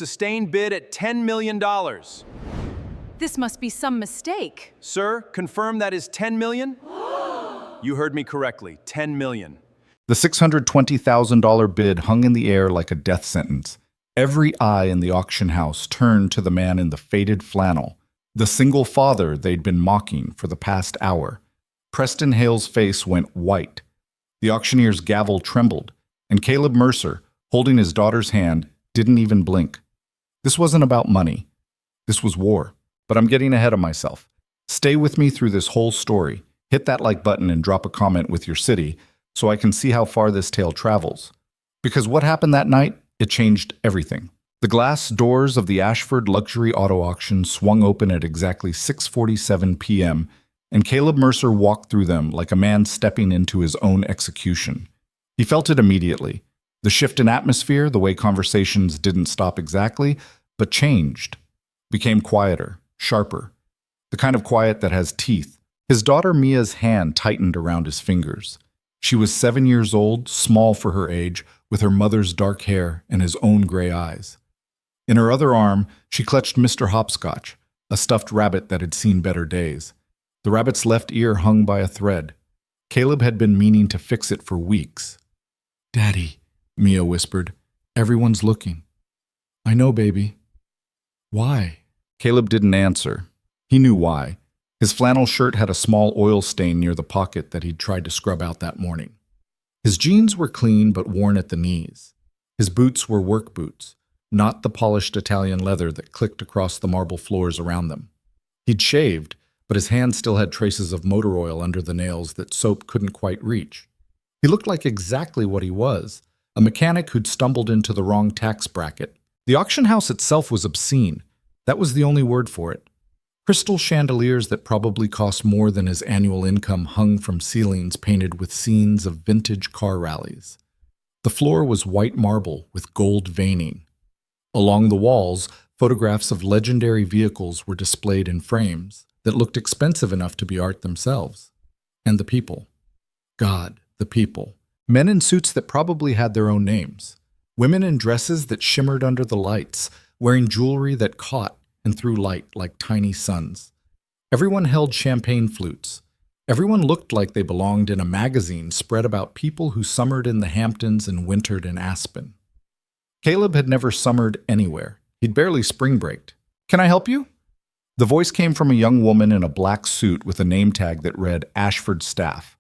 Sustained bid at $10 million. This must be some mistake. Sir, confirm that is $10 million? You heard me correctly, $10 million. The $620,000 bid hung in the air like a death sentence. Every eye in the auction house turned to the man in the faded flannel, the single father they'd been mocking for the past hour. Preston Hale's face went white. The auctioneer's gavel trembled, and Caleb Mercer, holding his daughter's hand, didn't even blink. This wasn't about money. This was war. But I'm getting ahead of myself. Stay with me through this whole story. Hit that like button and drop a comment with your city so I can see how far this tale travels. Because what happened that night, it changed everything. The glass doors of the Ashford Luxury Auto Auction swung open at exactly 6:47 p.m., and Caleb Mercer walked through them like a man stepping into his own execution. He felt it immediately. The shift in atmosphere, the way conversations didn't stop exactly, but changed, became quieter, sharper, the kind of quiet that has teeth. His daughter Mia's hand tightened around his fingers. She was 7 years old, small for her age, with her mother's dark hair and his own gray eyes. In her other arm, she clutched Mr. Hopscotch, a stuffed rabbit that had seen better days. The rabbit's left ear hung by a thread. Caleb had been meaning to fix it for weeks. "Daddy," Mia whispered, "everyone's looking." "I know, baby." "Why?" Caleb didn't answer. He knew why. His flannel shirt had a small oil stain near the pocket that he'd tried to scrub out that morning. His jeans were clean but worn at the knees. His boots were work boots, not the polished Italian leather that clicked across the marble floors around them. He'd shaved, but his hands still had traces of motor oil under the nails that soap couldn't quite reach. He looked like exactly what he was, a mechanic who'd stumbled into the wrong tax bracket. The auction house itself was obscene. That was the only word for it. Crystal chandeliers that probably cost more than his annual income hung from ceilings painted with scenes of vintage car rallies. The floor was white marble with gold veining. Along the walls, photographs of legendary vehicles were displayed in frames that looked expensive enough to be art themselves. And the people. God, the people. Men in suits that probably had their own names. Women in dresses that shimmered under the lights, wearing jewelry that caught and threw light like tiny suns. Everyone held champagne flutes. Everyone looked like they belonged in a magazine spread about people who summered in the Hamptons and wintered in Aspen. Caleb had never summered anywhere. He'd barely spring braked. "Can I help you?" The voice came from a young woman in a black suit with a name tag that read Ashford Staff.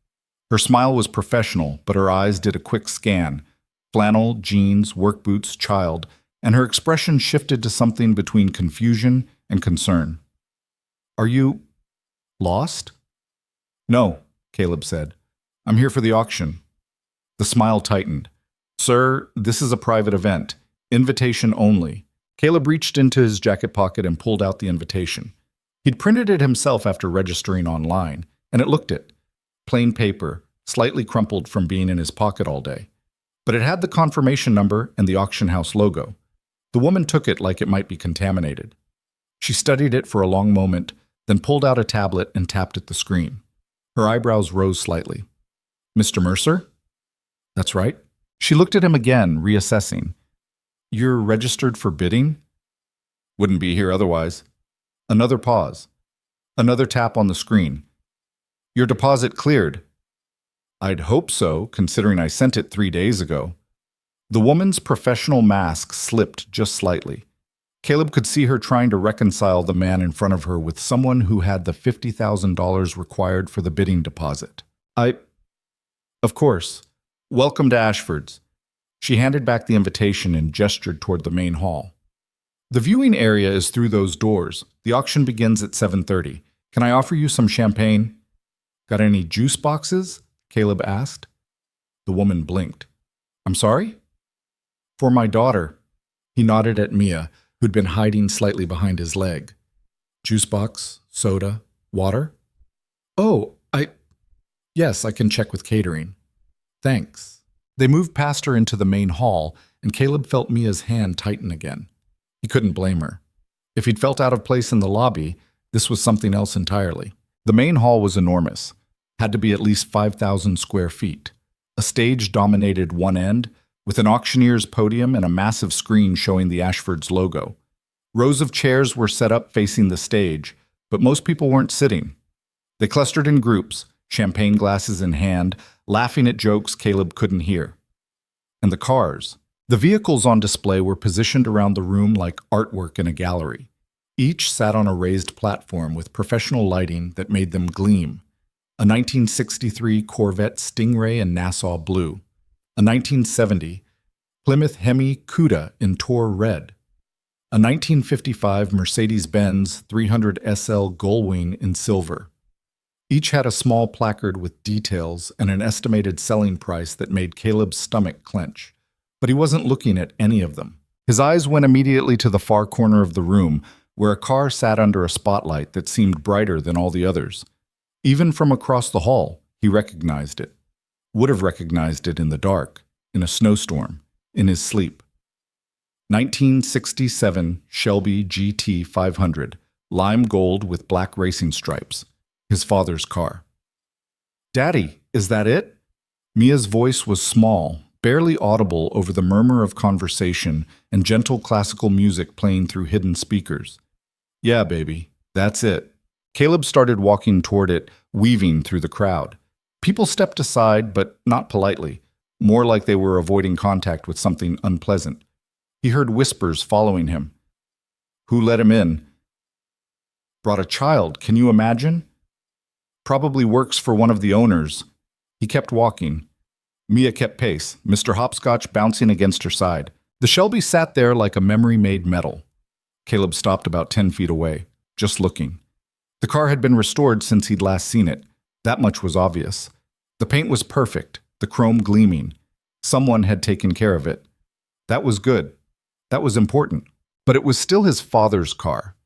Her smile was professional, but her eyes did a quick scan. Flannel, jeans, work boots, child, and her expression shifted to something between confusion and concern. "Are you lost?" "No," Caleb said. "I'm here for the auction." The smile tightened. "Sir, this is a private event. Invitation only." Caleb reached into his jacket pocket and pulled out the invitation. He'd printed it himself after registering online, and it looked it. Plain paper, slightly crumpled from being in his pocket all day. But it had the confirmation number and the auction house logo. The woman took it like it might be contaminated. She studied it for a long moment, then pulled out a tablet and tapped at the screen. Her eyebrows rose slightly. "Mr. Mercer?" "That's right." She looked at him again, reassessing. "You're registered for bidding?" "Wouldn't be here otherwise." Another pause. Another tap on the screen. "Your deposit cleared." "I'd hope so, considering I sent it 3 days ago." The woman's professional mask slipped just slightly. Caleb could see her trying to reconcile the man in front of her with someone who had the $50,000 required for the bidding deposit. Of course. Welcome to Ashford's." She handed back the invitation and gestured toward the main hall. "The viewing area is through those doors. The auction begins at 7:30. Can I offer you some champagne?" "Got any juice boxes?" Caleb asked. The woman blinked. "I'm sorry?" "For my daughter." He nodded at Mia, who'd been hiding slightly behind his leg. "Juice box, soda, water?" "Oh, yes, I can check with catering." "Thanks." They moved past her into the main hall, and Caleb felt Mia's hand tighten again. He couldn't blame her. If he'd felt out of place in the lobby, this was something else entirely. The main hall was enormous. Had to be at least 5,000 square feet. A stage dominated one end, with an auctioneer's podium and a massive screen showing the Ashfords logo. Rows of chairs were set up facing the stage, but most people weren't sitting. They clustered in groups, champagne glasses in hand, laughing at jokes Caleb couldn't hear. And the cars. The vehicles on display were positioned around the room like artwork in a gallery. Each sat on a raised platform with professional lighting that made them gleam. A 1963 Corvette Stingray in Nassau blue. A 1970 Plymouth Hemi Cuda in Tor red. A 1955 Mercedes-Benz 300 SL Gullwing in silver. Each had a small placard with details and an estimated selling price that made Caleb's stomach clench. But he wasn't looking at any of them. His eyes went immediately to the far corner of the room, where a car sat under a spotlight that seemed brighter than all the others. Even from across the hall, he recognized it. Would have recognized it in the dark, in a snowstorm, in his sleep. 1967 Shelby GT 500, lime gold with black racing stripes. His father's car. "Daddy, is that it?" Mia's voice was small, barely audible over the murmur of conversation and gentle classical music playing through hidden speakers. "Yeah, baby, that's it." Caleb started walking toward it, weaving through the crowd. People stepped aside, but not politely, more like they were avoiding contact with something unpleasant. He heard whispers following him. "Who let him in?" "Brought a child, can you imagine?" "Probably works for one of the owners." He kept walking. Mia kept pace, Mr. Hopscotch bouncing against her side. The Shelby sat there like a memory made metal. Caleb stopped about 10 feet away, just looking. The car had been restored since he'd last seen it. That much was obvious. The paint was perfect, the chrome gleaming. Someone had taken care of it. That was good. That was important. But it was still his father's car.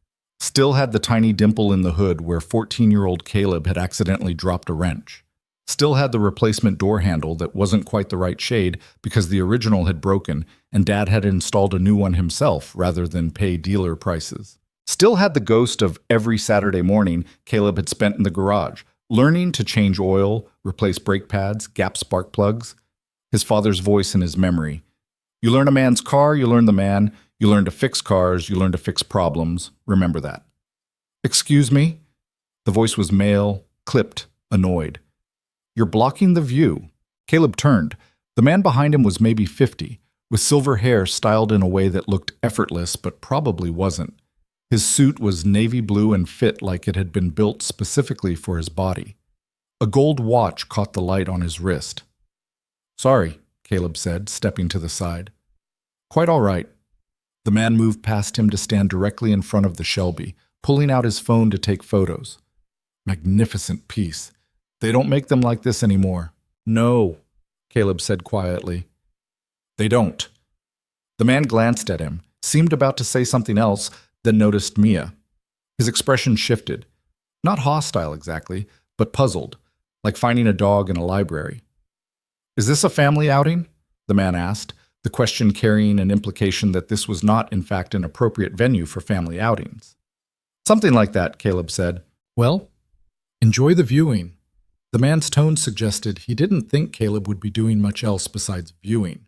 Still had the tiny dimple in the hood where 14-year-old Caleb had accidentally dropped a wrench. Still had the replacement door handle that wasn't quite the right shade because the original had broken and Dad had installed a new one himself rather than pay dealer prices. Still had the ghost of every Saturday morning Caleb had spent in the garage, learning to change oil, replace brake pads, gap spark plugs. His father's voice in his memory. "You learn a man's car, you learn the man. You learn to fix cars, you learn to fix problems. Remember that." "Excuse me?" The voice was male, clipped, annoyed. "You're blocking the view." Caleb turned. The man behind him was maybe 50, with silver hair styled in a way that looked effortless but probably wasn't. His suit was navy blue and fit like it had been built specifically for his body. A gold watch caught the light on his wrist. "Sorry," Caleb said, stepping to the side. "Quite all right." The man moved past him to stand directly in front of the Shelby, pulling out his phone to take photos. Magnificent piece. "They don't make them like this anymore." "No," Caleb said quietly. "They don't." The man glanced at him, seemed about to say something else, then noticed Mia. His expression shifted. Not hostile exactly, but puzzled, like finding a dog in a library. "Is this a family outing?" the man asked, the question carrying an implication that this was not, in fact, an appropriate venue for family outings. "Something like that," Caleb said. "Well, enjoy the viewing." The man's tone suggested he didn't think Caleb would be doing much else besides viewing.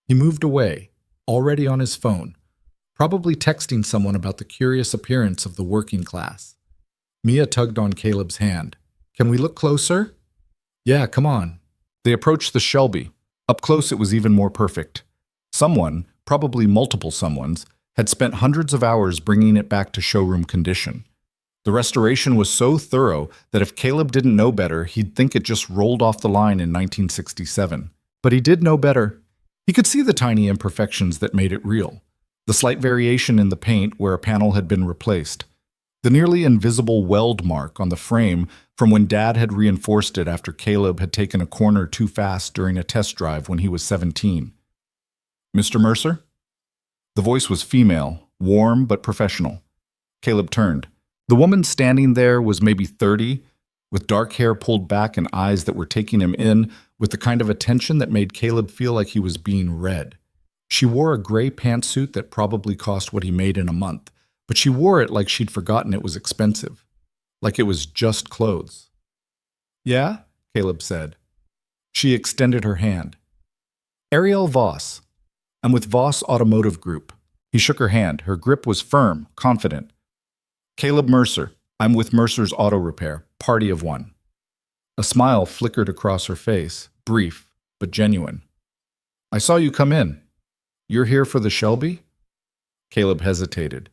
He moved away, already on his phone, probably texting someone about the curious appearance of the working class. Mia tugged on Caleb's hand. "Can we look closer?" "Yeah, come on." They approached the Shelby. Up close it was even more perfect. Someone, probably multiple someones, had spent hundreds of hours bringing it back to showroom condition. The restoration was so thorough that if Caleb didn't know better, he'd think it just rolled off the line in 1967. But he did know better. He could see the tiny imperfections that made it real. The slight variation in the paint where a panel had been replaced. The nearly invisible weld mark on the frame from when Dad had reinforced it after Caleb had taken a corner too fast during a test drive when he was 17. "Mr. Mercer?" The voice was female, warm but professional. Caleb turned. The woman standing there was maybe 30, with dark hair pulled back and eyes that were taking him in with the kind of attention that made Caleb feel like he was being read. She wore a gray pantsuit that probably cost what he made in a month, but she wore it like she'd forgotten it was expensive, like it was just clothes. "Yeah?" Caleb said. She extended her hand. Ariel Voss. I'm with Voss Automotive Group. He shook her hand. Her grip was firm, confident. Caleb Mercer. I'm with Mercer's Auto Repair. Party of one. A smile flickered across her face, brief, but genuine. I saw you come in. You're here for the Shelby? Caleb hesitated.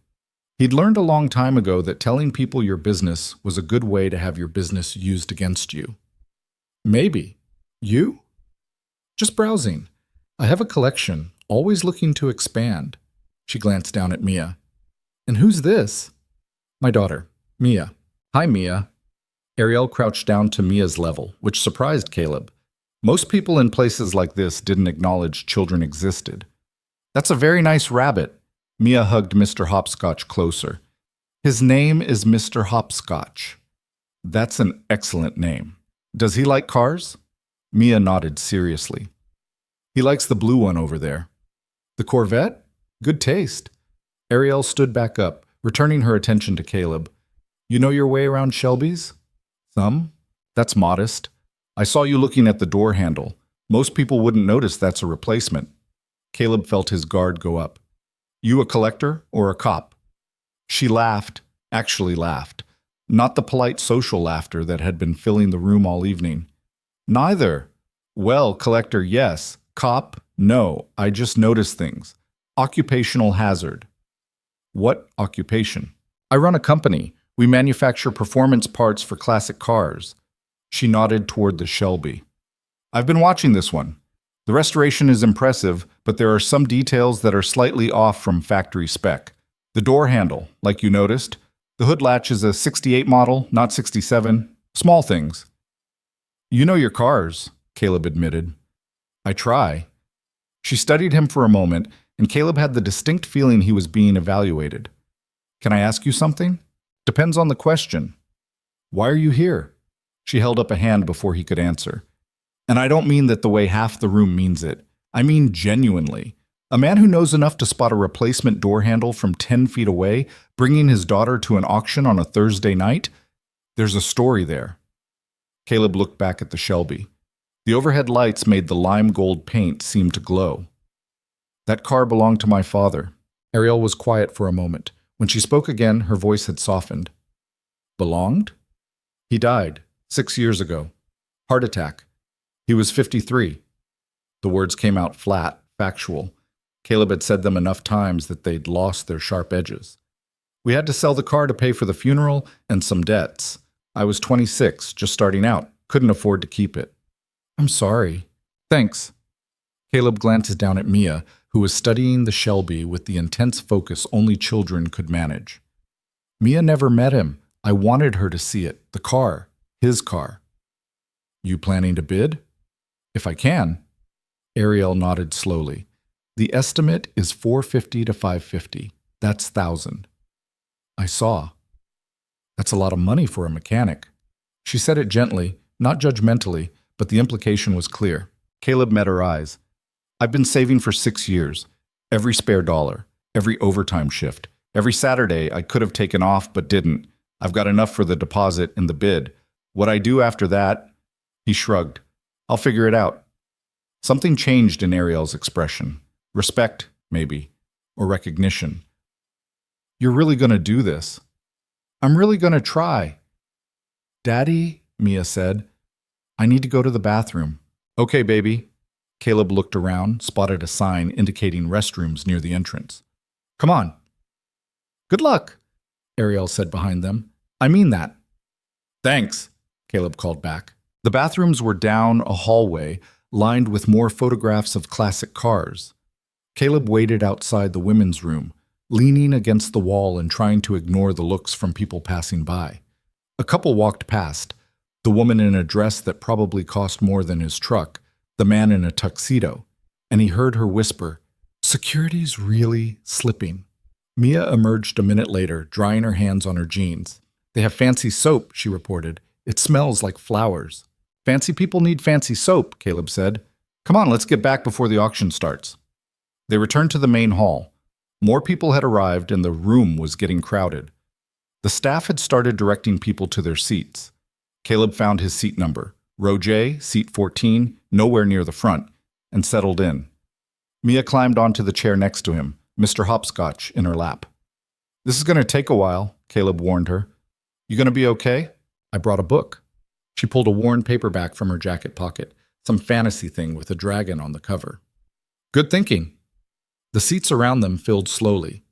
He'd learned a long time ago that telling people your business was a good way to have your business used against you. Maybe. You? Just browsing. I have a collection, always looking to expand. She glanced down at Mia. And who's this? My daughter, Mia. Hi, Mia. Ariel crouched down to Mia's level, which surprised Caleb. Most people in places like this didn't acknowledge children existed. That's a very nice rabbit. Mia hugged Mr. Hopscotch closer. His name is Mr. Hopscotch. That's an excellent name. Does he like cars? Mia nodded seriously. He likes the blue one over there. The Corvette? Good taste. Ariel stood back up, returning her attention to Caleb. You know your way around Shelby's? Some. That's modest. I saw you looking at the door handle. Most people wouldn't notice that's a replacement. Caleb felt his guard go up. You a collector or a cop? She laughed, actually laughed. Not the polite social laughter that had been filling the room all evening. Neither. Well, collector, yes. Cop, no. I just notice things. Occupational hazard. What occupation? I run a company. We manufacture performance parts for classic cars. She nodded toward the Shelby. I've been watching this one. The restoration is impressive, but there are some details that are slightly off from factory spec. The door handle, like you noticed. The hood latch is a 68 model, not 67. Small things. You know your cars, Caleb admitted. I try. She studied him for a moment, and Caleb had the distinct feeling he was being evaluated. Can I ask you something? Depends on the question. Why are you here? She held up a hand before he could answer. And I don't mean that the way half the room means it. I mean genuinely. A man who knows enough to spot a replacement door handle from 10 feet away, bringing his daughter to an auction on a Thursday night? There's a story there. Caleb looked back at the Shelby. The overhead lights made the lime gold paint seem to glow. That car belonged to my father. Ariel was quiet for a moment. When she spoke again, her voice had softened. Belonged? He died 6 years ago. Heart attack. He was 53. The words came out flat, factual. Caleb had said them enough times that they'd lost their sharp edges. We had to sell the car to pay for the funeral and some debts. I was 26, just starting out. Couldn't afford to keep it. I'm sorry. Thanks. Caleb glances down at Mia, who was studying the Shelby with the intense focus only children could manage. Mia never met him. I wanted her to see it. The car. His car. You planning to bid? If I can. Ariel nodded slowly. The estimate is $450 to $550. That's 1,000. I saw. That's a lot of money for a mechanic. She said it gently, not judgmentally, but the implication was clear. Caleb met her eyes. I've been saving for 6 years. Every spare dollar, every overtime shift, every Saturday I could have taken off but didn't. I've got enough for the deposit and the bid. What I do after that? He shrugged. I'll figure it out. Something changed in Ariel's expression. Respect, maybe, or recognition. You're really going to do this? I'm really going to try. Daddy, Mia said, I need to go to the bathroom. Okay, baby. Caleb looked around, spotted a sign indicating restrooms near the entrance. Come on. Good luck, Ariel said behind them. I mean that. Thanks, Caleb called back. The bathrooms were down a hallway lined with more photographs of classic cars. Caleb waited outside the women's room, leaning against the wall and trying to ignore the looks from people passing by. A couple walked past, the woman in a dress that probably cost more than his truck, the man in a tuxedo, and he heard her whisper, "Security's really slipping." Mia emerged a minute later, drying her hands on her jeans. They have fancy soap, she reported. It smells like flowers. Fancy people need fancy soap, Caleb said. Come on, let's get back before the auction starts. They returned to the main hall. More people had arrived and the room was getting crowded. The staff had started directing people to their seats. Caleb found his seat number, row J, seat 14, nowhere near the front, and settled in. Mia climbed onto the chair next to him, Mr. Hopscotch in her lap. "This is going to take a while," Caleb warned her. "You going to be okay?" "I brought a book." She pulled a worn paperback from her jacket pocket, some fantasy thing with a dragon on the cover. "Good thinking." The seats around them filled slowly.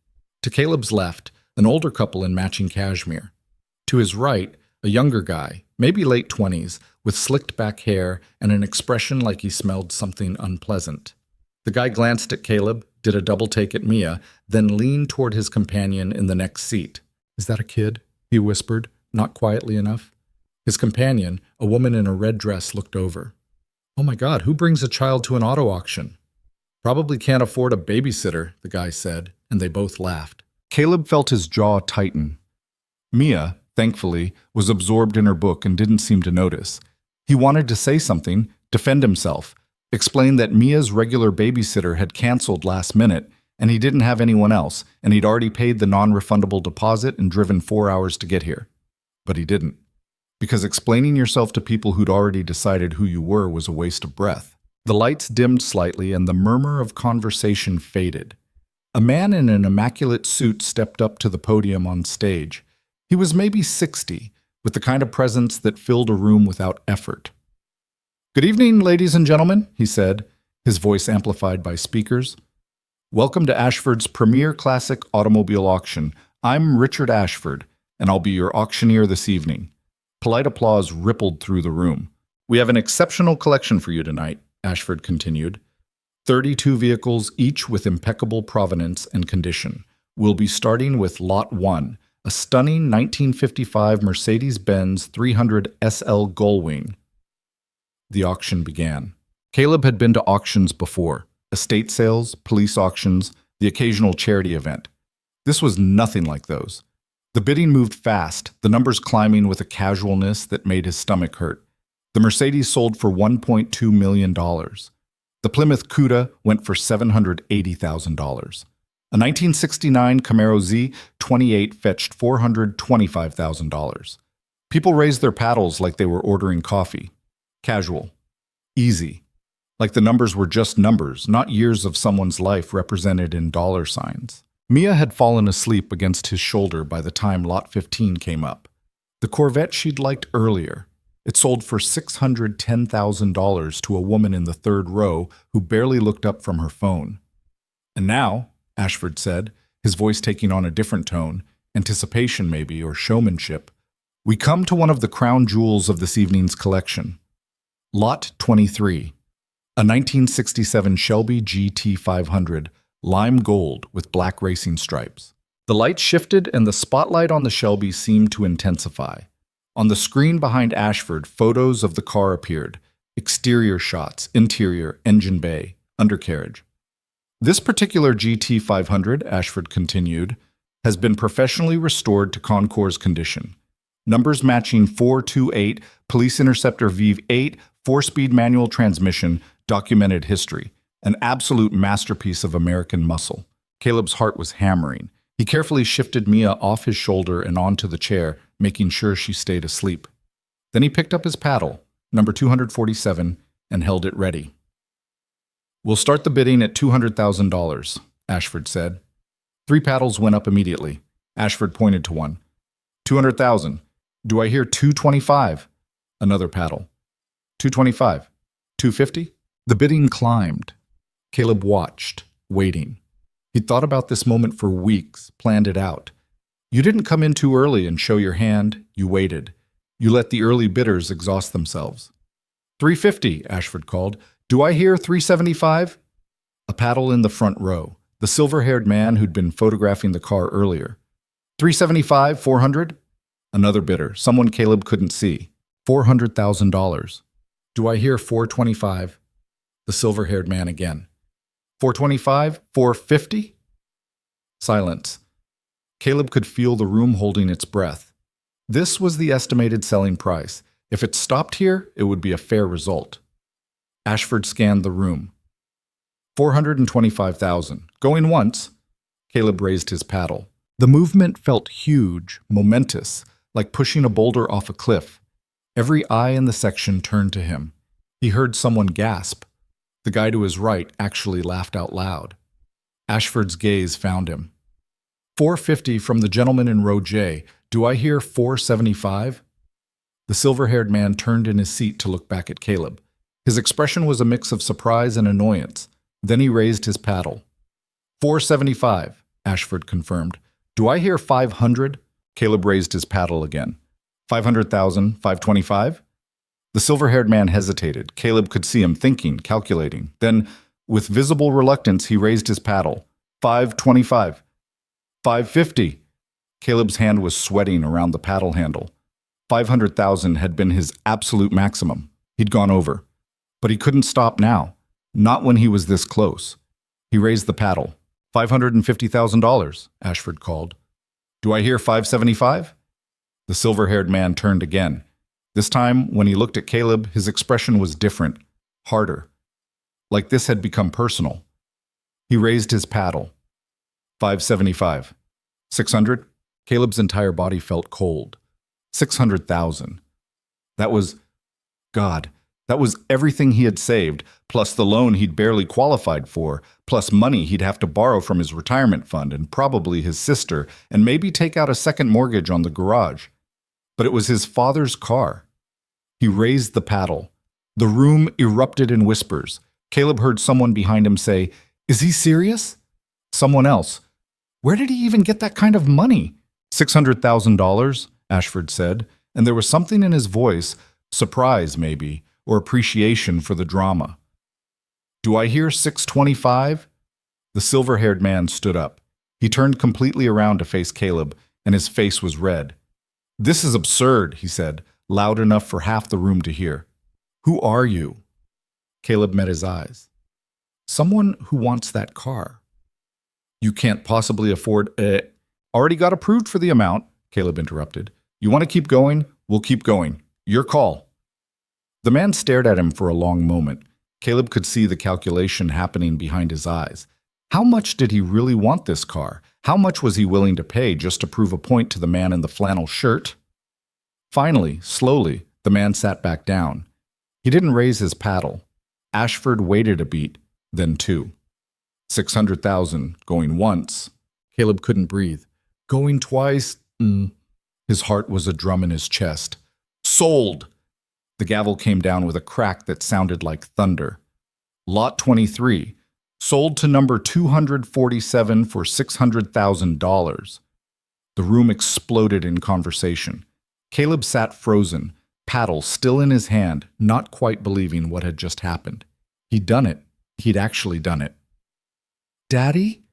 To Caleb's left, an older couple in matching cashmere. To his right, a younger guy, maybe late 20s, with slicked back hair and an expression like he smelled something unpleasant. The guy glanced at Caleb, did a double take at Mia, then leaned toward his companion in the next seat. "Is that a kid?" he whispered, not quietly enough. His companion, a woman in a red dress, looked over. "Oh my God, who brings a child to an auto auction?" "Probably can't afford a babysitter," the guy said, and they both laughed. Caleb felt his jaw tighten. Mia, thankfully, was absorbed in her book and didn't seem to notice. He wanted to say something, defend himself, explain that Mia's regular babysitter had canceled last minute, and he didn't have anyone else, and he'd already paid the non-refundable deposit and driven 4 hours to get here. But he didn't. Because explaining yourself to people who'd already decided who you were was a waste of breath. The lights dimmed slightly and the murmur of conversation faded. A man in an immaculate suit stepped up to the podium on stage. He was maybe 60, with the kind of presence that filled a room without effort. "Good evening, ladies and gentlemen," he said, his voice amplified by speakers. "Welcome to Ashford's premier classic automobile auction. I'm Richard Ashford, and I'll be your auctioneer this evening." Polite applause rippled through the room. "We have an exceptional collection for you tonight," Ashford continued. 32 vehicles, each with impeccable provenance and condition. We'll be starting with Lot 1, a stunning 1955 Mercedes-Benz 300 SL Gullwing. The auction began. Caleb had been to auctions before, estate sales, police auctions, the occasional charity event. This was nothing like those. The bidding moved fast, the numbers climbing with a casualness that made his stomach hurt. The Mercedes sold for $1.2 million. The Plymouth Cuda went for $780,000. A 1969 Camaro Z28 fetched $425,000. People raised their paddles like they were ordering coffee. Casual. Easy. Like the numbers were just numbers, not years of someone's life represented in dollar signs. Mia had fallen asleep against his shoulder by the time Lot 15 came up. The Corvette she'd liked earlier. It sold for $610,000 to a woman in the third row who barely looked up from her phone. "And now," Ashford said, his voice taking on a different tone, anticipation maybe, or showmanship, "we come to one of the crown jewels of this evening's collection. Lot 23, a 1967 Shelby GT500, lime gold with black racing stripes." The light shifted and the spotlight on the Shelby seemed to intensify. On the screen behind Ashford, photos of the car appeared. Exterior shots, interior, engine bay, undercarriage. "This particular GT500, Ashford continued, has been professionally restored to Concours condition. Numbers matching 428, Police Interceptor V8, 4-speed manual transmission, documented history. An absolute masterpiece of American muscle." Caleb's heart was hammering. He carefully shifted Mia off his shoulder and onto the chair, making sure she stayed asleep. Then he picked up his paddle, number 247, and held it ready. "We'll start the bidding at $200,000, Ashford said. 3 paddles went up immediately. Ashford pointed to one. $200,000. Do I hear $225? Another paddle. $225. $250? The bidding climbed. Caleb watched, waiting. He'd thought about this moment for weeks, planned it out. You didn't come in too early and show your hand, you waited. You let the early bidders exhaust themselves. $350, Ashford called. Do I hear $375? A paddle in the front row, the silver-haired man who'd been photographing the car earlier. $375, $400? Another bidder, someone Caleb couldn't see. $400,000. Do I hear $425? The silver-haired man again. $425? $450? Silence. Caleb could feel the room holding its breath. This was the estimated selling price. If it stopped here, it would be a fair result. Ashford scanned the room. $425,000. Going once. Caleb raised his paddle. The movement felt huge, momentous, like pushing a boulder off a cliff. Every eye in the section turned to him. He heard someone gasp. The guy to his right actually laughed out loud. Ashford's gaze found him. "450 from the gentleman in row J. Do I hear 475? The silver-haired man turned in his seat to look back at Caleb. His expression was a mix of surprise and annoyance. Then he raised his paddle. 475, Ashford confirmed. Do I hear 500? Caleb raised his paddle again. 500,000, 525? The silver-haired man hesitated. Caleb could see him thinking, calculating. Then, with visible reluctance, he raised his paddle. 525. 550. Caleb's hand was sweating around the paddle handle. 500,000 had been his absolute maximum. He'd gone over. But he couldn't stop now. Not when he was this close. He raised the paddle. $550,000, Ashford called. Do I hear 575? The silver-haired man turned again. This time, when he looked at Caleb, his expression was different, harder. Like this had become personal. He raised his paddle. 575. 600? Caleb's entire body felt cold. 600,000. That was, God, that was everything he had saved, plus the loan he'd barely qualified for, plus money he'd have to borrow from his retirement fund and probably his sister, and maybe take out a second mortgage on the garage. But it was his father's car. He raised the paddle. The room erupted in whispers. Caleb heard someone behind him say, "Is he serious?" Someone else, "Where did he even get that kind of money?" $600,000, Ashford said, and there was something in his voice, surprise maybe, or appreciation for the drama. Do I hear 625? The silver-haired man stood up. He turned completely around to face Caleb, and his face was red. This is absurd, he said, loud enough for half the room to hear. Who are you? Caleb met his eyes. Someone who wants that car. You can't possibly afford it. Already got approved for the amount, Caleb interrupted. You want to keep going? We'll keep going. Your call. The man stared at him for a long moment. Caleb could see the calculation happening behind his eyes. How much did he really want this car? How much was he willing to pay just to prove a point to the man in the flannel shirt? Finally, slowly, the man sat back down. He didn't raise his paddle. Ashford waited a beat, then two. 600,000, going once. Caleb couldn't breathe. Going twice? His heart was a drum in his chest. Sold! The gavel came down with a crack that sounded like thunder. Lot 23. Sold to number 247 for $600,000. The room exploded in conversation. Caleb sat frozen, paddle still in his hand, not quite believing what had just happened. He'd done it. He'd actually done it. Daddy?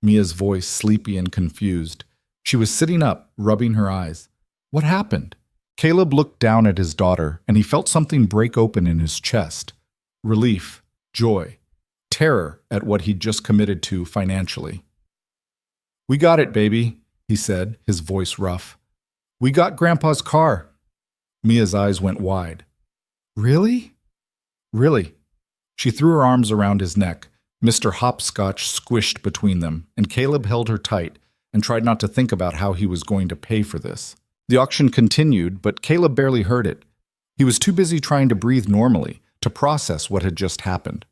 Mia's voice sleepy and confused. She was sitting up, rubbing her eyes. What happened? Caleb looked down at his daughter, and he felt something break open in his chest. Relief, joy, terror at what he'd just committed to financially. We got it, baby, he said, his voice rough. We got Grandpa's car. Mia's eyes went wide. Really? Really. She threw her arms around his neck. Mr. Hopscotch squished between them, and Caleb held her tight and tried not to think about how he was going to pay for this. The auction continued, but Caleb barely heard it. He was too busy trying to breathe normally, to process what had just happened.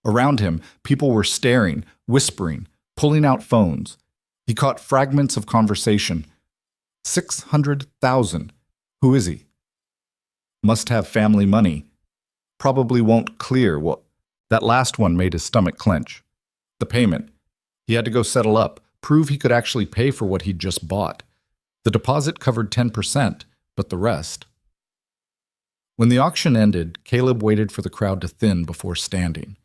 Around him, people were staring, whispering, pulling out phones. He caught fragments of conversation. 600,000. Who is he? Must have family money. Probably won't clear. Well, that last one made his stomach clench. The payment. He had to go settle up, prove he could actually pay for what he'd just bought. The deposit covered 10%, but the rest. When the auction ended, Caleb waited for the crowd to thin before standing.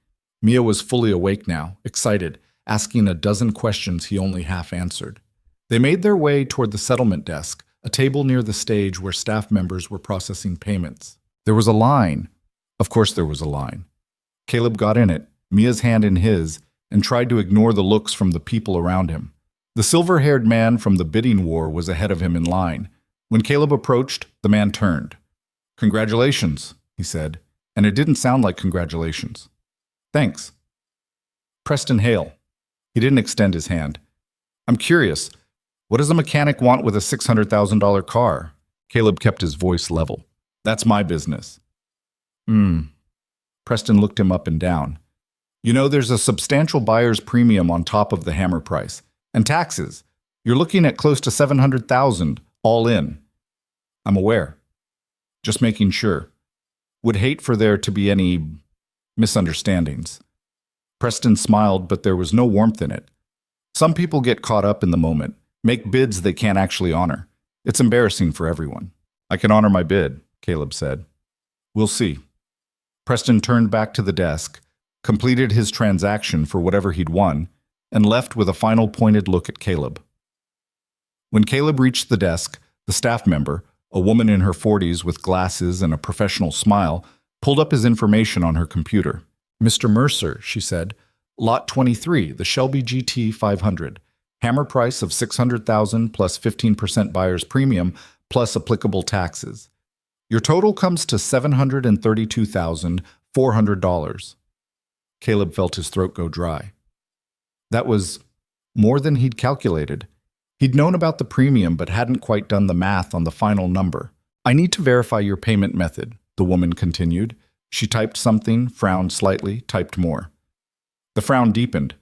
Mia was fully awake now, excited, asking a dozen questions he only half answered. They made their way toward the settlement desk, a table near the stage where staff members were processing payments. There was a line. Of course there was a line. Caleb got in it, Mia's hand in his, and tried to ignore the looks from the people around him. The silver-haired man from the bidding war was ahead of him in line. When Caleb approached, the man turned. Congratulations, he said, and it didn't sound like congratulations. Thanks. Preston Hale. He didn't extend his hand. I'm curious, what does a mechanic want with a $600,000 car? Caleb kept his voice level. That's my business. Preston looked him up and down. You know, there's a substantial buyer's premium on top of the hammer price. And taxes. You're looking at close to $700,000 all in. I'm aware. Just making sure. Would hate for there to be any misunderstandings. Preston smiled, but there was no warmth in it. Some people get caught up in the moment, make bids they can't actually honor. It's embarrassing for everyone. I can honor my bid, Caleb said. We'll see. Preston turned back to the desk, completed his transaction for whatever he'd won, and left with a final pointed look at Caleb. When Caleb reached the desk, the staff member, a woman in her 40s with glasses and a professional smile, pulled up his information on her computer. Mr. Mercer, she said, Lot 23, the Shelby GT 500. Hammer price of $600,000 plus 15% buyer's premium plus applicable taxes. Your total comes to $732,400. Caleb felt his throat go dry. That was more than he'd calculated. He'd known about the premium but hadn't quite done the math on the final number. I need to verify your payment method, the woman continued. She typed something, frowned slightly, typed more. The frown deepened.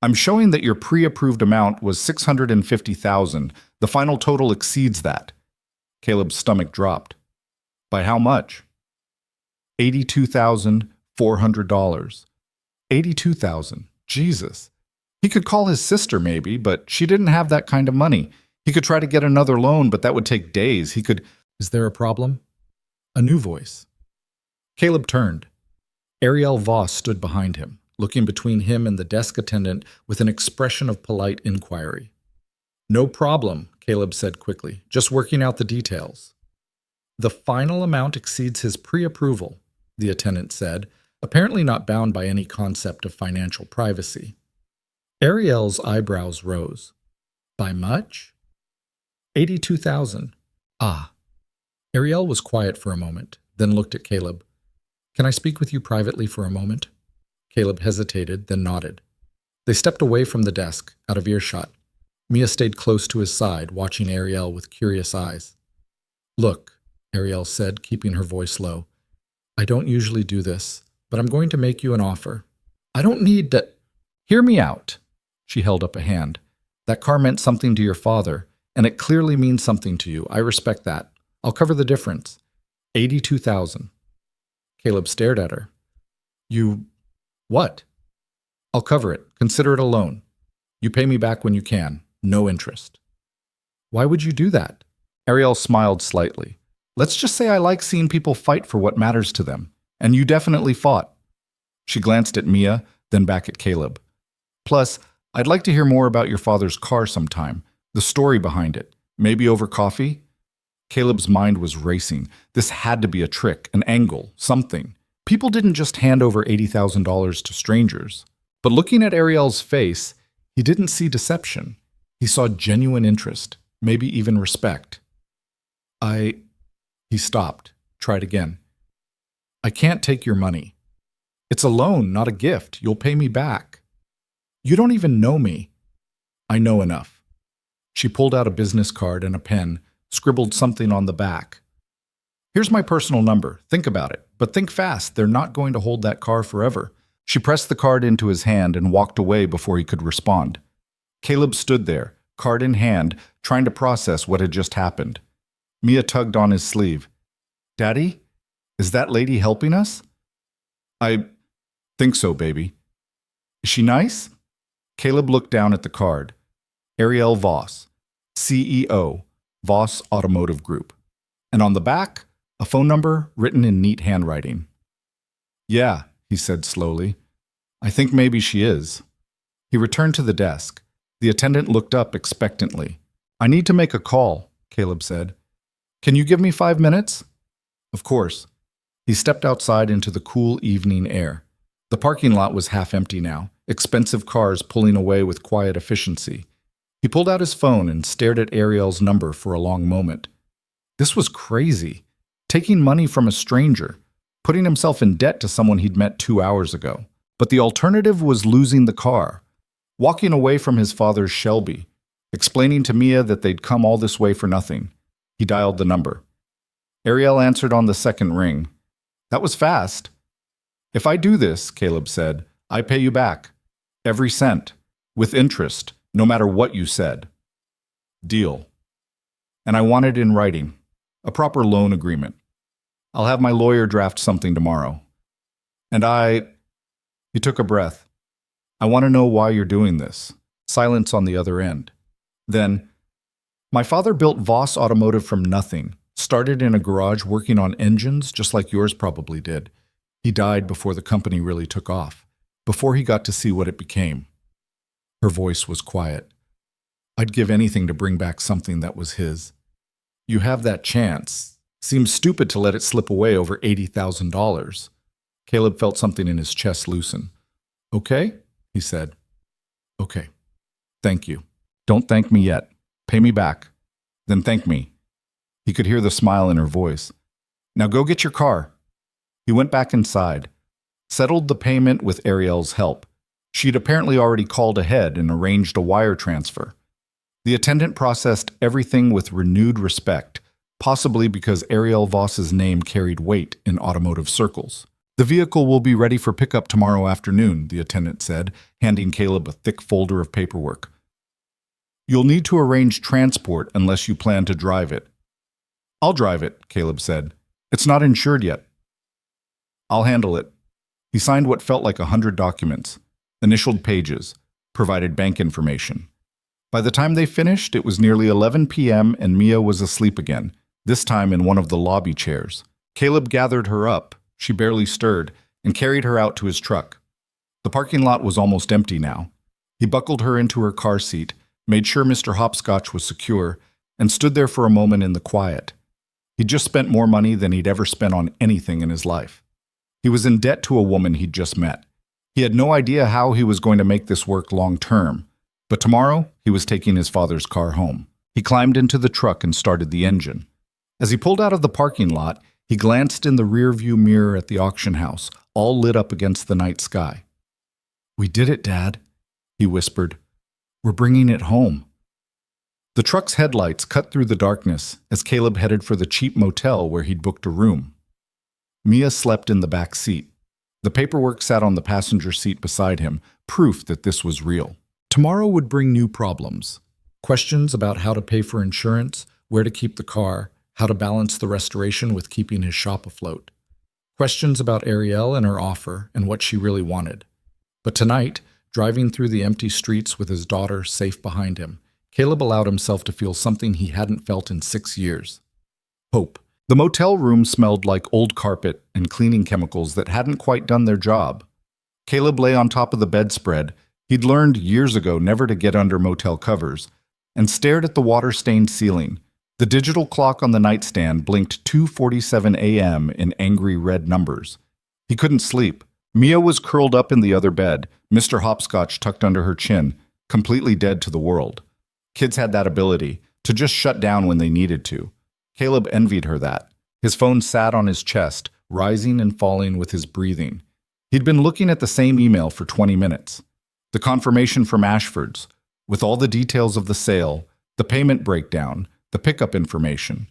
I'm showing that your pre-approved amount was $650,000. The final total exceeds that. Caleb's stomach dropped. By how much? $82,400. $82,000. Jesus. He could call his sister maybe, but she didn't have that kind of money. He could try to get another loan, but that would take days. He could... Is there a problem? A new voice. Caleb turned. Ariel Voss stood behind him, looking between him and the desk attendant with an expression of polite inquiry. No problem, Caleb said quickly, just working out the details. The final amount exceeds his pre-approval, the attendant said, apparently not bound by any concept of financial privacy. Ariel's eyebrows rose. By much? 82,000. Ah. Ariel was quiet for a moment, then looked at Caleb. Can I speak with you privately for a moment? Caleb hesitated, then nodded. They stepped away from the desk, out of earshot. Mia stayed close to his side, watching Ariel with curious eyes. Look, Ariel said, keeping her voice low. I don't usually do this, but I'm going to make you an offer. I don't need to... Hear me out. She held up a hand. That car meant something to your father, and it clearly means something to you. I respect that. I'll cover the difference. 82,000. Caleb stared at her. You... what? I'll cover it. Consider it a loan. You pay me back when you can. No interest. Why would you do that? Ariel smiled slightly. Let's just say I like seeing people fight for what matters to them. And you definitely fought. She glanced at Mia, then back at Caleb. Plus, I'd like to hear more about your father's car sometime. The story behind it. Maybe over coffee? Caleb's mind was racing. This had to be a trick, an angle, something. People didn't just hand over $80,000 to strangers. But looking at Ariel's face, he didn't see deception. He saw genuine interest, maybe even respect. He stopped, tried again. I can't take your money. It's a loan, not a gift. You'll pay me back. You don't even know me. I know enough. She pulled out a business card and a pen, scribbled something on the back. Here's my personal number. Think about it. But think fast. They're not going to hold that car forever. She pressed the card into his hand and walked away before he could respond. Caleb stood there, card in hand, trying to process what had just happened. Mia tugged on his sleeve. Daddy? Is that lady helping us? I think so, baby. Is she nice? Caleb looked down at the card. Ariel Voss, CEO, Voss Automotive Group. And on the back, a phone number written in neat handwriting. Yeah, he said slowly. I think maybe she is. He returned to the desk. The attendant looked up expectantly. I need to make a call, Caleb said. Can you give me 5 minutes? Of course. He stepped outside into the cool evening air. The parking lot was half empty now, expensive cars pulling away with quiet efficiency. He pulled out his phone and stared at Ariel's number for a long moment. This was crazy. Taking money from a stranger, putting himself in debt to someone he'd met 2 hours ago. But the alternative was losing the car, walking away from his father's Shelby, explaining to Mia that they'd come all this way for nothing. He dialed the number. Ariel answered on the second ring. That was fast. If I do this, Caleb said, I pay you back. Every cent. With interest, no matter what you said. Deal. And I want it in writing. A proper loan agreement. I'll have my lawyer draft something tomorrow. And He took a breath. I want to know why you're doing this. Silence on the other end. Then, my father built Voss Automotive from nothing. Started in a garage working on engines, just like yours probably did. He died before the company really took off, before he got to see what it became. Her voice was quiet. I'd give anything to bring back something that was his. You have that chance. Seems stupid to let it slip away over $80,000. Caleb felt something in his chest loosen. Okay, he said. Okay. Thank you. Don't thank me yet. Pay me back. Then thank me. He could hear the smile in her voice. Now go get your car. He went back inside, settled the payment with Ariel's help. She'd apparently already called ahead and arranged a wire transfer. The attendant processed everything with renewed respect, possibly because Ariel Voss's name carried weight in automotive circles. The vehicle will be ready for pickup tomorrow afternoon, the attendant said, handing Caleb a thick folder of paperwork. You'll need to arrange transport unless you plan to drive it. I'll drive it, Caleb said. It's not insured yet. I'll handle it. He signed what felt like 100 documents, initialed pages, provided bank information. By the time they finished, it was nearly 11 p.m. and Mia was asleep again, this time in one of the lobby chairs. Caleb gathered her up. She barely stirred, and carried her out to his truck. The parking lot was almost empty now. He buckled her into her car seat, made sure Mr. Hopscotch was secure, and stood there for a moment in the quiet. He'd just spent more money than he'd ever spent on anything in his life. He was in debt to a woman he'd just met. He had no idea how he was going to make this work long term, but tomorrow he was taking his father's car home. He climbed into the truck and started the engine. As he pulled out of the parking lot, he glanced in the rearview mirror at the auction house, all lit up against the night sky. We did it, Dad, he whispered. We're bringing it home. The truck's headlights cut through the darkness as Caleb headed for the cheap motel where he'd booked a room. Mia slept in the back seat. The paperwork sat on the passenger seat beside him, proof that this was real. Tomorrow would bring new problems. Questions about how to pay for insurance, where to keep the car, how to balance the restoration with keeping his shop afloat. Questions about Ariel and her offer and what she really wanted. But tonight, driving through the empty streets with his daughter safe behind him, Caleb allowed himself to feel something he hadn't felt in 6 years. Hope. The motel room smelled like old carpet and cleaning chemicals that hadn't quite done their job. Caleb lay on top of the bedspread. He'd learned years ago never to get under motel covers, and stared at the water-stained ceiling. The digital clock on the nightstand blinked 2:47 a.m. in angry red numbers. He couldn't sleep. Mia was curled up in the other bed, Mr. Hopscotch tucked under her chin, completely dead to the world. Kids had that ability, to just shut down when they needed to. Caleb envied her that. His phone sat on his chest, rising and falling with his breathing. He'd been looking at the same email for 20 minutes. The confirmation from Ashford's, with all the details of the sale, the payment breakdown, the pickup information.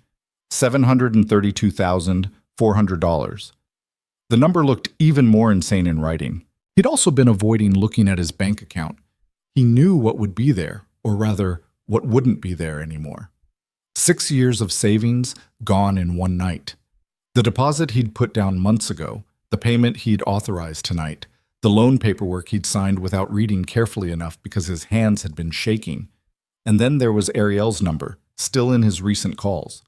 $732,400. The number looked even more insane in writing. He'd also been avoiding looking at his bank account. He knew what would be there, or rather, what wouldn't be there anymore. 6 years of savings gone in one night. The deposit he'd put down months ago, the payment he'd authorized tonight, the loan paperwork he'd signed without reading carefully enough because his hands had been shaking. And then there was Ariel's number, still in his recent calls.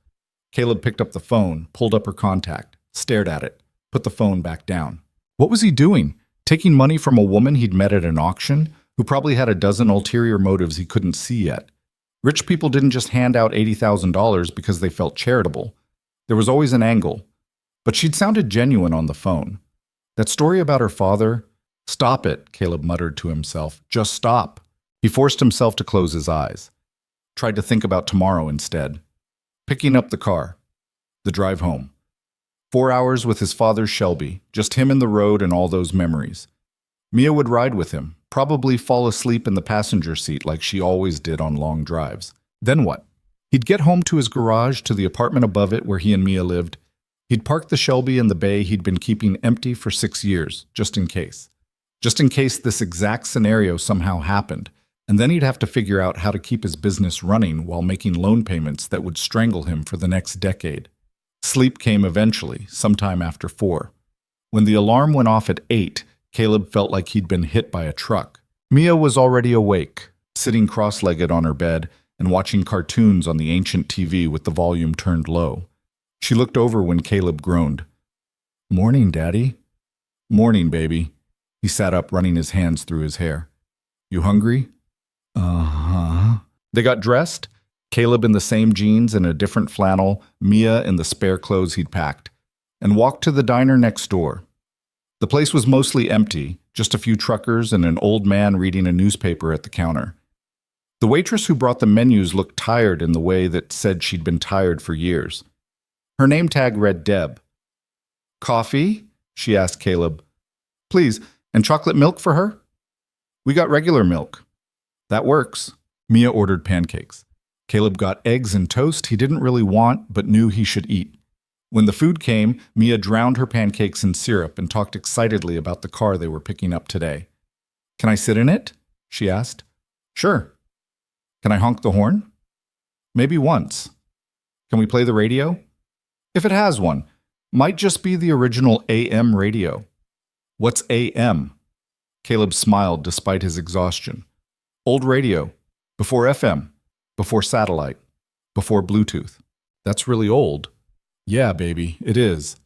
Caleb picked up the phone, pulled up her contact, stared at it, put the phone back down. What was he doing? Taking money from a woman he'd met at an auction, who probably had a dozen ulterior motives he couldn't see yet. Rich people didn't just hand out $80,000 because they felt charitable. There was always an angle. But she'd sounded genuine on the phone. That story about her father... Stop it, Caleb muttered to himself. Just stop. He forced himself to close his eyes. Tried to think about tomorrow instead. Picking up the car. The drive home. 4 hours with his father's Shelby, just him in the road and all those memories. Mia would ride with him, probably fall asleep in the passenger seat like she always did on long drives. Then what? He'd get home to his garage, to the apartment above it where he and Mia lived. He'd park the Shelby in the bay he'd been keeping empty for 6 years, just in case. just in case this exact scenario somehow happened, and then he'd have to figure out how to keep his business running while making loan payments that would strangle him for the next decade. Sleep came eventually, sometime after 4. When the alarm went off at 8, Caleb felt like he'd been hit by a truck. Mia was already awake, sitting cross-legged on her bed and watching cartoons on the ancient TV with the volume turned low. She looked over when Caleb groaned. "Morning, Daddy." "Morning, baby." He sat up, running his hands through his hair. "You hungry?" "Uh-huh." They got dressed, Caleb in the same jeans and a different flannel, Mia in the spare clothes he'd packed, and walked to the diner next door. The place was mostly empty, just a few truckers and an old man reading a newspaper at the counter. The waitress who brought the menus looked tired in the way that said she'd been tired for years. Her name tag read Deb. "Coffee?" she asked Caleb. "Please, and chocolate milk for her?" "We got regular milk." "That works." Mia ordered pancakes. Caleb got eggs and toast he didn't really want but knew he should eat. When the food came, Mia drowned her pancakes in syrup and talked excitedly about the car they were picking up today. "Can I sit in it?" she asked. "Sure." "Can I honk the horn?" "Maybe once." "Can we play the radio?" "If it has one. Might just be the original AM radio." "What's AM?" Caleb smiled despite his exhaustion. "Old radio. Before FM. Before satellite. Before Bluetooth." "That's really old." "Yeah, baby, it is."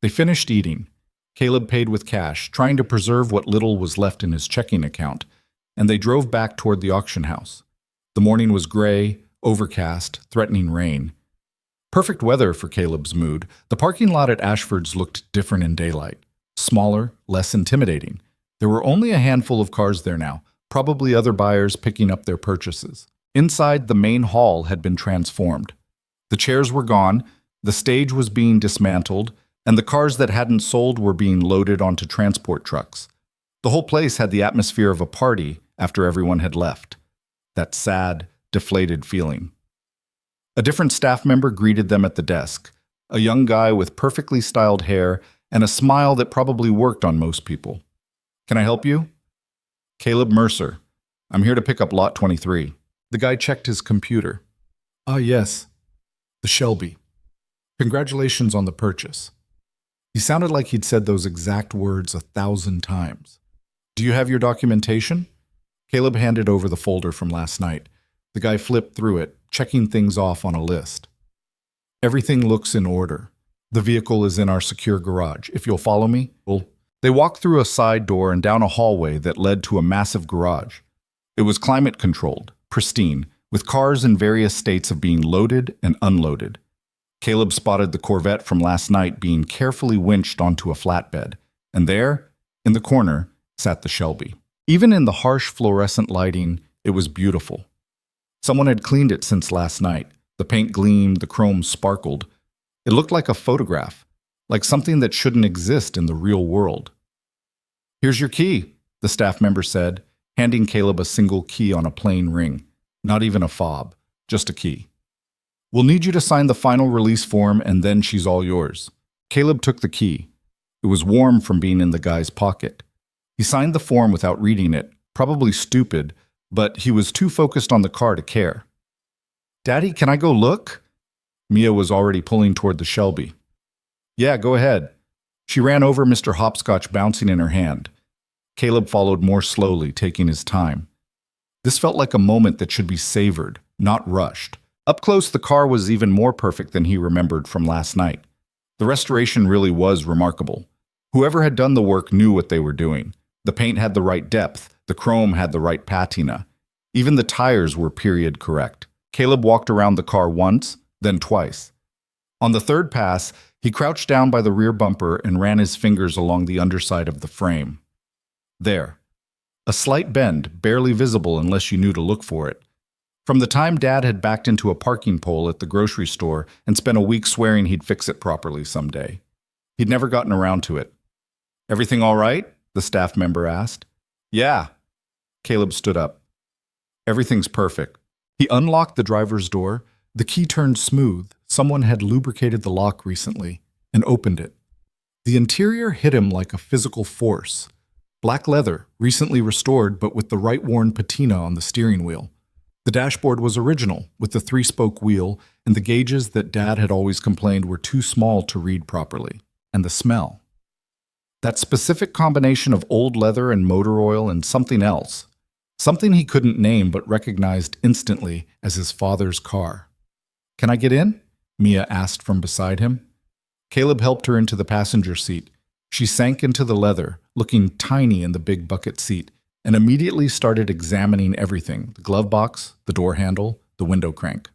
They finished eating. Caleb paid with cash, trying to preserve what little was left in his checking account, and they drove back toward the auction house. The morning was gray, overcast, threatening rain. Perfect weather for Caleb's mood. The parking lot at Ashford's looked different in daylight. Smaller, less intimidating. There were only a handful of cars there now, probably other buyers picking up their purchases. Inside, the main hall had been transformed. The chairs were gone, the stage was being dismantled, and the cars that hadn't sold were being loaded onto transport trucks. The whole place had the atmosphere of a party after everyone had left. That sad, deflated feeling. A different staff member greeted them at the desk, a young guy with perfectly styled hair and a smile that probably worked on most people. "Can I help you?" "Caleb Mercer. I'm here to pick up lot 23. The guy checked his computer. "Ah, yes. The Shelby. Congratulations on the purchase." He sounded like he'd said those exact words 1,000 times. "Do you have your documentation?" Caleb handed over the folder from last night. The guy flipped through it, checking things off on a list. "Everything looks in order. The vehicle is in our secure garage. If you'll follow me, They walked through a side door and down a hallway that led to a massive garage. It was climate-controlled, pristine, with cars in various states of being loaded and unloaded. Caleb spotted the Corvette from last night being carefully winched onto a flatbed, and there, in the corner, sat the Shelby. Even in the harsh fluorescent lighting, it was beautiful. Someone had cleaned it since last night. The paint gleamed, the chrome sparkled. It looked like a photograph, like something that shouldn't exist in the real world. "Here's your key," the staff member said, handing Caleb a single key on a plain ring. Not even a fob, just a key. "We'll need you to sign the final release form and then she's all yours." Caleb took the key. It was warm from being in the guy's pocket. He signed the form without reading it, probably stupid, but he was too focused on the car to care. "Daddy, can I go look?" Mia was already pulling toward the Shelby. "Yeah, go ahead." She ran over, Mr. Hopscotch bouncing in her hand. Caleb followed more slowly, taking his time. This felt like a moment that should be savored, not rushed. Up close, the car was even more perfect than he remembered from last night. The restoration really was remarkable. Whoever had done the work knew what they were doing. The paint had the right depth, the chrome had the right patina. Even the tires were period correct. Caleb walked around the car once, then twice. On the third pass, he crouched down by the rear bumper and ran his fingers along the underside of the frame. There. A slight bend, barely visible unless you knew to look for it. From the time Dad had backed into a parking pole at the grocery store and spent a week swearing he'd fix it properly someday. He'd never gotten around to it. "Everything all right?" the staff member asked. "Yeah." Caleb stood up. "Everything's perfect." He unlocked the driver's door. The key turned smooth. Someone had lubricated the lock recently and opened it. The interior hit him like a physical force. Black leather, recently restored but with the right-worn patina on the steering wheel. The dashboard was original, with the 3-spoke wheel, and the gauges that Dad had always complained were too small to read properly. And the smell. That specific combination of old leather and motor oil and something else. Something he couldn't name but recognized instantly as his father's car. "Can I get in?" Mia asked from beside him. Caleb helped her into the passenger seat. She sank into the leather, looking tiny in the big bucket seat, and immediately started examining everything: the glove box, the door handle, the window crank.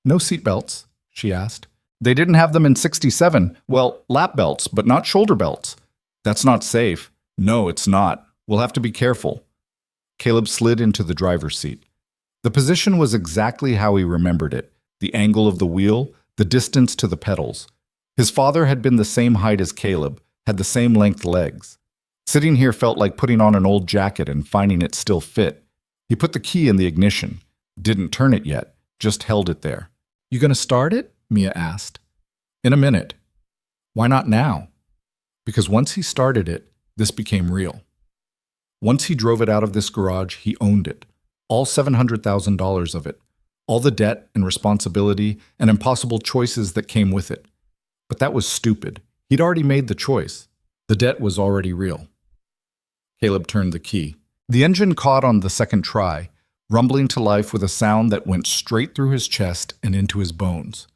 "No seatbelts?" she asked. "They didn't have them in '67. Well, lap belts, but not shoulder belts." "That's not safe." "No, it's not. We'll have to be careful." Caleb slid into the driver's seat. The position was exactly how he remembered it: the angle of the wheel, the distance to the pedals. His father had been the same height as Caleb, had the same length legs. Sitting here felt like putting on an old jacket and finding it still fit. He put the key in the ignition. Didn't turn it yet, just held it there. "You gonna start it?" Mia asked. "In a minute." "Why not now?" Because once he started it, this became real. Once he drove it out of this garage, he owned it. All $700,000 of it. All the debt and responsibility and impossible choices that came with it. But that was stupid. He'd already made the choice. The debt was already real. Caleb turned the key. The engine caught on the second try, rumbling to life with a sound that went straight through his chest and into his bones.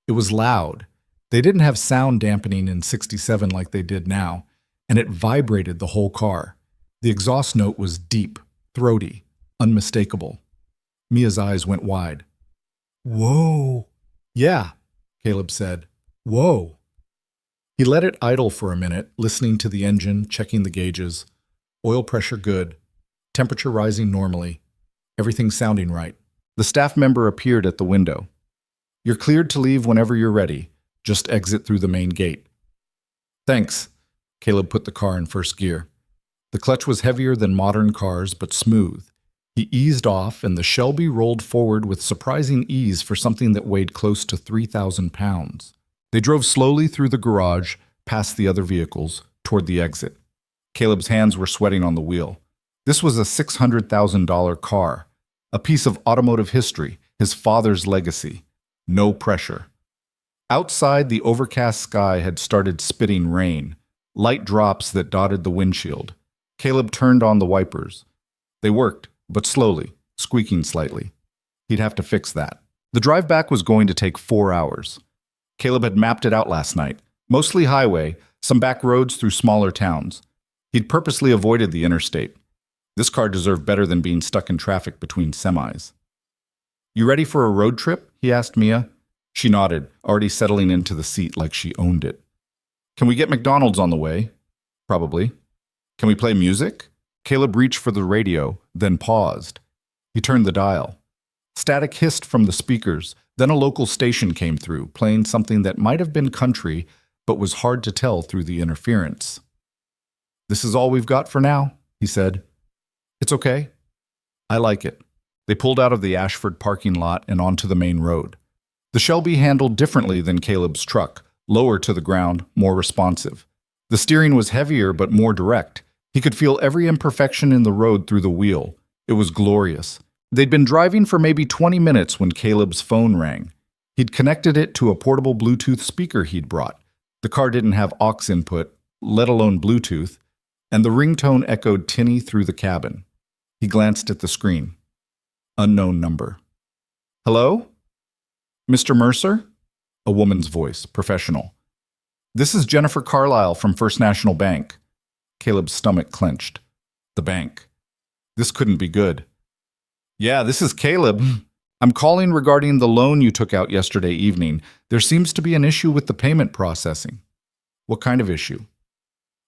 It was loud. They didn't have sound dampening in '67 like they did now, and it vibrated the whole car. The exhaust note was deep, throaty, unmistakable. Mia's eyes went wide. "Whoa." "Yeah," Caleb said. "Whoa." He let it idle for a minute, listening to the engine, checking the gauges. Oil pressure good. Temperature rising normally. Everything sounding right. The staff member appeared at the window. "You're cleared to leave whenever you're ready. Just exit through the main gate." "Thanks." Caleb put the car in first gear. The clutch was heavier than modern cars, but smooth. He eased off, and the Shelby rolled forward with surprising ease for something that weighed close to 3,000 pounds. They drove slowly through the garage, past the other vehicles, toward the exit. Caleb's hands were sweating on the wheel. This was a $600,000 car, a piece of automotive history, his father's legacy. No pressure. Outside, the overcast sky had started spitting rain, light drops that dotted the windshield. Caleb turned on the wipers. They worked, but slowly, squeaking slightly. He'd have to fix that. The drive back was going to take 4 hours. Caleb had mapped it out last night. Mostly highway, some back roads through smaller towns. He'd purposely avoided the interstate. This car deserved better than being stuck in traffic between semis. "You ready for a road trip?" he asked Mia. She nodded, already settling into the seat like she owned it. "Can we get McDonald's on the way?" "Probably." "Can we play music?" Caleb reached for the radio, then paused. He turned the dial. Static hissed from the speakers, then a local station came through, playing something that might have been country, but was hard to tell through the interference. "This is all we've got for now," he said. "It's okay. I like it." They pulled out of the Ashford parking lot and onto the main road. The Shelby handled differently than Caleb's truck, lower to the ground, more responsive. The steering was heavier but more direct. He could feel every imperfection in the road through the wheel. It was glorious. They'd been driving for maybe 20 minutes when Caleb's phone rang. He'd connected it to a portable Bluetooth speaker he'd brought. The car didn't have aux input, let alone Bluetooth, and the ringtone echoed tinny through the cabin. He glanced at the screen. Unknown number. "Hello? Mr. Mercer?" A woman's voice, professional. "This is Jennifer Carlisle from First National Bank." Caleb's stomach clenched. The bank. This couldn't be good. "Yeah, this is Caleb. I'm calling regarding the loan you took out yesterday evening. There seems to be an issue with the payment processing." "What kind of issue?"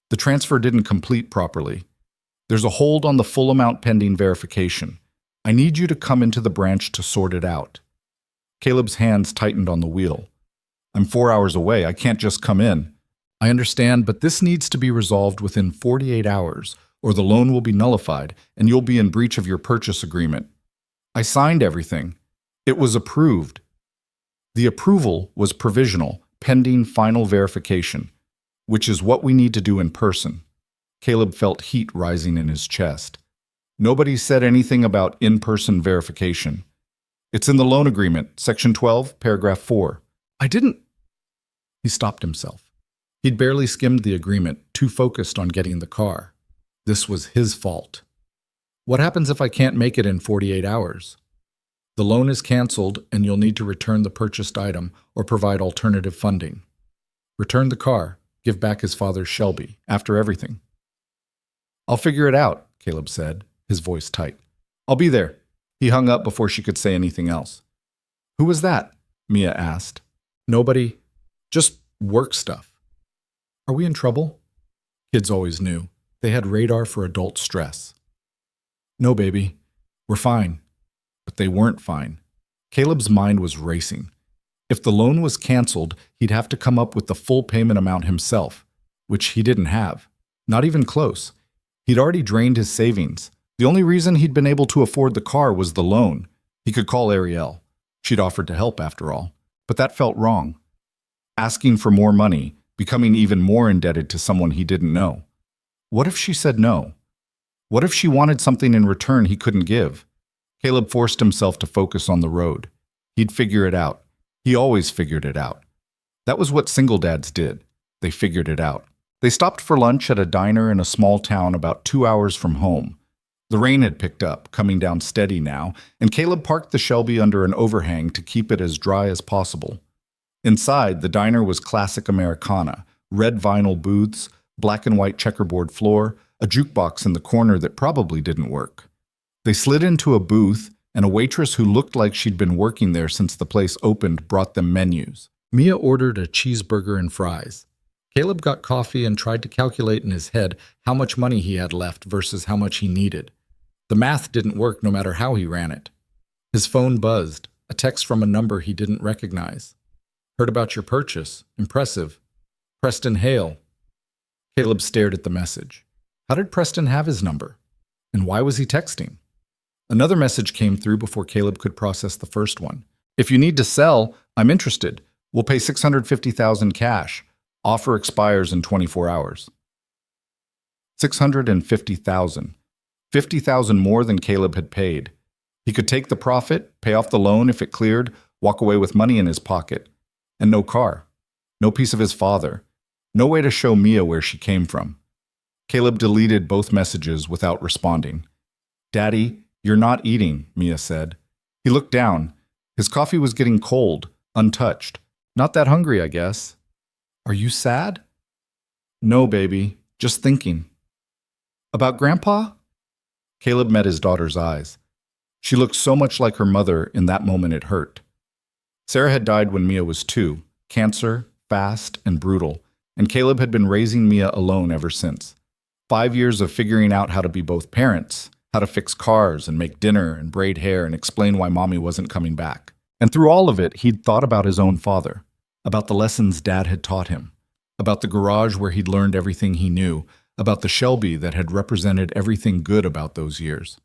"The transfer didn't complete properly. There's a hold on the full amount pending verification. I need you to come into the branch to sort it out." Caleb's hands tightened on the wheel. "I'm 4 hours away. I can't just come in." "I understand, but this needs to be resolved within 48 hours, or the loan will be nullified, and you'll be in breach of your purchase agreement." "I signed everything. It was approved." "The approval was provisional, pending final verification, which is what we need to do in person." Caleb felt heat rising in his chest. Nobody said anything about in-person verification. It's in the loan agreement, Section 12, Paragraph 4. I didn't... He stopped himself. He'd barely skimmed the agreement, too focused on getting the car. This was his fault. What happens if I can't make it in 48 hours? The loan is canceled, and you'll need to return the purchased item or provide alternative funding. Return the car, give back his father's Shelby, after everything. I'll figure it out, Caleb said, his voice tight. I'll be there. He hung up before she could say anything else. Who was that? Mia asked. Nobody. Just work stuff. Are we in trouble? Kids always knew. They had radar for adult stress. No, baby. We're fine. But they weren't fine. Caleb's mind was racing. If the loan was canceled, he'd have to come up with the full payment amount himself, which he didn't have. Not even close. He'd already drained his savings. The only reason he'd been able to afford the car was the loan. He could call Ariel. She'd offered to help after all. But that felt wrong. Asking for more money, becoming even more indebted to someone he didn't know. What if she said no? What if she wanted something in return he couldn't give? Caleb forced himself to focus on the road. He'd figure it out. He always figured it out. That was what single dads did. They figured it out. They stopped for lunch at a diner in a small town about 2 hours from home. The rain had picked up, coming down steady now, and Caleb parked the Shelby under an overhang to keep it as dry as possible. Inside, the diner was classic Americana, red vinyl booths, black and white checkerboard floor, a jukebox in the corner that probably didn't work. They slid into a booth, and a waitress who looked like she'd been working there since the place opened brought them menus. Mia ordered a cheeseburger and fries. Caleb got coffee and tried to calculate in his head how much money he had left versus how much he needed. The math didn't work no matter how he ran it. His phone buzzed, a text from a number he didn't recognize. Heard about your purchase. Impressive. Preston Hale. Caleb stared at the message. How did Preston have his number? And why was he texting? Another message came through before Caleb could process the first one. If you need to sell, I'm interested. We'll pay $650,000 cash. Offer expires in 24 hours. $650,000. $50,000 more than Caleb had paid. He could take the profit, pay off the loan if it cleared, walk away with money in his pocket. And no car. No piece of his father. No way to show Mia where she came from. Caleb deleted both messages without responding. Daddy, you're not eating, Mia said. He looked down. His coffee was getting cold, untouched. Not that hungry, I guess. Are you sad? No, baby. Just thinking. About Grandpa? Caleb met his daughter's eyes. She looked so much like her mother in that moment it hurt. Sarah had died when Mia was 2, cancer, fast, and brutal, and Caleb had been raising Mia alone ever since. 5 years of figuring out how to be both parents, how to fix cars and make dinner and braid hair and explain why Mommy wasn't coming back. And through all of it, he'd thought about his own father, about the lessons Dad had taught him, about the garage where he'd learned everything he knew, about the Shelby that had represented everything good about those years.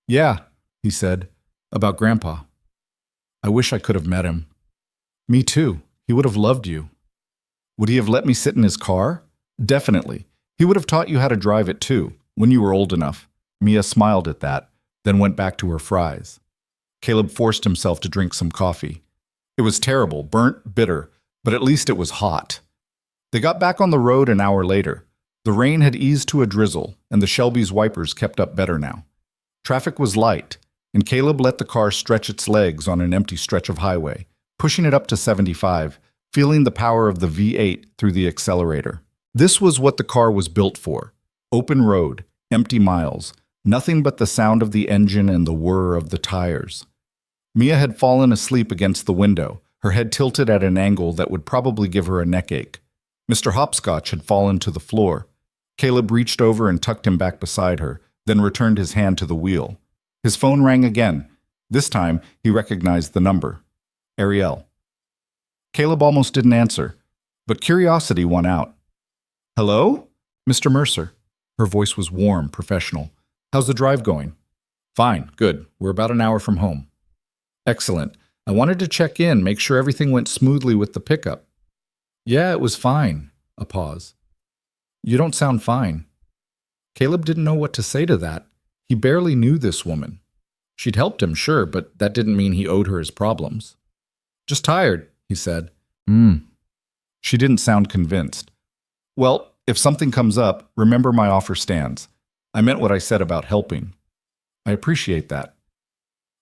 Yeah, he said, about Grandpa. I wish I could have met him. Me too. He would have loved you. Would he have let me sit in his car? Definitely. He would have taught you how to drive it too, when you were old enough. Mia smiled at that, then went back to her fries. Caleb forced himself to drink some coffee. It was terrible, burnt, bitter, but at least it was hot. They got back on the road an hour later. The rain had eased to a drizzle, and the Shelby's wipers kept up better now. Traffic was light, and Caleb let the car stretch its legs on an empty stretch of highway, pushing it up to 75, feeling the power of the V8 through the accelerator. This was what the car was built for. Open road, empty miles, nothing but the sound of the engine and the whir of the tires. Mia had fallen asleep against the window, her head tilted at an angle that would probably give her a neck ache. Mr. Hopscotch had fallen to the floor. Caleb reached over and tucked him back beside her, then returned his hand to the wheel. His phone rang again. This time, he recognized the number. Ariel. Caleb almost didn't answer, but curiosity won out. Hello? Mr. Mercer. Her voice was warm, professional. How's the drive going? Fine, good. We're about an hour from home. Excellent. I wanted to check in, make sure everything went smoothly with the pickup. Yeah, it was fine. A pause. You don't sound fine. Caleb didn't know what to say to that. He barely knew this woman. She'd helped him, sure, but that didn't mean he owed her his problems. Just tired, he said. She didn't sound convinced. Well, if something comes up, remember my offer stands. I meant what I said about helping. I appreciate that.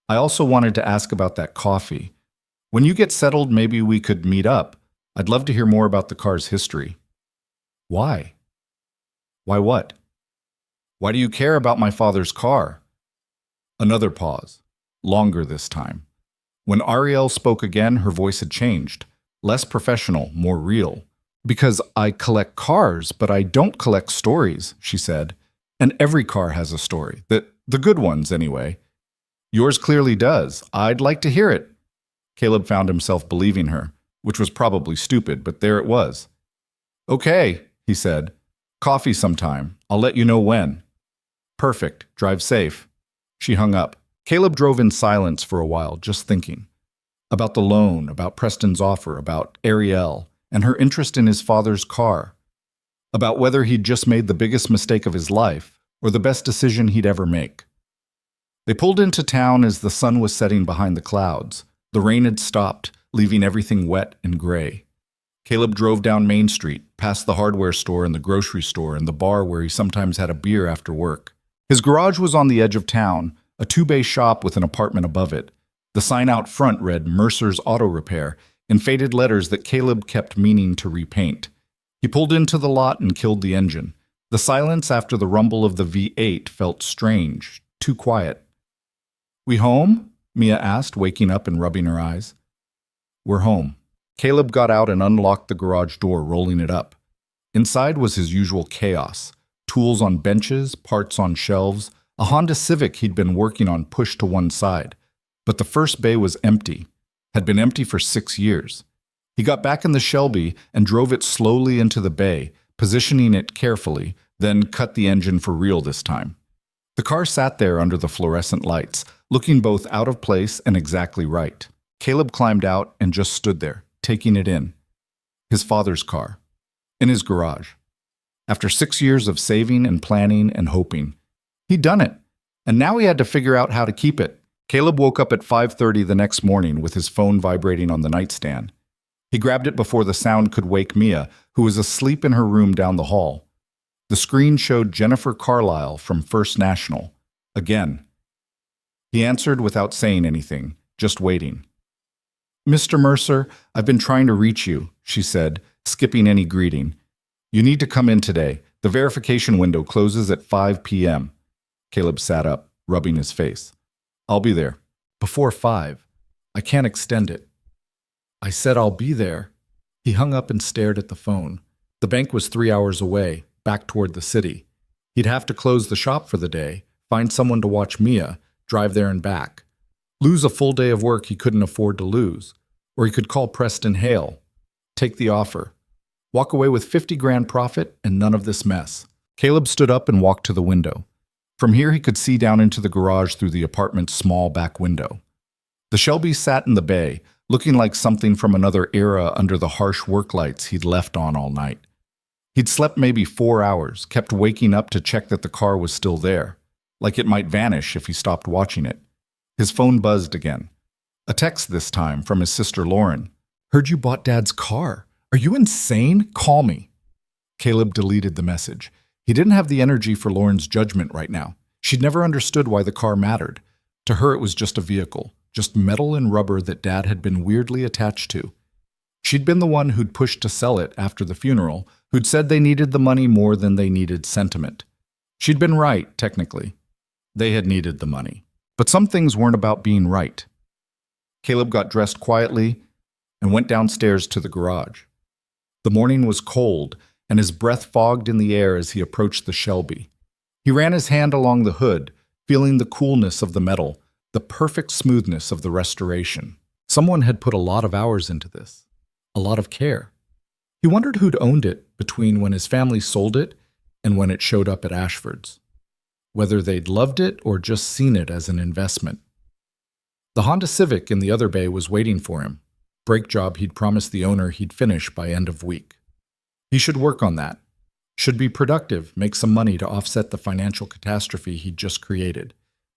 I also wanted to ask about that coffee. When you get settled, maybe we could meet up. I'd love to hear more about the car's history. Why? Why what? Why do you care about my father's car? Another pause, longer this time. When Ariel spoke again, her voice had changed. Less professional, more real. Because I collect cars, but I don't collect stories, she said. And every car has a story. The good ones, anyway. Yours clearly does. I'd like to hear it. Caleb found himself believing her, which was probably stupid, but there it was. Okay, he said. Coffee sometime. I'll let you know when. Perfect. Drive safe. She hung up. Caleb drove in silence for a while, just thinking. About the loan, about Preston's offer, about Ariel, and her interest in his father's car. About whether he'd just made the biggest mistake of his life, or the best decision he'd ever make. They pulled into town as the sun was setting behind the clouds. The rain had stopped, leaving everything wet and gray. Caleb drove down Main Street, past the hardware store and the grocery store and the bar where he sometimes had a beer after work. His garage was on the edge of town, a two-bay shop with an apartment above it. The sign out front read Mercer's Auto Repair in faded letters that Caleb kept meaning to repaint. He pulled into the lot and killed the engine. The silence after the rumble of the V8 felt strange, too quiet. We home? Mia asked, waking up and rubbing her eyes. We're home. Caleb got out and unlocked the garage door, rolling it up. Inside was his usual chaos. Tools on benches, parts on shelves, a Honda Civic he'd been working on pushed to one side. But the first bay was empty, had been empty for 6 years. He got back in the Shelby and drove it slowly into the bay, positioning it carefully, then cut the engine for real this time. The car sat there under the fluorescent lights, looking both out of place and exactly right. Caleb climbed out and just stood there, taking it in. His father's car. In his garage. After 6 years of saving and planning and hoping. He'd done it, and now he had to figure out how to keep it. Caleb woke up at 5:30 the next morning with his phone vibrating on the nightstand. He grabbed it before the sound could wake Mia, who was asleep in her room down the hall. The screen showed Jennifer Carlisle from First National. Again. He answered without saying anything, just waiting. Mr. Mercer, I've been trying to reach you, she said, skipping any greeting. You need to come in today. The verification window closes at 5 p.m. Caleb sat up, rubbing his face. I'll be there. Before 5. I can't extend it. I said I'll be there. He hung up and stared at the phone. The bank was 3 hours away, back toward the city. He'd have to close the shop for the day, find someone to watch Mia, drive there and back. Lose a full day of work he couldn't afford to lose. Or he could call Preston Hale. Take the offer. Walk away with 50 grand profit and none of this mess. Caleb stood up and walked to the window. From here he could see down into the garage through the apartment's small back window. The Shelby sat in the bay, looking like something from another era under the harsh work lights he'd left on all night. He'd slept maybe 4 hours, kept waking up to check that the car was still there, like it might vanish if he stopped watching it. His phone buzzed again. A text this time from his sister Lauren. Heard you bought Dad's car. Are you insane? Call me. Caleb deleted the message. He didn't have the energy for Lauren's judgment right now. She'd never understood why the car mattered. To her it was just a vehicle, just metal and rubber that Dad had been weirdly attached to. She'd been the one who'd pushed to sell it after the funeral, who'd said they needed the money more than they needed sentiment. She'd been right, technically. They had needed the money. But some things weren't about being right. Caleb got dressed quietly and went downstairs to the garage. The morning was cold, and his breath fogged in the air as he approached the Shelby. He ran his hand along the hood, feeling the coolness of the metal, the perfect smoothness of the restoration. Someone had put a lot of hours into this, a lot of care. He wondered who'd owned it between when his family sold it and when it showed up at Ashford's, whether they'd loved it or just seen it as an investment. The Honda Civic in the other bay was waiting for him, brake job he'd promised the owner he'd finish by end of week. He should work on that. Should be productive, make some money to offset the financial catastrophe he'd just created.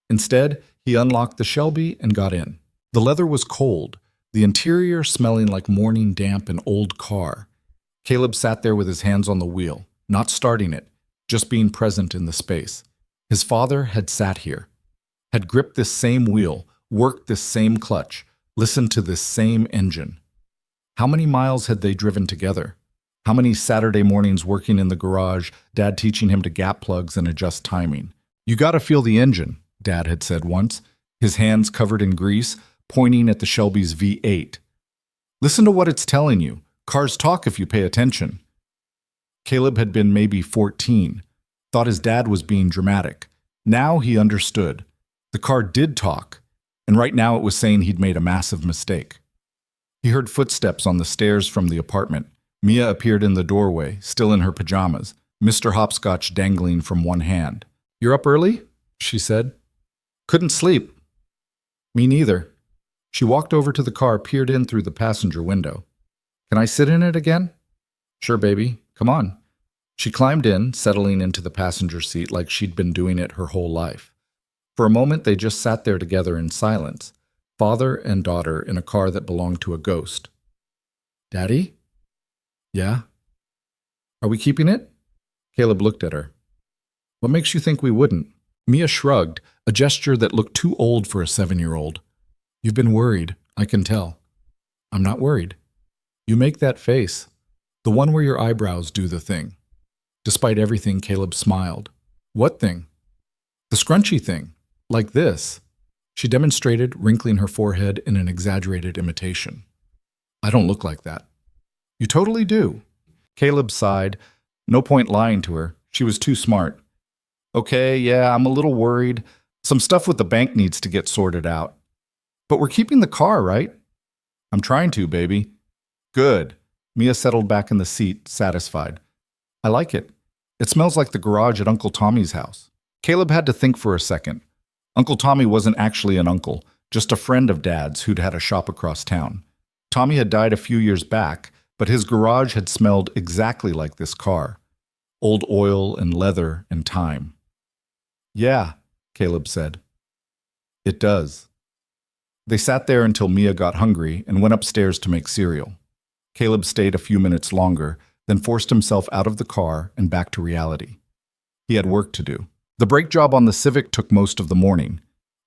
Instead, he unlocked the Shelby and got in. The leather was cold, the interior smelling like morning damp and old car. Caleb sat there with his hands on the wheel, not starting it, just being present in the space. His father had sat here, had gripped this same wheel, worked this same clutch, listened to this same engine. How many miles had they driven together? How many Saturday mornings working in the garage, Dad teaching him to gap plugs and adjust timing? You gotta feel the engine, Dad had said once, his hands covered in grease, pointing at the Shelby's V8. Listen to what it's telling you. Cars talk if you pay attention. Caleb had been maybe 14, thought his dad was being dramatic. Now he understood. The car did talk, and right now it was saying he'd made a massive mistake. He heard footsteps on the stairs from the apartment. Mia appeared in the doorway, still in her pajamas, Mr. Hopscotch dangling from one hand. "You're up early?" she said. "Couldn't sleep." "Me neither." She walked over to the car, peered in through the passenger window. "Can I sit in it again?" "Sure, baby. Come on." She climbed in, settling into the passenger seat like she'd been doing it her whole life. For a moment, they just sat there together in silence, father and daughter in a car that belonged to a ghost. "Daddy?" "Yeah?" "Are we keeping it?" Caleb looked at her. "What makes you think we wouldn't?" Mia shrugged, a gesture that looked too old for a 7-year-old. "You've been worried, I can tell." "I'm not worried." "You make that face, the one where your eyebrows do the thing." Despite everything, Caleb smiled. "What thing?" "The scrunchy thing, like this." She demonstrated, wrinkling her forehead in an exaggerated imitation. "I don't look like that." "You totally do." Caleb sighed. No point lying to her. She was too smart. "Okay, yeah, I'm a little worried. Some stuff with the bank needs to get sorted out." "But we're keeping the car, right?" "I'm trying to, baby." "Good." Mia settled back in the seat, satisfied. "I like it. It smells like the garage at Uncle Tommy's house." Caleb had to think for a second. Uncle Tommy wasn't actually an uncle, just a friend of Dad's who'd had a shop across town. Tommy had died a few years back, but his garage had smelled exactly like this car. Old oil and leather and time. "Yeah," Caleb said. "It does." They sat there until Mia got hungry and went upstairs to make cereal. Caleb stayed a few minutes longer, then forced himself out of the car and back to reality. He had work to do. The brake job on the Civic took most of the morning.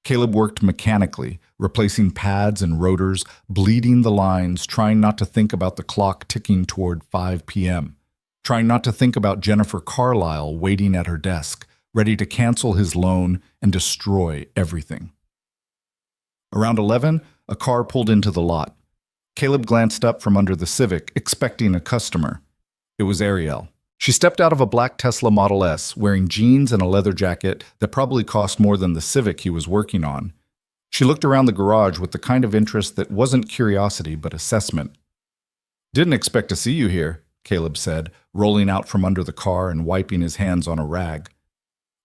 Caleb worked mechanically, replacing pads and rotors, bleeding the lines, trying not to think about the clock ticking toward 5 p.m., trying not to think about Jennifer Carlisle waiting at her desk, ready to cancel his loan and destroy everything. Around 11, a car pulled into the lot. Caleb glanced up from under the Civic, expecting a customer. It was Ariel. She stepped out of a black Tesla Model S, wearing jeans and a leather jacket that probably cost more than the Civic he was working on. She looked around the garage with the kind of interest that wasn't curiosity but assessment. "Didn't expect to see you here," Caleb said, rolling out from under the car and wiping his hands on a rag.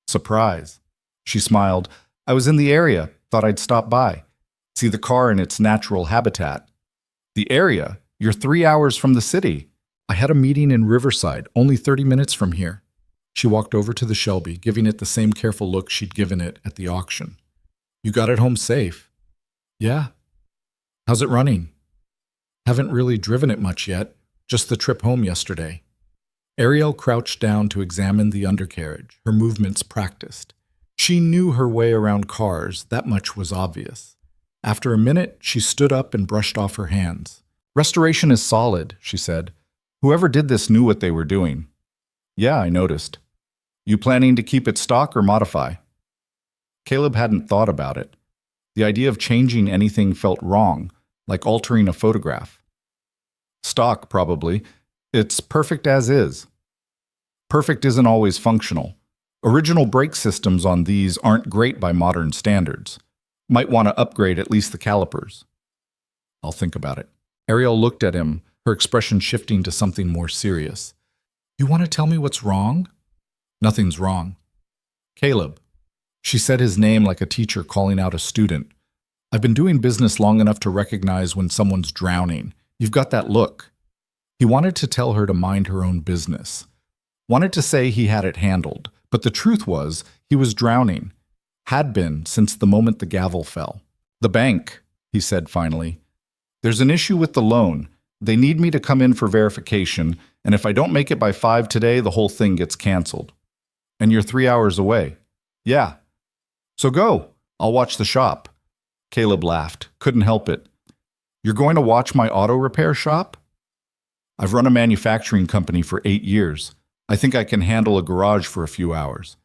"Surprise." She smiled. "I was in the area, thought I'd stop by. See the car in its natural habitat." "The area? You're 3 hours from the city." "I had a meeting in Riverside, only 30 minutes from here." She walked over to the Shelby, giving it the same careful look she'd given it at the auction. "You got it home safe?" "Yeah." "How's it running?" "Haven't really driven it much yet, just the trip home yesterday." Ariel crouched down to examine the undercarriage, her movements practiced. She knew her way around cars, that much was obvious. After a minute, she stood up and brushed off her hands. "Restoration is solid," she said. "Whoever did this knew what they were doing." "Yeah, I noticed." "You planning to keep it stock or modify?" Caleb hadn't thought about it. The idea of changing anything felt wrong, like altering a photograph. "Stock, probably. It's perfect as is." "Perfect isn't always functional. Original brake systems on these aren't great by modern standards. Might want to upgrade at least the calipers." "I'll think about it." Ariel looked at him, her expression shifting to something more serious. "You want to tell me what's wrong?" "Nothing's wrong." "Caleb." She said his name like a teacher calling out a student. "I've been doing business long enough to recognize when someone's drowning. You've got that look." He wanted to tell her to mind her own business. Wanted to say he had it handled, but the truth was he was drowning. Had been since the moment the gavel fell. "The bank," he said finally. "There's an issue with the loan. They need me to come in for verification, and if I don't make it by 5 today, the whole thing gets canceled." "And you're 3 hours away." "Yeah." "So go. I'll watch the shop." Caleb laughed. Couldn't help it. "You're going to watch my auto repair shop?" "I've run a manufacturing company for 8 years. I think I can handle a garage for a few hours."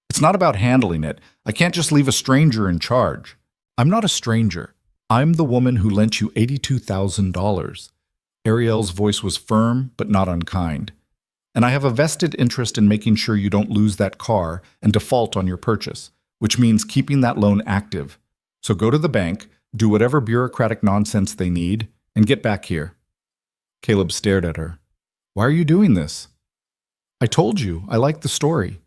"It's not about handling it. I can't just leave a stranger in charge." "I'm not a stranger. I'm the woman who lent you $82,000. Ariel's voice was firm, but not unkind. "And I have a vested interest in making sure you don't lose that car and default on your purchase, which means keeping that loan active. So go to the bank, do whatever bureaucratic nonsense they need, and get back here." Caleb stared at her. "Why are you doing this?" "I told you, I like the story.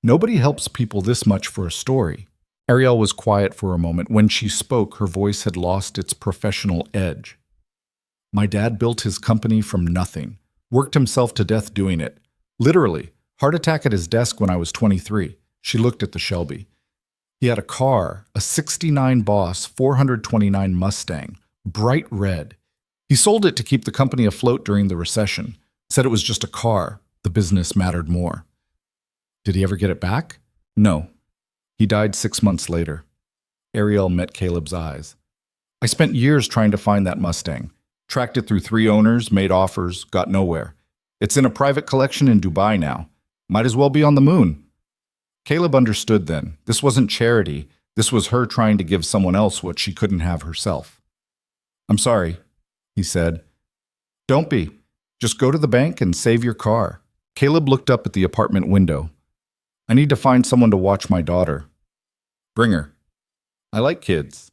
Nobody helps people this much for a story." Ariel was quiet for a moment. When she spoke, her voice had lost its professional edge. "My dad built his company from nothing, worked himself to death doing it. Literally, heart attack at his desk when I was 23. She looked at the Shelby. "He had a car, a 69 Boss 429 Mustang, bright red. He sold it to keep the company afloat during the recession. Said it was just a car. The business mattered more." "Did he ever get it back?" "No. He died 6 months later." Ariel met Caleb's eyes. "I spent years trying to find that Mustang. Tracked it through 3 owners, made offers, got nowhere. It's in a private collection in Dubai now. Might as well be on the moon." Caleb understood then. This wasn't charity. This was her trying to give someone else what she couldn't have herself. "I'm sorry," he said. "Don't be. Just go to the bank and save your car." Caleb looked up at the apartment window. "I need to find someone to watch my daughter." "Bring her." "I like kids."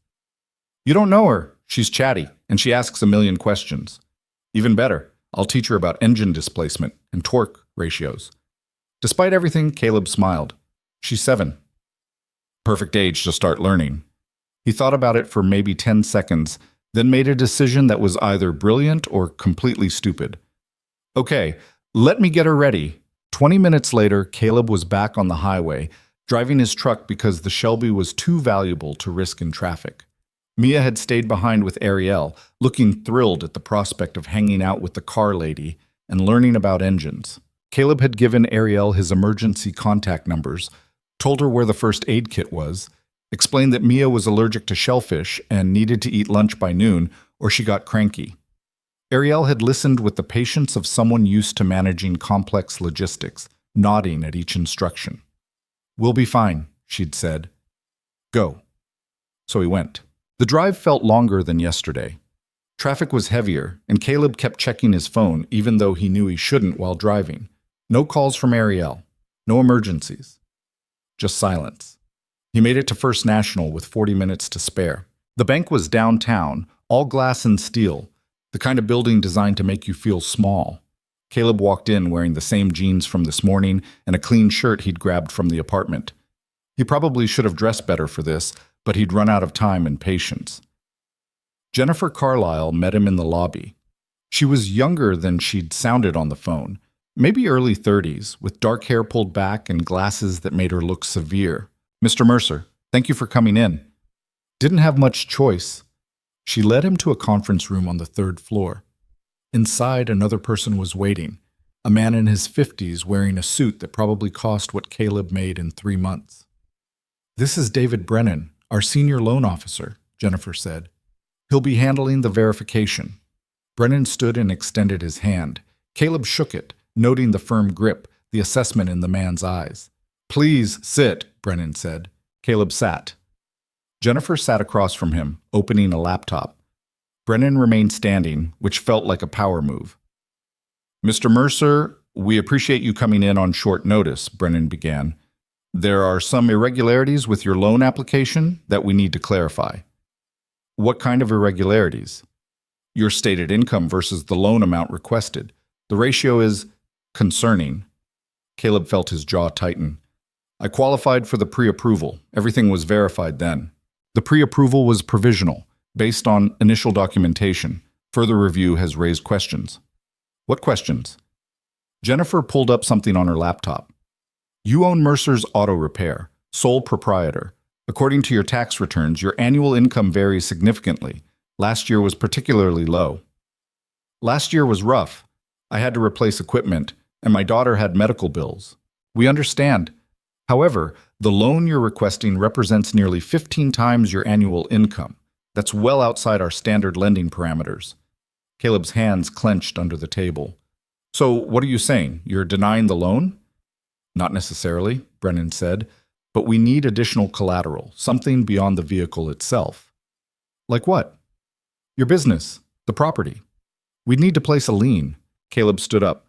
"You don't know her. She's chatty, and she asks a million questions." "Even better, I'll teach her about engine displacement and torque ratios." Despite everything, Caleb smiled. "She's 7. Perfect age to start learning." He thought about it for maybe 10 seconds, then made a decision that was either brilliant or completely stupid. "Okay, let me get her ready." 20 minutes later, Caleb was back on the highway, driving his truck because the Shelby was too valuable to risk in traffic. Mia had stayed behind with Ariel, looking thrilled at the prospect of hanging out with the car lady and learning about engines. Caleb had given Ariel his emergency contact numbers, told her where the first aid kit was, explained that Mia was allergic to shellfish and needed to eat lunch by noon or she got cranky. Ariel had listened with the patience of someone used to managing complex logistics, nodding at each instruction. "We'll be fine," she'd said. "Go." So he went. The drive felt longer than yesterday. Traffic was heavier, and Caleb kept checking his phone even though he knew he shouldn't while driving. No calls from Ariel. No emergencies. Just silence. He made it to First National with 40 minutes to spare. The bank was downtown, all glass and steel, the kind of building designed to make you feel small. Caleb walked in wearing the same jeans from this morning and a clean shirt he'd grabbed from the apartment. He probably should have dressed better for this, but he'd run out of time and patience. Jennifer Carlisle met him in the lobby. She was younger than she'd sounded on the phone, maybe early 30s, with dark hair pulled back and glasses that made her look severe. "Mr. Mercer, thank you for coming in." Didn't have much choice. She led him to a conference room on the 3rd floor. Inside, another person was waiting, a man in his 50s wearing a suit that probably cost what Caleb made in 3 months. "This is David Brennan, our senior loan officer," Jennifer said. "He'll be handling the verification." Brennan stood and extended his hand. Caleb shook it, noting the firm grip, the assessment in the man's eyes. "Please sit," Brennan said. Caleb sat. Jennifer sat across from him, opening a laptop. Brennan remained standing, which felt like a power move. "Mr. Mercer, we appreciate you coming in on short notice," Brennan began. "There are some irregularities with your loan application that we need to clarify." "What kind of irregularities?" "Your stated income versus the loan amount requested. The ratio is concerning." Caleb felt his jaw tighten. "I qualified for the pre-approval. Everything was verified then." "The pre-approval was provisional, based on initial documentation. Further review has raised questions." "What questions?" Jennifer pulled up something on her laptop. You own Mercer's Auto Repair, sole proprietor. According to your tax returns, your annual income varies significantly. Last year was particularly low. Last year was rough. I had to replace equipment, and my daughter had medical bills. We understand. However, the loan you're requesting represents nearly 15 times your annual income. That's well outside our standard lending parameters. Caleb's hands clenched under the table. So, what are you saying? You're denying the loan? Not necessarily, Brennan said, but we need additional collateral, something beyond the vehicle itself. Like what? Your business, the property. We'd need to place a lien. Caleb stood up.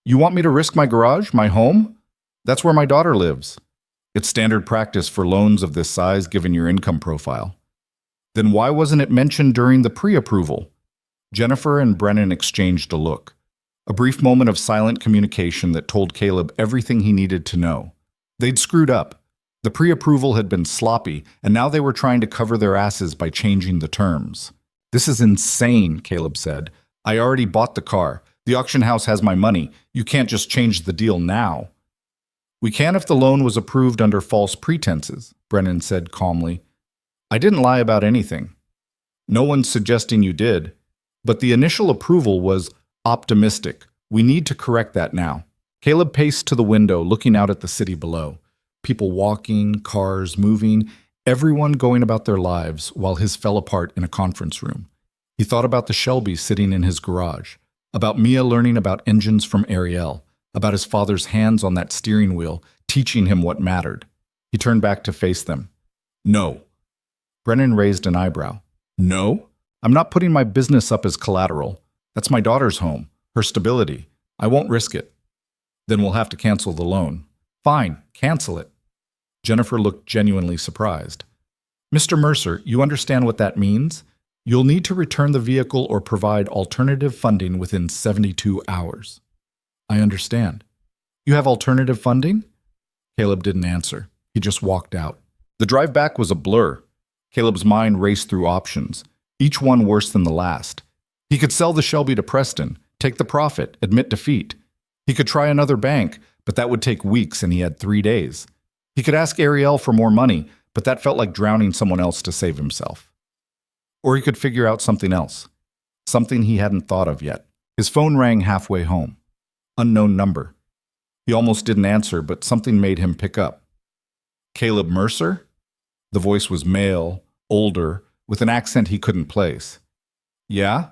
You want me to risk my garage, my home? That's where my daughter lives. It's standard practice for loans of this size given your income profile. Then why wasn't it mentioned during the pre-approval? Jennifer and Brennan exchanged a look. A brief moment of silent communication that told Caleb everything he needed to know. They'd screwed up. The pre-approval had been sloppy, and now they were trying to cover their asses by changing the terms. This is insane, Caleb said. I already bought the car. The auction house has my money. You can't just change the deal now. We can if the loan was approved under false pretenses, Brennan said calmly. I didn't lie about anything. No one's suggesting you did. But the initial approval was optimistic. We need to correct that now. Caleb paced to the window, looking out at the city below. People walking, cars moving, everyone going about their lives while his fell apart in a conference room. He thought about the Shelby sitting in his garage, about Mia learning about engines from Ariel, about his father's hands on that steering wheel, teaching him what mattered. He turned back to face them. No. Brennan raised an eyebrow. No? I'm not putting my business up as collateral. That's my daughter's home, her stability. I won't risk it. Then we'll have to cancel the loan. Fine, cancel it. Jennifer looked genuinely surprised. Mr. Mercer, you understand what that means? You'll need to return the vehicle or provide alternative funding within 72 hours. I understand. You have alternative funding? Caleb didn't answer. He just walked out. The drive back was a blur. Caleb's mind raced through options, each one worse than the last. He could sell the Shelby to Preston, take the profit, admit defeat. He could try another bank, but that would take weeks and he had 3 days. He could ask Ariel for more money, but that felt like drowning someone else to save himself. Or he could figure out something else, something he hadn't thought of yet. His phone rang halfway home. Unknown number. He almost didn't answer, but something made him pick up. Caleb Mercer? The voice was male, older, with an accent he couldn't place. Yeah?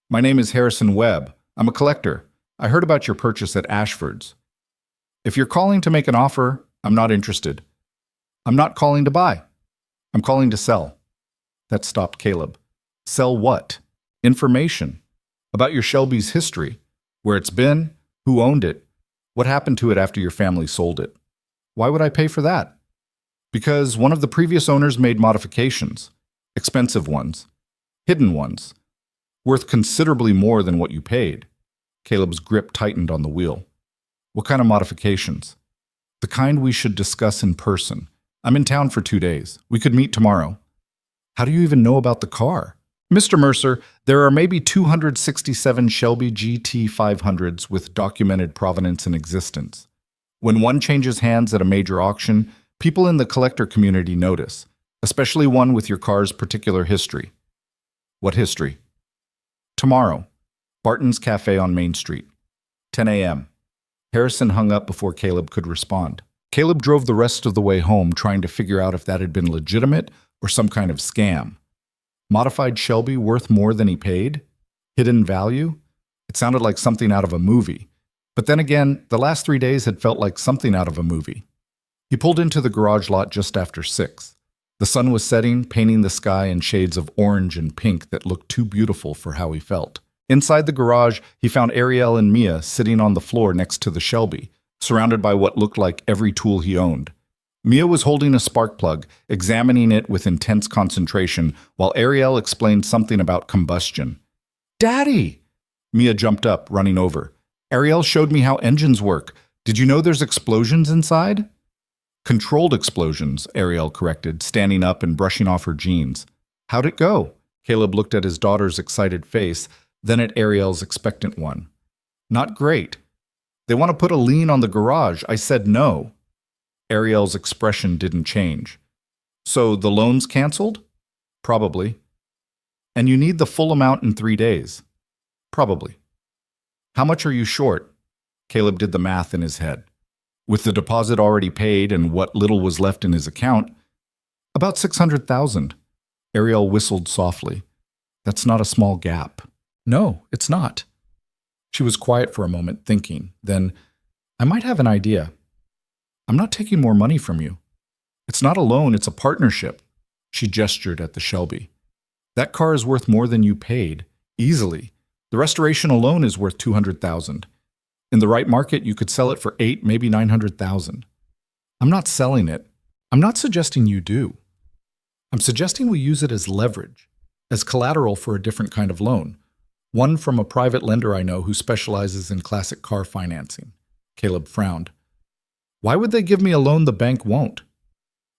My name is Harrison Webb. I'm a collector. I heard about your purchase at Ashford's. If you're calling to make an offer, I'm not interested. I'm not calling to buy. I'm calling to sell. That stopped Caleb. Sell what? Information. About your Shelby's history. Where it's been, who owned it, what happened to it after your family sold it. Why would I pay for that? Because one of the previous owners made modifications. Expensive ones. Hidden ones. Worth considerably more than what you paid. Caleb's grip tightened on the wheel. What kind of modifications? The kind we should discuss in person. I'm in town for 2 days. We could meet tomorrow. How do you even know about the car? Mr. Mercer, there are maybe 267 Shelby GT 500s with documented provenance in existence. When one changes hands at a major auction, people in the collector community notice, especially one with your car's particular history. What history? Tomorrow. Barton's Cafe on Main Street. 10 a.m. Harrison hung up before Caleb could respond. Caleb drove the rest of the way home trying to figure out if that had been legitimate or some kind of scam. Modified Shelby worth more than he paid? Hidden value? It sounded like something out of a movie. But then again, the last 3 days had felt like something out of a movie. He pulled into the garage lot just after 6. The sun was setting, painting the sky in shades of orange and pink that looked too beautiful for how he felt. Inside the garage, he found Ariel and Mia sitting on the floor next to the Shelby, surrounded by what looked like every tool he owned. Mia was holding a spark plug, examining it with intense concentration, while Ariel explained something about combustion. Daddy! Mia jumped up, running over. Ariel showed me how engines work. Did you know there's explosions inside? Controlled explosions, Ariel corrected, standing up and brushing off her jeans. How'd it go? Caleb looked at his daughter's excited face, then at Ariel's expectant one. Not great. They want to put a lien on the garage. I said no. Ariel's expression didn't change. So the loan's canceled? Probably. And you need the full amount in 3 days? Probably. How much are you short? Caleb did the math in his head. With the deposit already paid and what little was left in his account, about $600,000. Ariel whistled softly. That's not a small gap. No, it's not. She was quiet for a moment, thinking. Then, I might have an idea. I'm not taking more money from you. It's not a loan, it's a partnership. She gestured at the Shelby. That car is worth more than you paid, easily. The restoration alone is worth $200,000. In the right market, you could sell it for $8, maybe $900,000. I'm not selling it. I'm not suggesting you do. I'm suggesting we use it as leverage, as collateral for a different kind of loan. One from a private lender I know who specializes in classic car financing. Caleb frowned. Why would they give me a loan the bank won't?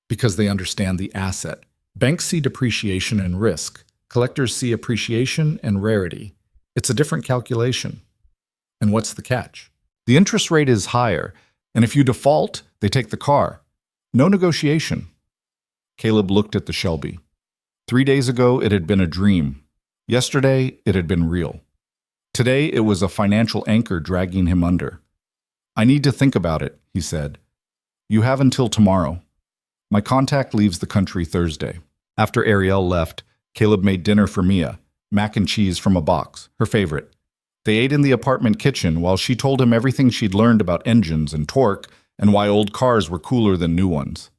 Because they understand the asset. Banks see depreciation and risk. Collectors see appreciation and rarity. It's a different calculation. And what's the catch? The interest rate is higher, and if you default, they take the car. No negotiation. Caleb looked at the Shelby. 3 days ago, it had been a dream. Yesterday, it had been real. Today, it was a financial anchor dragging him under. I need to think about it, he said. You have until tomorrow. My contact leaves the country Thursday. After Ariel left, Caleb made dinner for Mia, mac and cheese from a box, her favorite. They ate in the apartment kitchen while she told him everything she'd learned about engines and torque and why old cars were cooler than new ones.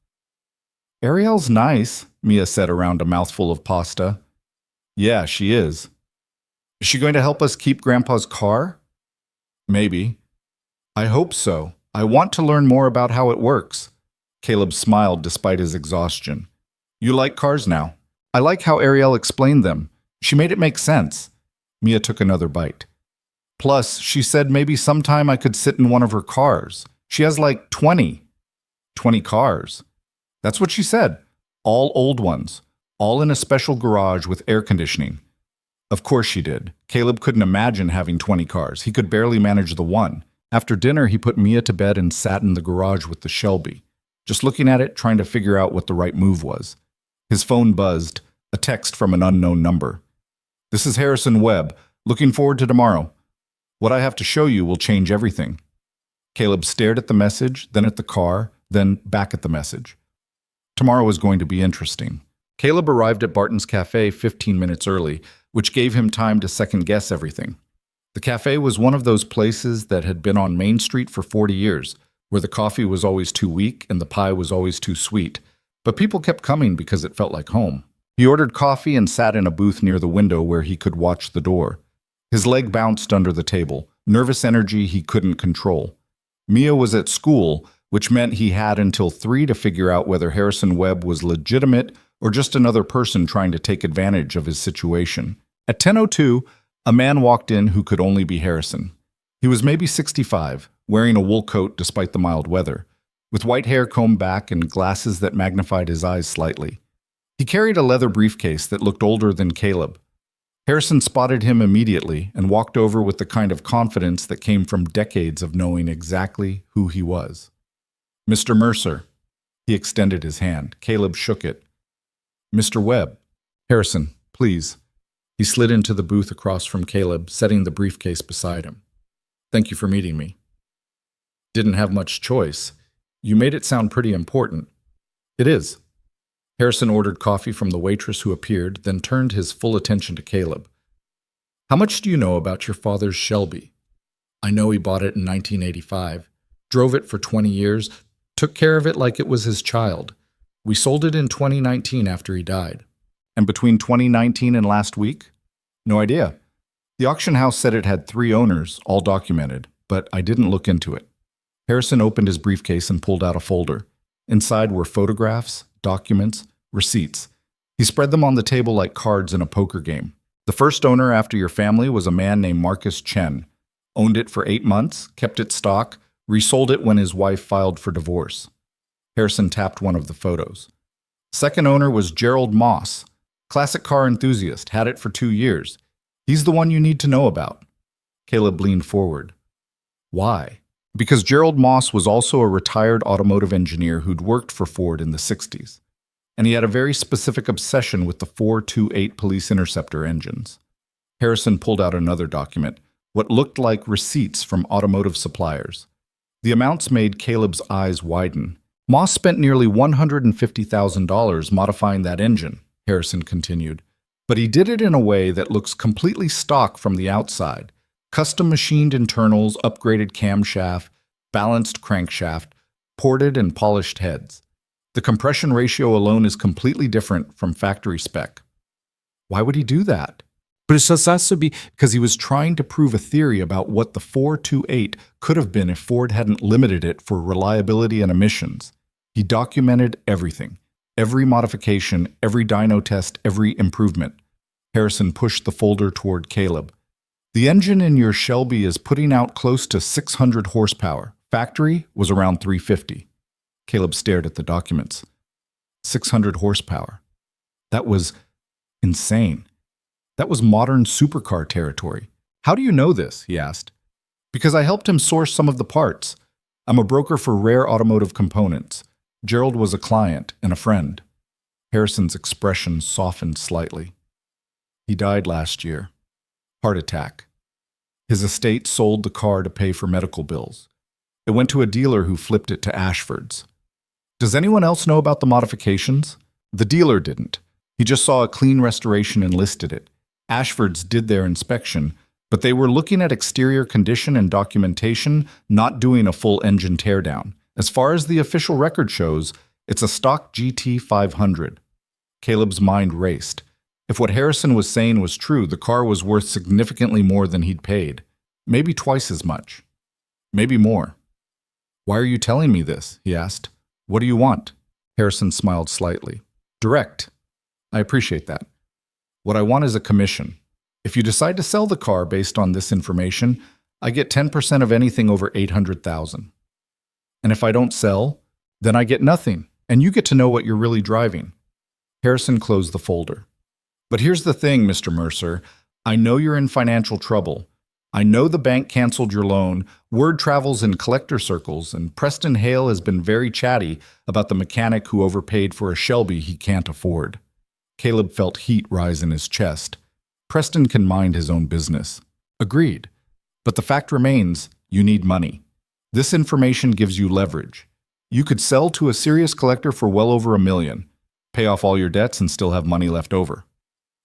Ariel's nice, Mia said around a mouthful of pasta. Yeah, she is. Is she going to help us keep Grandpa's car? Maybe. I hope so. I want to learn more about how it works. Caleb smiled despite his exhaustion. You like cars now? I like how Ariel explained them. She made it make sense. Mia took another bite. Plus, she said maybe sometime I could sit in one of her cars. She has like 20 cars. That's what she said. All old ones. All in a special garage with air conditioning. Of course she did. Caleb couldn't imagine having 20 cars. He could barely manage the one. After dinner, he put Mia to bed and sat in the garage with the Shelby, just looking at it, trying to figure out what the right move was. His phone buzzed, a text from an unknown number. This is Harrison Webb. Looking forward to tomorrow. What I have to show you will change everything. Caleb stared at the message, then at the car, then back at the message. Tomorrow was going to be interesting. Caleb arrived at Barton's Cafe 15 minutes early, which gave him time to second-guess everything. The cafe was one of those places that had been on Main Street for 40 years, where the coffee was always too weak and the pie was always too sweet. But people kept coming because it felt like home. He ordered coffee and sat in a booth near the window where he could watch the door. His leg bounced under the table, nervous energy he couldn't control. Mia was at school, which meant he had until 3 to figure out whether Harrison Webb was legitimate or just another person trying to take advantage of his situation. At 10:02, a man walked in who could only be Harrison. He was maybe 65, wearing a wool coat despite the mild weather, with white hair combed back and glasses that magnified his eyes slightly. He carried a leather briefcase that looked older than Caleb. Harrison spotted him immediately and walked over with the kind of confidence that came from decades of knowing exactly who he was. Mr. Mercer. He extended his hand. Caleb shook it. Mr. Webb. Harrison, please. He slid into the booth across from Caleb, setting the briefcase beside him. Thank you for meeting me. Didn't have much choice. You made it sound pretty important. It is. Harrison ordered coffee from the waitress who appeared, then turned his full attention to Caleb. How much do you know about your father's Shelby? I know he bought it in 1985, drove it for 20 years, took care of it like it was his child. We sold it in 2019 after he died. And between 2019 and last week? No idea. The auction house said it had 3 owners, all documented, but I didn't look into it. Harrison opened his briefcase and pulled out a folder. Inside were photographs, documents, receipts. He spread them on the table like cards in a poker game. The first owner after your family was a man named Marcus Chen. Owned it for 8 months, kept it stock, resold it when his wife filed for divorce. Harrison tapped one of the photos. Second owner was Gerald Moss. Classic car enthusiast, had it for 2 years. He's the one you need to know about. Caleb leaned forward. Why? Because Gerald Moss was also a retired automotive engineer who'd worked for Ford in the 60s, and he had a very specific obsession with the 428 Police Interceptor engines. Harrison pulled out another document, what looked like receipts from automotive suppliers. The amounts made Caleb's eyes widen. Moss spent nearly $150,000 modifying that engine, Harrison continued, but he did it in a way that looks completely stock from the outside. Custom machined internals, upgraded camshaft, balanced crankshaft, ported and polished heads. The compression ratio alone is completely different from factory spec. Why would he do that? But it has to be because he was trying to prove a theory about what the 428 could have been if Ford hadn't limited it for reliability and emissions. He documented everything, every modification, every dyno test, every improvement. Harrison pushed the folder toward Caleb. The engine in your Shelby is putting out close to 600 horsepower. Factory was around 350. Caleb stared at the documents. 600 horsepower. That was insane. That was modern supercar territory. How do you know this? He asked. Because I helped him source some of the parts. I'm a broker for rare automotive components. Gerald was a client and a friend. Harrison's expression softened slightly. He died last year. Heart attack. His estate sold the car to pay for medical bills. It went to a dealer who flipped it to Ashford's. Does anyone else know about the modifications? The dealer didn't. He just saw a clean restoration and listed it. Ashford's did their inspection, but they were looking at exterior condition and documentation, not doing a full engine teardown. As far as the official record shows, it's a stock GT 500. Caleb's mind raced. If what Harrison was saying was true, the car was worth significantly more than he'd paid. Maybe twice as much. Maybe more. Why are you telling me this? He asked. What do you want? Harrison smiled slightly. Direct. I appreciate that. What I want is a commission. If you decide to sell the car based on this information, I get 10% of anything over $800,000. And if I don't sell, then I get nothing, and you get to know what you're really driving. Harrison closed the folder. But here's the thing, Mr. Mercer. I know you're in financial trouble. I know the bank canceled your loan. Word travels in collector circles, and Preston Hale has been very chatty about the mechanic who overpaid for a Shelby he can't afford. Caleb felt heat rise in his chest. Preston can mind his own business. Agreed. But the fact remains, you need money. This information gives you leverage. You could sell to a serious collector for well over $1 million, pay off all your debts and still have money left over.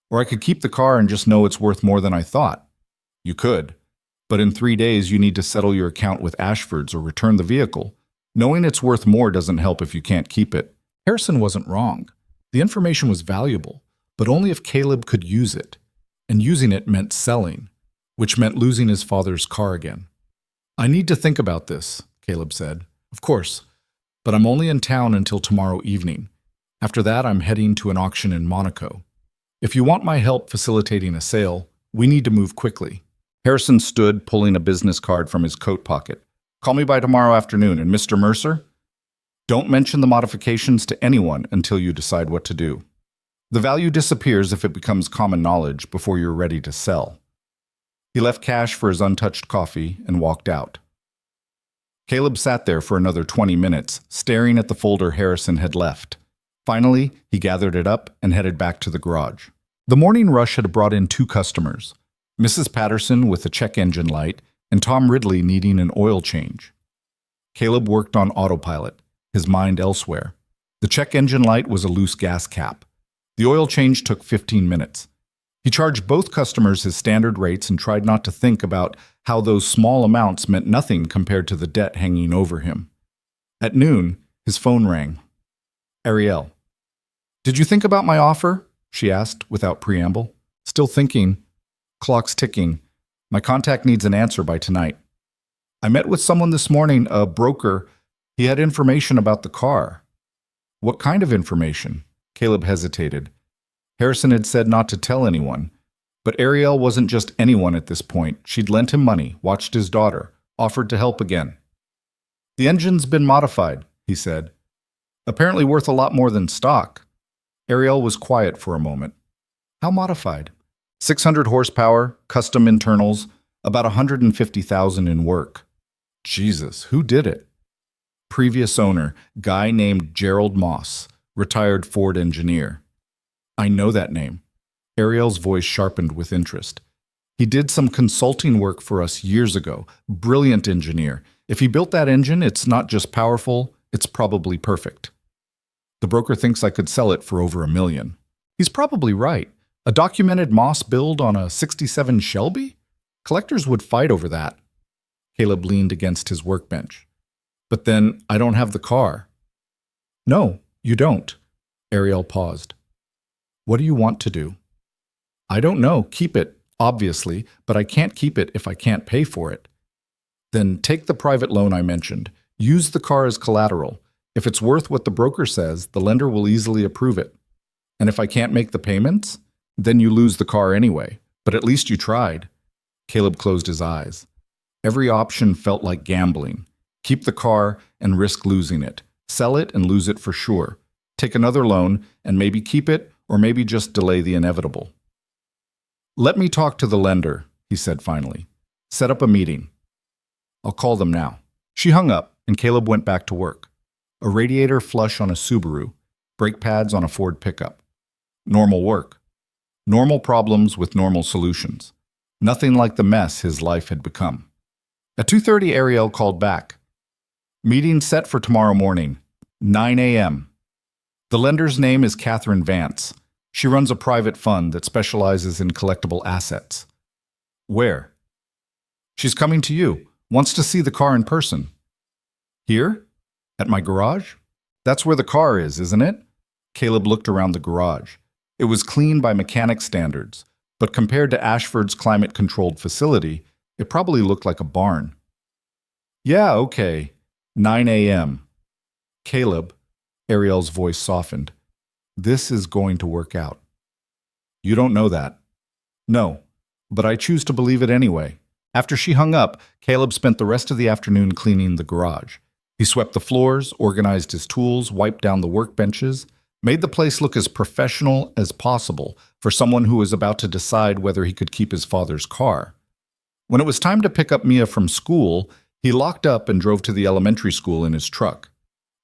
Or I could keep the car and just know it's worth more than I thought. You could. But in 3 days, you need to settle your account with Ashford's or return the vehicle. Knowing it's worth more doesn't help if you can't keep it. Harrison wasn't wrong. The information was valuable, but only if Caleb could use it. And using it meant selling, which meant losing his father's car again. I need to think about this, Caleb said. Of course, but I'm only in town until tomorrow evening. After that, I'm heading to an auction in Monaco. If you want my help facilitating a sale, we need to move quickly. Harrison stood, pulling a business card from his coat pocket. Call me by tomorrow afternoon, and Mr. Mercer? Don't mention the modifications to anyone until you decide what to do. The value disappears if it becomes common knowledge before you're ready to sell. He left cash for his untouched coffee and walked out. Caleb sat there for another 20 minutes, staring at the folder Harrison had left. Finally, he gathered it up and headed back to the garage. The morning rush had brought in 2 customers, Mrs. Patterson with a check engine light and Tom Ridley needing an oil change. Caleb worked on autopilot, his mind elsewhere. The check engine light was a loose gas cap. The oil change took 15 minutes. He charged both customers his standard rates and tried not to think about how those small amounts meant nothing compared to the debt hanging over him. At noon, his phone rang. Ariel. Did you think about my offer? She asked without preamble. Still thinking. Clock's ticking. My contact needs an answer by tonight. I met with someone this morning, a broker. He had information about the car. What kind of information? Caleb hesitated. Harrison had said not to tell anyone. But Ariel wasn't just anyone at this point. She'd lent him money, watched his daughter, offered to help again. The engine's been modified, he said. Apparently worth a lot more than stock. Ariel was quiet for a moment. How modified? 600 horsepower, custom internals, about $150,000 in work. Jesus, who did it? Previous owner, guy named Gerald Moss, retired Ford engineer. I know that name. Ariel's voice sharpened with interest. He did some consulting work for us years ago. Brilliant engineer. If he built that engine, it's not just powerful, it's probably perfect. The broker thinks I could sell it for over $1 million. He's probably right. A documented Moss build on a '67 Shelby? Collectors would fight over that. Caleb leaned against his workbench. But then I don't have the car. No, you don't. Ariel paused. What do you want to do? I don't know. Keep it, obviously, but I can't keep it if I can't pay for it. Then take the private loan I mentioned. Use the car as collateral. If it's worth what the broker says, the lender will easily approve it. And if I can't make the payments, then you lose the car anyway. But at least you tried. Caleb closed his eyes. Every option felt like gambling. Keep the car and risk losing it. Sell it and lose it for sure. Take another loan and maybe keep it or maybe just delay the inevitable. Let me talk to the lender, he said finally. Set up a meeting. I'll call them now. She hung up and Caleb went back to work. A radiator flush on a Subaru, brake pads on a Ford pickup. Normal work. Normal problems with normal solutions. Nothing like the mess his life had become. At 2:30, Ariel called back. Meeting set for tomorrow morning, 9 a.m. The lender's name is Catherine Vance. She runs a private fund that specializes in collectible assets. Where? She's coming to you. Wants to see the car in person. Here? At my garage? That's where the car is, isn't it? Caleb looked around the garage. It was clean by mechanic standards, but compared to Ashford's climate-controlled facility, it probably looked like a barn. Yeah, okay. 9 a.m. Caleb, Ariel's voice softened. This is going to work out. You don't know that. No, but I choose to believe it anyway. After she hung up, Caleb spent the rest of the afternoon cleaning the garage. He swept the floors, organized his tools, wiped down the workbenches, made the place look as professional as possible for someone who was about to decide whether he could keep his father's car. When it was time to pick up Mia from school, he locked up and drove to the elementary school in his truck.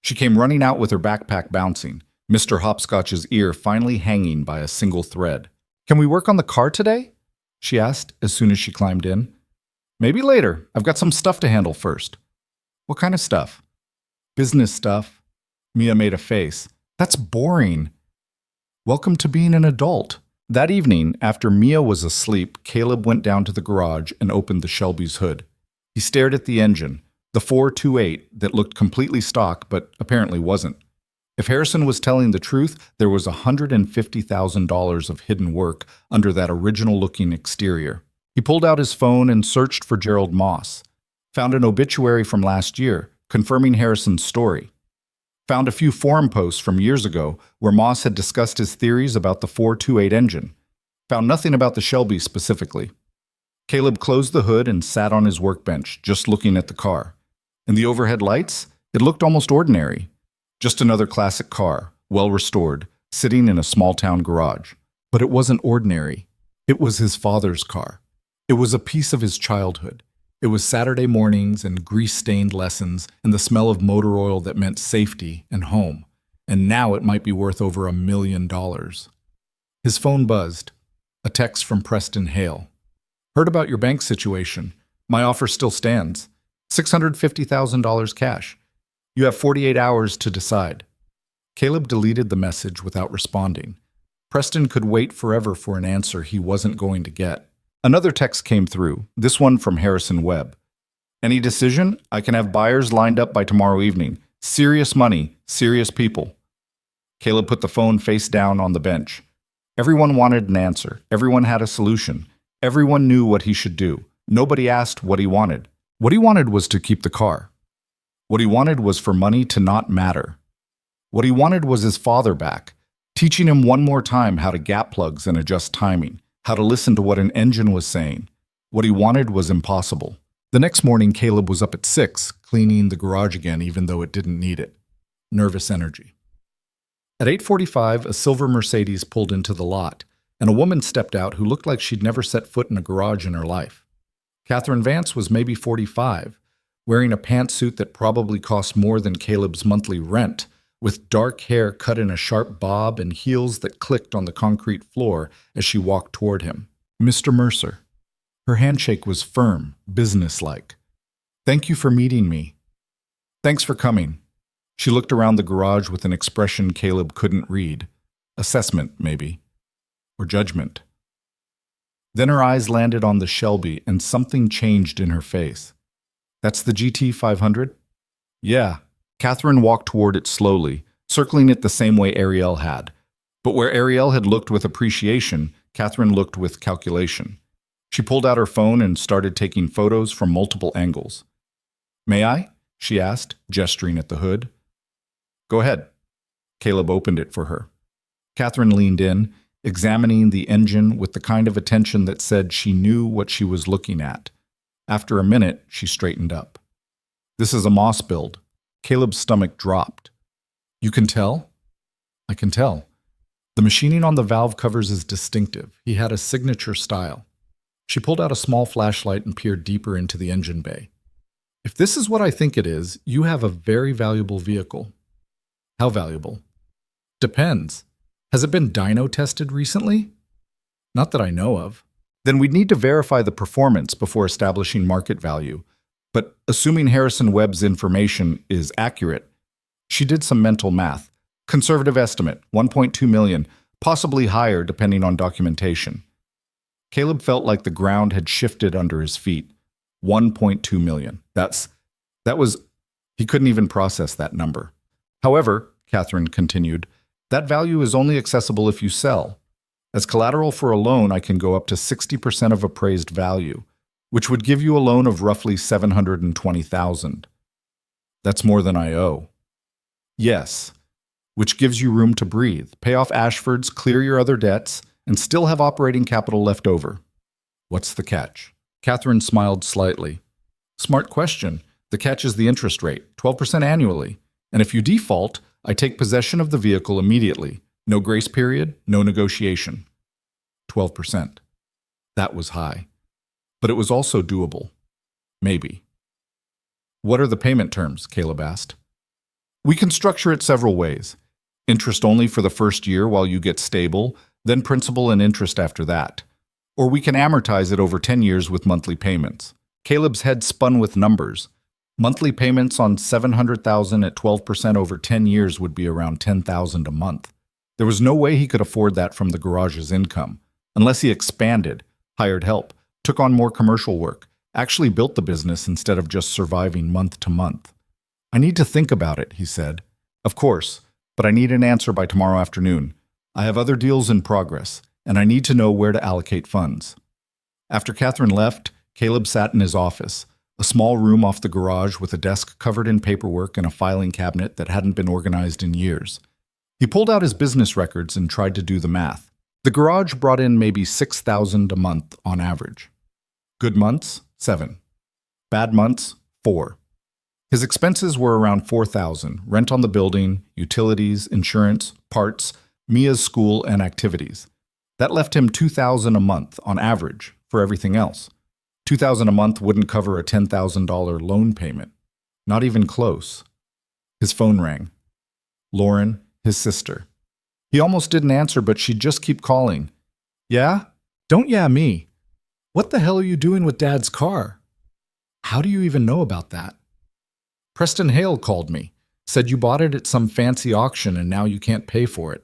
She came running out with her backpack bouncing, Mr. Hopscotch's ear finally hanging by a single thread. Can we work on the car today? She asked as soon as she climbed in. Maybe later. I've got some stuff to handle first. What kind of stuff? Business stuff. Mia made a face. That's boring. Welcome to being an adult. That evening, after Mia was asleep, Caleb went down to the garage and opened the Shelby's hood. He stared at the engine, the 428 that looked completely stock but apparently wasn't. If Harrison was telling the truth, there was $150,000 of hidden work under that original-looking exterior. He pulled out his phone and searched for Gerald Moss. Found an obituary from last year, confirming Harrison's story. Found a few forum posts from years ago where Moss had discussed his theories about the 428 engine. Found nothing about the Shelby specifically. Caleb closed the hood and sat on his workbench, just looking at the car. In the overhead lights, it looked almost ordinary. Just another classic car, well restored, sitting in a small-town garage. But it wasn't ordinary. It was his father's car. It was a piece of his childhood. It was Saturday mornings and grease-stained lessons and the smell of motor oil that meant safety and home. And now it might be worth over $1 million. His phone buzzed. A text from Preston Hale. Heard about your bank situation. My offer still stands. $650,000 cash. You have 48 hours to decide. Caleb deleted the message without responding. Preston could wait forever for an answer he wasn't going to get. Another text came through, this one from Harrison Webb. Any decision? I can have buyers lined up by tomorrow evening. Serious money, serious people. Caleb put the phone face down on the bench. Everyone wanted an answer. Everyone had a solution. Everyone knew what he should do. Nobody asked what he wanted. What he wanted was to keep the car. What he wanted was for money to not matter. What he wanted was his father back, teaching him one more time how to gap plugs and adjust timing, how to listen to what an engine was saying. What he wanted was impossible. The next morning, Caleb was up at 6, cleaning the garage again even though it didn't need it. Nervous energy. At 8:45, a silver Mercedes pulled into the lot, and a woman stepped out who looked like she'd never set foot in a garage in her life. Catherine Vance was maybe 45, wearing a pantsuit that probably cost more than Caleb's monthly rent, with dark hair cut in a sharp bob and heels that clicked on the concrete floor as she walked toward him. Mr. Mercer. Her handshake was firm, businesslike. Thank you for meeting me. Thanks for coming. She looked around the garage with an expression Caleb couldn't read. Assessment, maybe. Or judgment. Then her eyes landed on the Shelby and something changed in her face. That's the GT 500? Yeah. Catherine walked toward it slowly, circling it the same way Ariel had. But where Ariel had looked with appreciation, Catherine looked with calculation. She pulled out her phone and started taking photos from multiple angles. May I? She asked, gesturing at the hood. Go ahead. Caleb opened it for her. Catherine leaned in, examining the engine with the kind of attention that said she knew what she was looking at. After a minute, she straightened up. This is a Moss build. Caleb's stomach dropped. You can tell? I can tell. The machining on the valve covers is distinctive. He had a signature style. She pulled out a small flashlight and peered deeper into the engine bay. If this is what I think it is, you have a very valuable vehicle. How valuable? Depends. Has it been dyno tested recently? Not that I know of. Then we'd need to verify the performance before establishing market value. But assuming Harrison Webb's information is accurate, she did some mental math. Conservative estimate, 1.2 million, possibly higher depending on documentation. Caleb felt like the ground had shifted under his feet. 1.2 million. He couldn't even process that number. However, Catherine continued, that value is only accessible if you sell. As collateral for a loan, I can go up to 60% of appraised value, which would give you a loan of roughly $720,000. That's more than I owe. Yes, which gives you room to breathe, pay off Ashford's, clear your other debts, and still have operating capital left over. What's the catch? Catherine smiled slightly. Smart question. The catch is the interest rate, 12% annually. And if you default, I take possession of the vehicle immediately. No grace period, no negotiation. 12%. That was high. But it was also doable. Maybe. What are the payment terms? Caleb asked. We can structure it several ways. Interest only for the first year while you get stable, then principal and interest after that. Or we can amortize it over 10 years with monthly payments. Caleb's head spun with numbers. Monthly payments on $700,000 at 12% over 10 years would be around $10,000 a month. There was no way he could afford that from the garage's income, unless he expanded, hired help, took on more commercial work, actually built the business instead of just surviving month to month. I need to think about it, he said. Of course, but I need an answer by tomorrow afternoon. I have other deals in progress, and I need to know where to allocate funds. After Catherine left, Caleb sat in his office, a small room off the garage with a desk covered in paperwork and a filing cabinet that hadn't been organized in years. He pulled out his business records and tried to do the math. The garage brought in maybe $6,000 a month on average. Good months, 7. Bad months, 4. His expenses were around $4,000, rent on the building, utilities, insurance, parts, Mia's school, and activities. That left him $2,000 a month on average for everything else. $2,000 a month wouldn't cover a $10,000 loan payment. Not even close. His phone rang. Lauren, his sister. He almost didn't answer, but she'd just keep calling. Yeah? Don't yeah me. What the hell are you doing with Dad's car? How do you even know about that? Preston Hale called me. Said you bought it at some fancy auction and now you can't pay for it.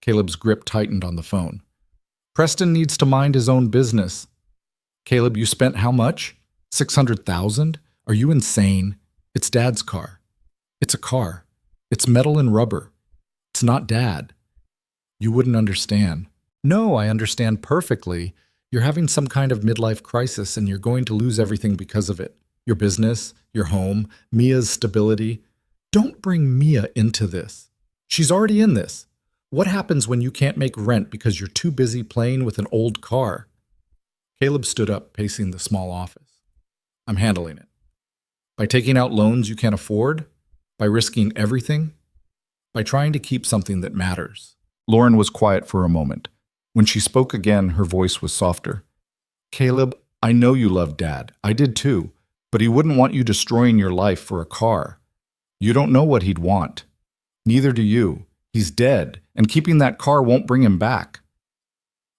Caleb's grip tightened on the phone. Preston needs to mind his own business. Caleb, you spent how much? $600,000? Are you insane? It's Dad's car. It's a car. It's metal and rubber. It's not Dad. You wouldn't understand. No, I understand perfectly. You're having some kind of midlife crisis and you're going to lose everything because of it. Your business, your home, Mia's stability. Don't bring Mia into this. She's already in this. What happens when you can't make rent because you're too busy playing with an old car? Caleb stood up, pacing the small office. I'm handling it. By taking out loans you can't afford? By risking everything? By trying to keep something that matters. Lauren was quiet for a moment. When she spoke again, her voice was softer. Caleb, I know you love Dad. I did too. But he wouldn't want you destroying your life for a car. You don't know what he'd want. Neither do you. He's dead, and keeping that car won't bring him back."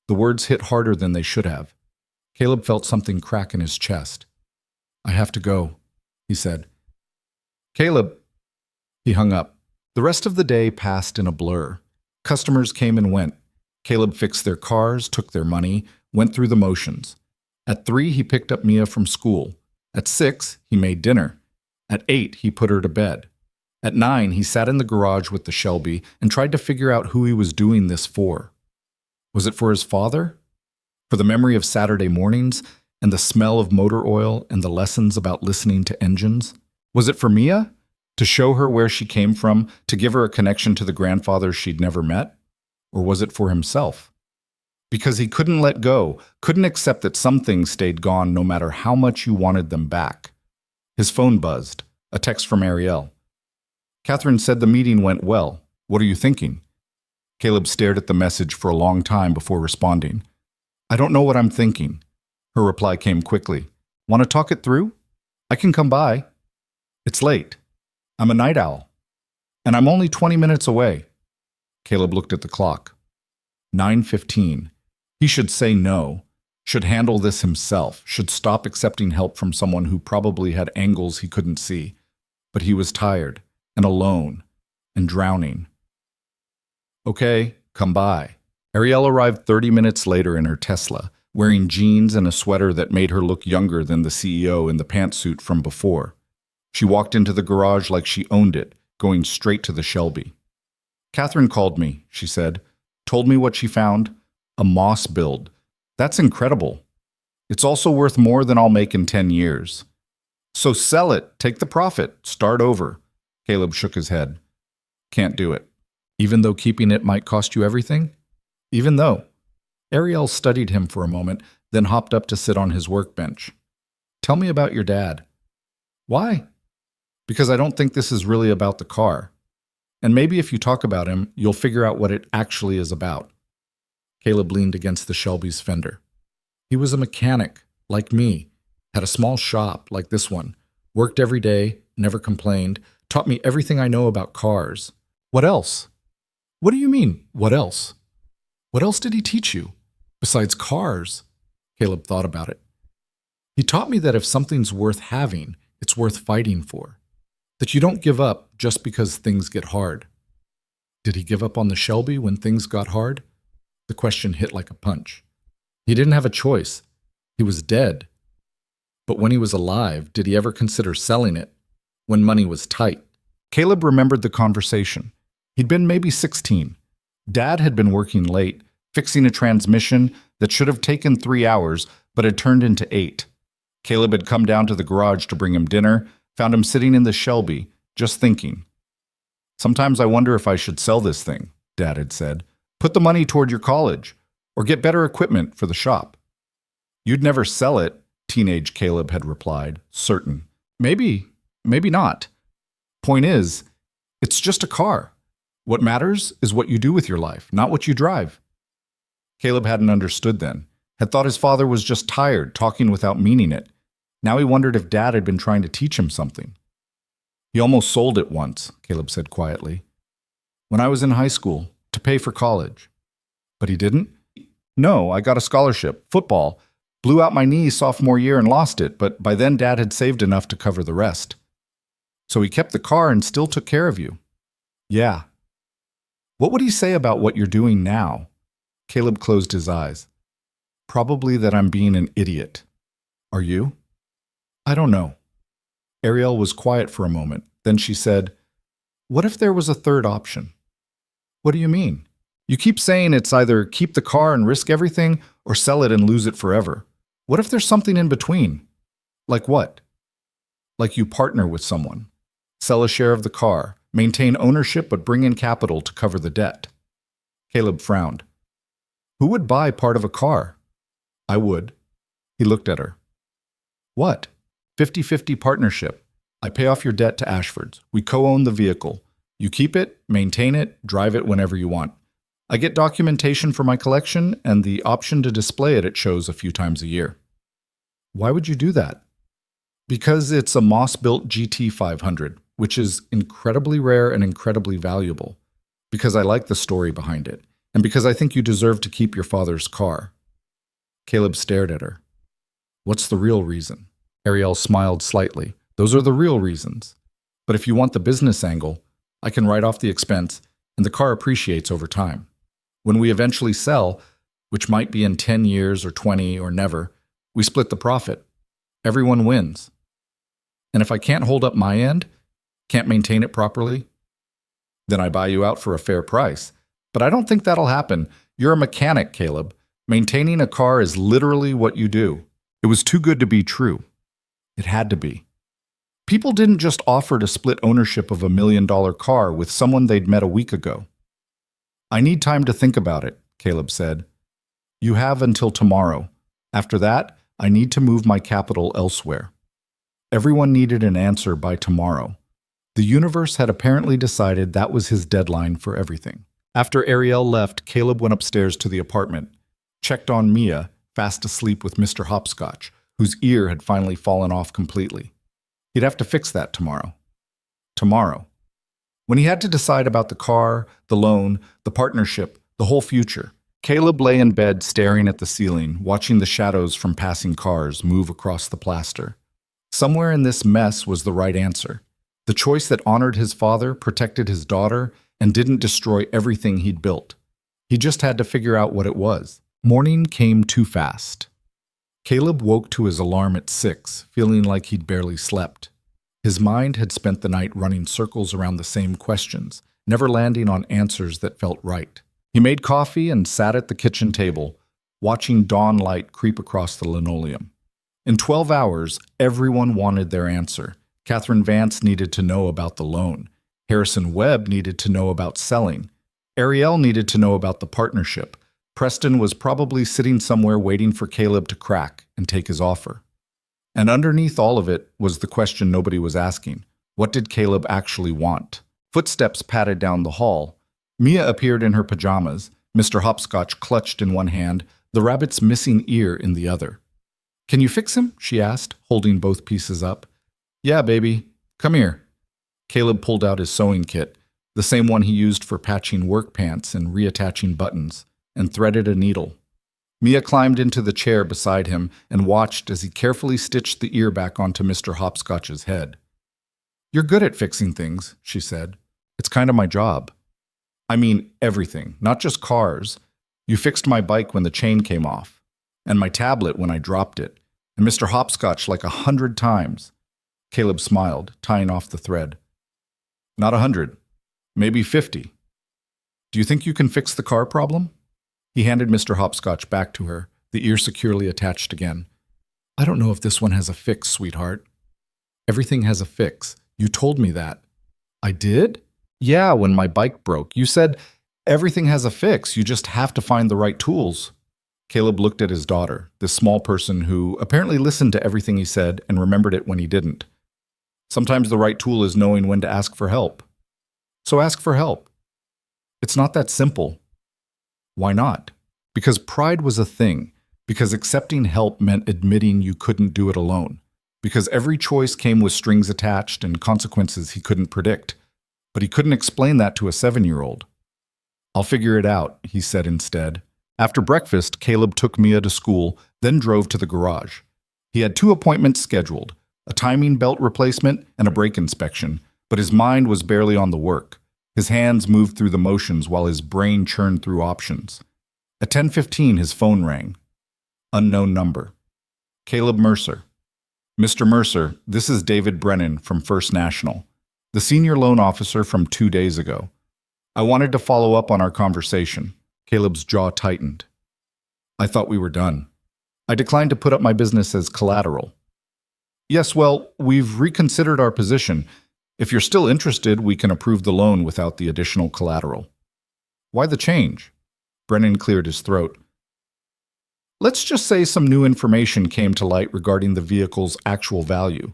The words hit harder than they should have. Caleb felt something crack in his chest. "I have to go," he said. "Caleb." He hung up. The rest of the day passed in a blur. Customers came and went. Caleb fixed their cars, took their money, went through the motions. At 3, he picked up Mia from school. At 6, he made dinner. At 8, he put her to bed. At 9, he sat in the garage with the Shelby and tried to figure out who he was doing this for. Was it for his father? For the memory of Saturday mornings and the smell of motor oil and the lessons about listening to engines? Was it for Mia? To show her where she came from, to give her a connection to the grandfather she'd never met? Or was it for himself? Because he couldn't let go, couldn't accept that some things stayed gone no matter how much you wanted them back. His phone buzzed, a text from Ariel. "Catherine said the meeting went well. What are you thinking?" Caleb stared at the message for a long time before responding. "I don't know what I'm thinking." Her reply came quickly. "Want to talk it through? I can come by." "It's late. I'm a night owl. And I'm only 20 minutes away." Caleb looked at the clock. 9:15. He should say no, should handle this himself, should stop accepting help from someone who probably had angles he couldn't see. But he was tired, and alone, and drowning. "Okay, come by." Ariel arrived 30 minutes later in her Tesla, wearing jeans and a sweater that made her look younger than the CEO in the pantsuit from before. She walked into the garage like she owned it, going straight to the Shelby. "Catherine called me," she said. "Told me what she found. A Moss build. That's incredible. It's also worth more than I'll make in 10 years. So sell it, take the profit, start over." Caleb shook his head. "Can't do it. Even though keeping it might cost you everything?" "Even though." Ariel studied him for a moment, then hopped up to sit on his workbench. "Tell me about your dad." "Why?" "Because I don't think this is really about the car. And maybe if you talk about him, you'll figure out what it actually is about." Caleb leaned against the Shelby's fender. "He was a mechanic, like me, had a small shop like this one, worked every day, never complained, taught me everything I know about cars." "What else?" "What do you mean, what else? What else did he teach you? Besides cars?" Caleb thought about it. "He taught me that if something's worth having, it's worth fighting for. That you don't give up just because things get hard." Did he give up on the Shelby when things got hard? The question hit like a punch. He didn't have a choice. He was dead. But when he was alive, did he ever consider selling it? When money was tight? Caleb remembered the conversation. He'd been maybe 16. Dad had been working late, fixing a transmission that should have taken 3 hours, but had turned into 8. Caleb had come down to the garage to bring him dinner, found him sitting in the Shelby, just thinking. "Sometimes I wonder if I should sell this thing," Dad had said. "Put the money toward your college, or get better equipment for the shop." "You'd never sell it," teenage Caleb had replied, certain. Maybe not. Point is, it's just a car. What matters is what you do with your life, not what you drive." Caleb hadn't understood then, had thought his father was just tired, talking without meaning it. Now he wondered if Dad had been trying to teach him something. "He almost sold it once," Caleb said quietly. "When I was in high school, to pay for college." "But he didn't?" "No, I got a scholarship, football. Blew out my knee sophomore year and lost it, but by then Dad had saved enough to cover the rest." "So he kept the car and still took care of you?" "Yeah." "What would he say about what you're doing now?" Caleb closed his eyes. "Probably that I'm being an idiot." "Are you?" "I don't know." Ariel was quiet for a moment. Then she said, "What if there was a third option?" "What do you mean? You keep saying it's either keep the car and risk everything or sell it and lose it forever. What if there's something in between? Like what?" "Like you partner with someone. Sell a share of the car, maintain ownership but bring in capital to cover the debt." Caleb frowned. "Who would buy part of a car?" "I would." He looked at her. "What?" 50-50 partnership. I pay off your debt to Ashford's. We co-own the vehicle. You keep it, maintain it, drive it whenever you want. I get documentation for my collection and the option to display it at shows a few times a year." "Why would you do that?" Because it's a Moss-built GT 500, which is incredibly rare and incredibly valuable. Because I like the story behind it. And because I think you deserve to keep your father's car. Caleb stared at her. What's the real reason? Ariel smiled slightly. Those are the real reasons. But if you want the business angle, I can write off the expense, and the car appreciates over time. When we eventually sell, which might be in 10 years or 20 or never, we split the profit. Everyone wins. And if I can't hold up my end, can't maintain it properly, then I buy you out for a fair price. But I don't think that'll happen. You're a mechanic, Caleb. Maintaining a car is literally what you do. It was too good to be true. It had to be. People didn't just offer to split ownership of $1 million car with someone they'd met a week ago. I need time to think about it, Caleb said. You have until tomorrow. After that, I need to move my capital elsewhere. Everyone needed an answer by tomorrow. The universe had apparently decided that was his deadline for everything. After Ariel left, Caleb went upstairs to the apartment, checked on Mia, fast asleep with Mr. Hopscotch, whose ear had finally fallen off completely. He'd have to fix that tomorrow. Tomorrow. When he had to decide about the car, the loan, the partnership, the whole future, Caleb lay in bed staring at the ceiling, watching the shadows from passing cars move across the plaster. Somewhere in this mess was the right answer. The choice that honored his father, protected his daughter, and didn't destroy everything he'd built. He just had to figure out what it was. Morning came too fast. Caleb woke to his alarm at 6, feeling like he'd barely slept. His mind had spent the night running circles around the same questions, never landing on answers that felt right. He made coffee and sat at the kitchen table, watching dawn light creep across the linoleum. In 12 hours, everyone wanted their answer. Catherine Vance needed to know about the loan. Harrison Webb needed to know about selling. Ariel needed to know about the partnership. Preston was probably sitting somewhere waiting for Caleb to crack and take his offer. And underneath all of it was the question nobody was asking. What did Caleb actually want? Footsteps patted down the hall. Mia appeared in her pajamas, Mr. Hopscotch clutched in one hand, the rabbit's missing ear in the other. Can you fix him? She asked, holding both pieces up. Yeah, baby. Come here. Caleb pulled out his sewing kit, the same one he used for patching work pants and reattaching buttons, and threaded a needle. Mia climbed into the chair beside him and watched as he carefully stitched the ear back onto Mr. Hopscotch's head. You're good at fixing things, she said. It's kind of my job. I mean everything, not just cars. You fixed my bike when the chain came off, and my tablet when I dropped it, and Mr. Hopscotch like 100 times. Caleb smiled, tying off the thread. Not 100, maybe 50. Do you think you can fix the car problem? He handed Mr. Hopscotch back to her, the ear securely attached again. I don't know if this one has a fix, sweetheart. Everything has a fix. You told me that. I did? Yeah, when my bike broke. You said, everything has a fix. You just have to find the right tools. Caleb looked at his daughter, this small person who apparently listened to everything he said and remembered it when he didn't. Sometimes the right tool is knowing when to ask for help. So ask for help. It's not that simple. Why not? Because pride was a thing. Because accepting help meant admitting you couldn't do it alone. Because every choice came with strings attached and consequences he couldn't predict. But he couldn't explain that to a 7-year-old. I'll figure it out, he said instead. After breakfast, Caleb took Mia to school, then drove to the garage. He had 2 appointments scheduled, a timing belt replacement and a brake inspection, but his mind was barely on the work. His hands moved through the motions while his brain churned through options. At 10:15, his phone rang. Unknown number. Caleb Mercer. Mr. Mercer, this is David Brennan from First National, the senior loan officer from 2 days ago. I wanted to follow up on our conversation. Caleb's jaw tightened. I thought we were done. I declined to put up my business as collateral. Yes, well, we've reconsidered our position. If you're still interested, we can approve the loan without the additional collateral. Why the change? Brennan cleared his throat. Let's just say some new information came to light regarding the vehicle's actual value.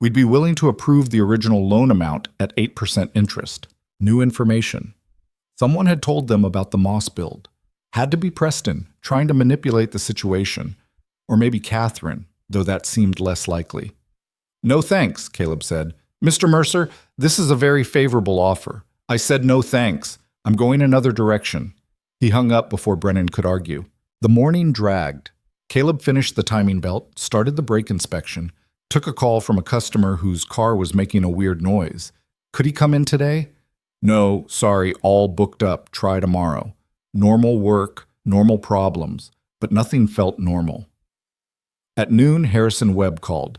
We'd be willing to approve the original loan amount at 8% interest. New information. Someone had told them about the Moss build. Had to be Preston, trying to manipulate the situation. Or maybe Catherine, though that seemed less likely. No thanks, Caleb said. Mr. Mercer, this is a very favorable offer. I said no thanks. I'm going another direction. He hung up before Brennan could argue. The morning dragged. Caleb finished the timing belt, started the brake inspection, took a call from a customer whose car was making a weird noise. Could he come in today? No, sorry, all booked up. Try tomorrow. Normal work, normal problems, but nothing felt normal. At noon, Harrison Webb called.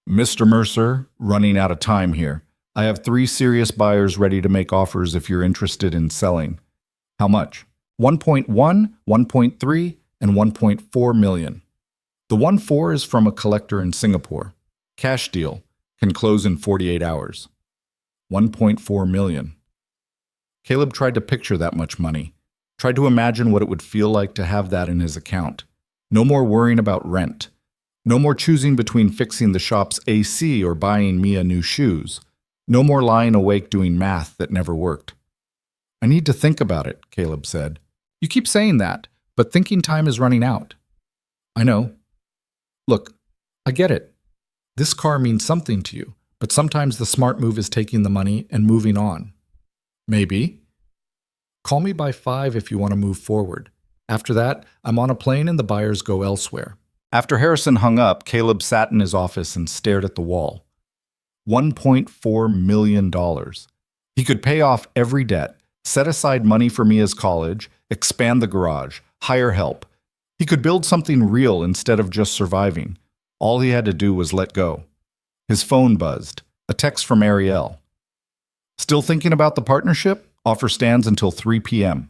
Mr. Mercer, running out of time here. I have 3 serious buyers ready to make offers if you're interested in selling. How much? 1.1, 1.3, and 1.4 million. The 1.4 is from a collector in Singapore. Cash deal. Can close in 48 hours. 1.4 million. Caleb tried to picture that much money. Tried to imagine what it would feel like to have that in his account. No more worrying about rent. No more choosing between fixing the shop's AC or buying Mia new shoes. No more lying awake doing math that never worked. I need to think about it, Caleb said. You keep saying that, but thinking time is running out. I know. Look, I get it. This car means something to you, but sometimes the smart move is taking the money and moving on. Maybe. Call me by 5 if you want to move forward. After that, I'm on a plane and the buyers go elsewhere. After Harrison hung up, Caleb sat in his office and stared at the wall. $1.4 million. He could pay off every debt, set aside money for Mia's college, expand the garage, hire help. He could build something real instead of just surviving. All he had to do was let go. His phone buzzed. A text from Ariel. Still thinking about the partnership? Offer stands until 3 p.m.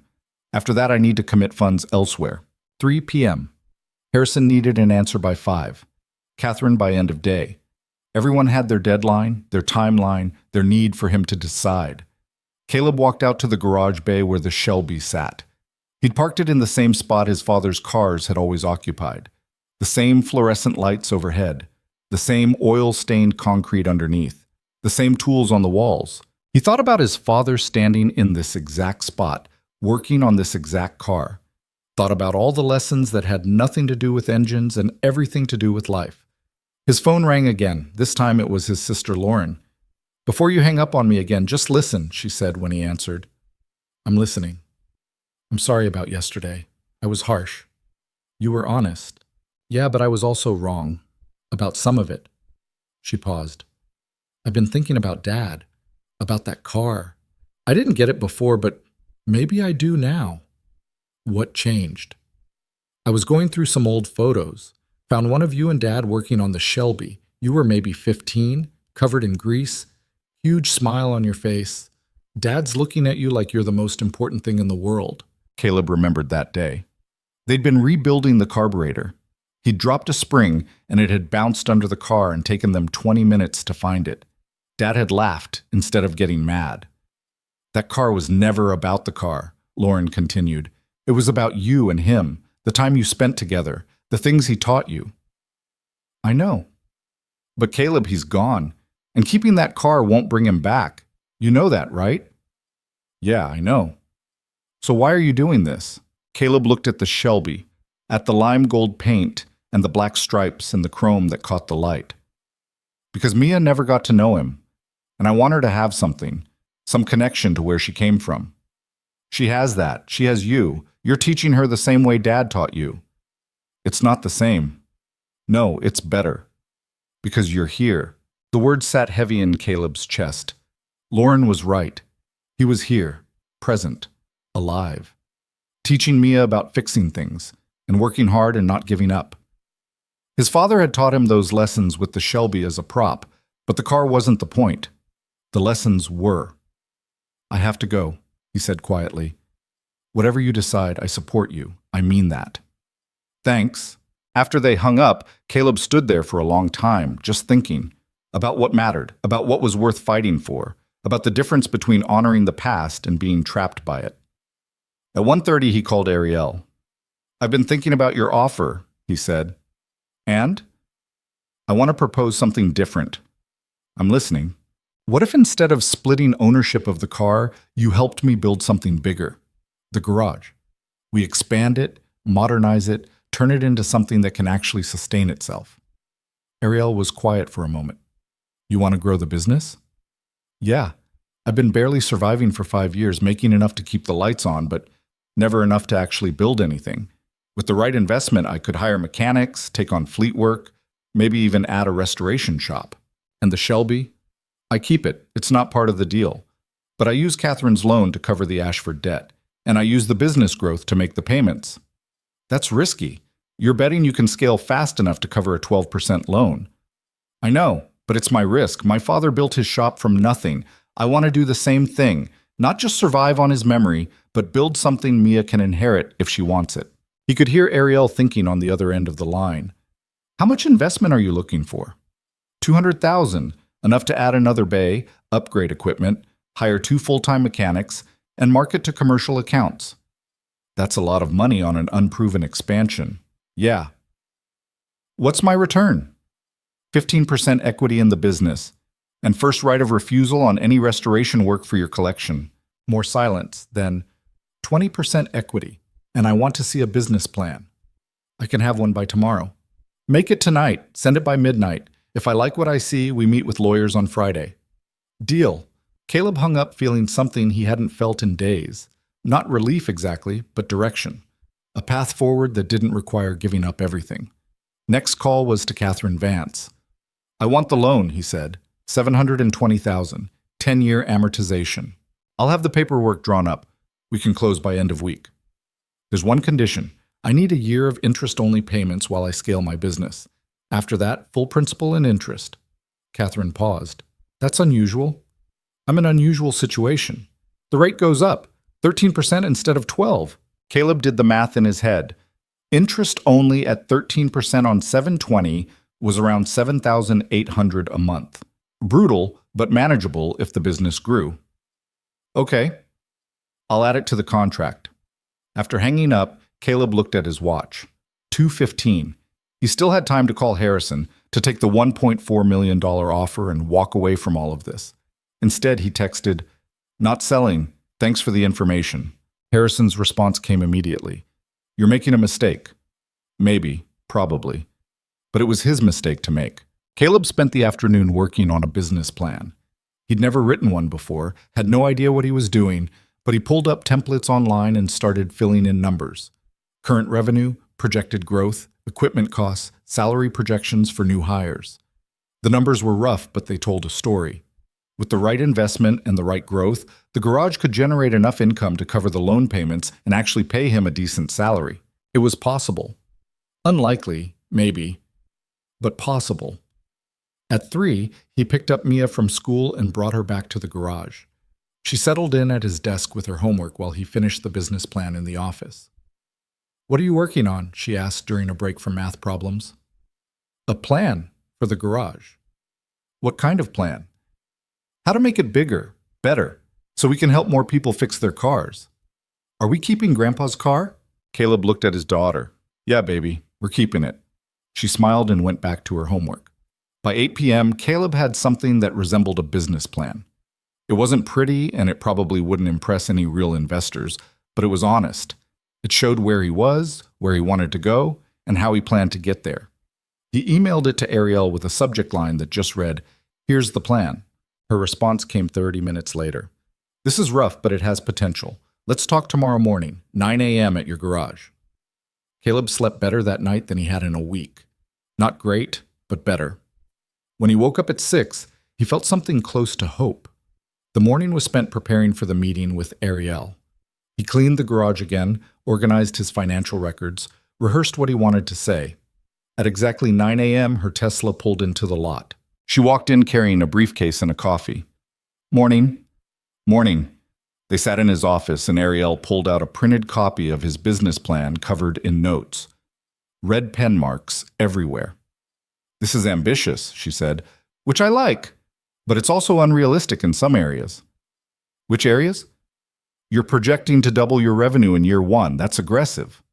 After that, I need to commit funds elsewhere. 3 p.m. Harrison needed an answer by 5. Catherine by end of day. Everyone had their deadline, their timeline, their need for him to decide. Caleb walked out to the garage bay where the Shelby sat. He'd parked it in the same spot his father's cars had always occupied. The same fluorescent lights overhead. The same oil-stained concrete underneath. The same tools on the walls. He thought about his father standing in this exact spot, working on this exact car. Thought about all the lessons that had nothing to do with engines and everything to do with life. His phone rang again. This time it was his sister Lauren. Before you hang up on me again, just listen, she said when he answered. I'm listening. I'm sorry about yesterday. I was harsh. You were honest. Yeah, but I was also wrong. About some of it. She paused. I've been thinking about Dad. About that car. I didn't get it before, but maybe I do now. What changed? I was going through some old photos. Found one of you and Dad working on the Shelby. You were maybe 15, covered in grease, huge smile on your face. Dad's looking at you like you're the most important thing in the world. Caleb remembered that day. They'd been rebuilding the carburetor. He'd dropped a spring, and it had bounced under the car and taken them 20 minutes to find it. Dad had laughed instead of getting mad. That car was never about the car, Lauren continued. It was about you and him, the time you spent together, the things he taught you. I know. But Caleb, he's gone, and keeping that car won't bring him back. You know that, right? Yeah, I know. So why are you doing this? Caleb looked at the Shelby, at the lime gold paint and the black stripes and the chrome that caught the light. Because Mia never got to know him, and I want her to have something, some connection to where she came from. She has that. She has you. You're teaching her the same way Dad taught you. It's not the same. No, it's better. Because you're here. The word sat heavy in Caleb's chest. Lauren was right. He was here, present, alive. Teaching Mia about fixing things, and working hard and not giving up. His father had taught him those lessons with the Shelby as a prop, but the car wasn't the point. The lessons were. I have to go, he said quietly. Whatever you decide, I support you. I mean that. Thanks. After they hung up, Caleb stood there for a long time, just thinking about what mattered, about what was worth fighting for, about the difference between honoring the past and being trapped by it. At 1:30, he called Ariel. I've been thinking about your offer, he said. And? I want to propose something different. I'm listening. What if instead of splitting ownership of the car, you helped me build something bigger? The garage. We expand it, modernize it, turn it into something that can actually sustain itself. Ariel was quiet for a moment. You want to grow the business? Yeah. I've been barely surviving for 5 years, making enough to keep the lights on, but never enough to actually build anything. With the right investment, I could hire mechanics, take on fleet work, maybe even add a restoration shop. And the Shelby? I keep it. It's not part of the deal. But I use Catherine's loan to cover the Ashford debt, and I use the business growth to make the payments. That's risky. You're betting you can scale fast enough to cover a 12% loan. I know, but it's my risk. My father built his shop from nothing. I want to do the same thing, not just survive on his memory, but build something Mia can inherit if she wants it. He could hear Ariel thinking on the other end of the line. How much investment are you looking for? $200,000, enough to add another bay, upgrade equipment, hire 2 full-time mechanics, and market to commercial accounts. That's a lot of money on an unproven expansion. Yeah. What's my return? 15% equity in the business, and first right of refusal on any restoration work for your collection. More silence, then 20% equity, and I want to see a business plan. I can have one by tomorrow. Make it tonight, send it by midnight. If I like what I see, we meet with lawyers on Friday. Deal. Caleb hung up feeling something he hadn't felt in days. Not relief exactly, but direction. A path forward that didn't require giving up everything. Next call was to Catherine Vance. I want the loan, he said. $720,000, 10-year amortization. I'll have the paperwork drawn up. We can close by end of week. There's one condition. I need a year of interest-only payments while I scale my business. After that, full principal and interest. Catherine paused. That's unusual. I'm in an unusual situation. The rate goes up, 13% instead of 12%. Caleb did the math in his head. Interest only at 13% on $720,000 was around $7,800 a month. Brutal, but manageable if the business grew. Okay, I'll add it to the contract. After hanging up, Caleb looked at his watch. 2:15. He still had time to call Harrison to take the $1.4 million offer and walk away from all of this. Instead, he texted, "Not selling. Thanks for the information." Harrison's response came immediately. "You're making a mistake." Maybe, probably. But it was his mistake to make. Caleb spent the afternoon working on a business plan. He'd never written one before, had no idea what he was doing, but he pulled up templates online and started filling in numbers. Current revenue, projected growth, equipment costs, salary projections for new hires. The numbers were rough, but they told a story. With the right investment and the right growth, the garage could generate enough income to cover the loan payments and actually pay him a decent salary. It was possible. Unlikely, maybe, but possible. At 3, he picked up Mia from school and brought her back to the garage. She settled in at his desk with her homework while he finished the business plan in the office. "What are you working on?" she asked during a break from math problems. "A plan for the garage." "What kind of plan?" "How to make it bigger, better, so we can help more people fix their cars." "Are we keeping Grandpa's car?" Caleb looked at his daughter. "Yeah, baby, we're keeping it." She smiled and went back to her homework. By 8 p.m., Caleb had something that resembled a business plan. It wasn't pretty, and it probably wouldn't impress any real investors, but it was honest. It showed where he was, where he wanted to go, and how he planned to get there. He emailed it to Ariel with a subject line that just read, "Here's the plan." Her response came 30 minutes later. "This is rough, but it has potential. Let's talk tomorrow morning, 9 a.m. at your garage." Caleb slept better that night than he had in a week. Not great, but better. When he woke up at 6, he felt something close to hope. The morning was spent preparing for the meeting with Ariel. He cleaned the garage again, organized his financial records, rehearsed what he wanted to say. At exactly 9 a.m., her Tesla pulled into the lot. She walked in carrying a briefcase and a coffee. "Morning." "Morning." They sat in his office and Ariel pulled out a printed copy of his business plan covered in notes. Red pen marks everywhere. "This is ambitious," she said, "which I like, but it's also unrealistic in some areas." "Which areas?" "You're projecting to double your revenue in year 1. That's aggressive."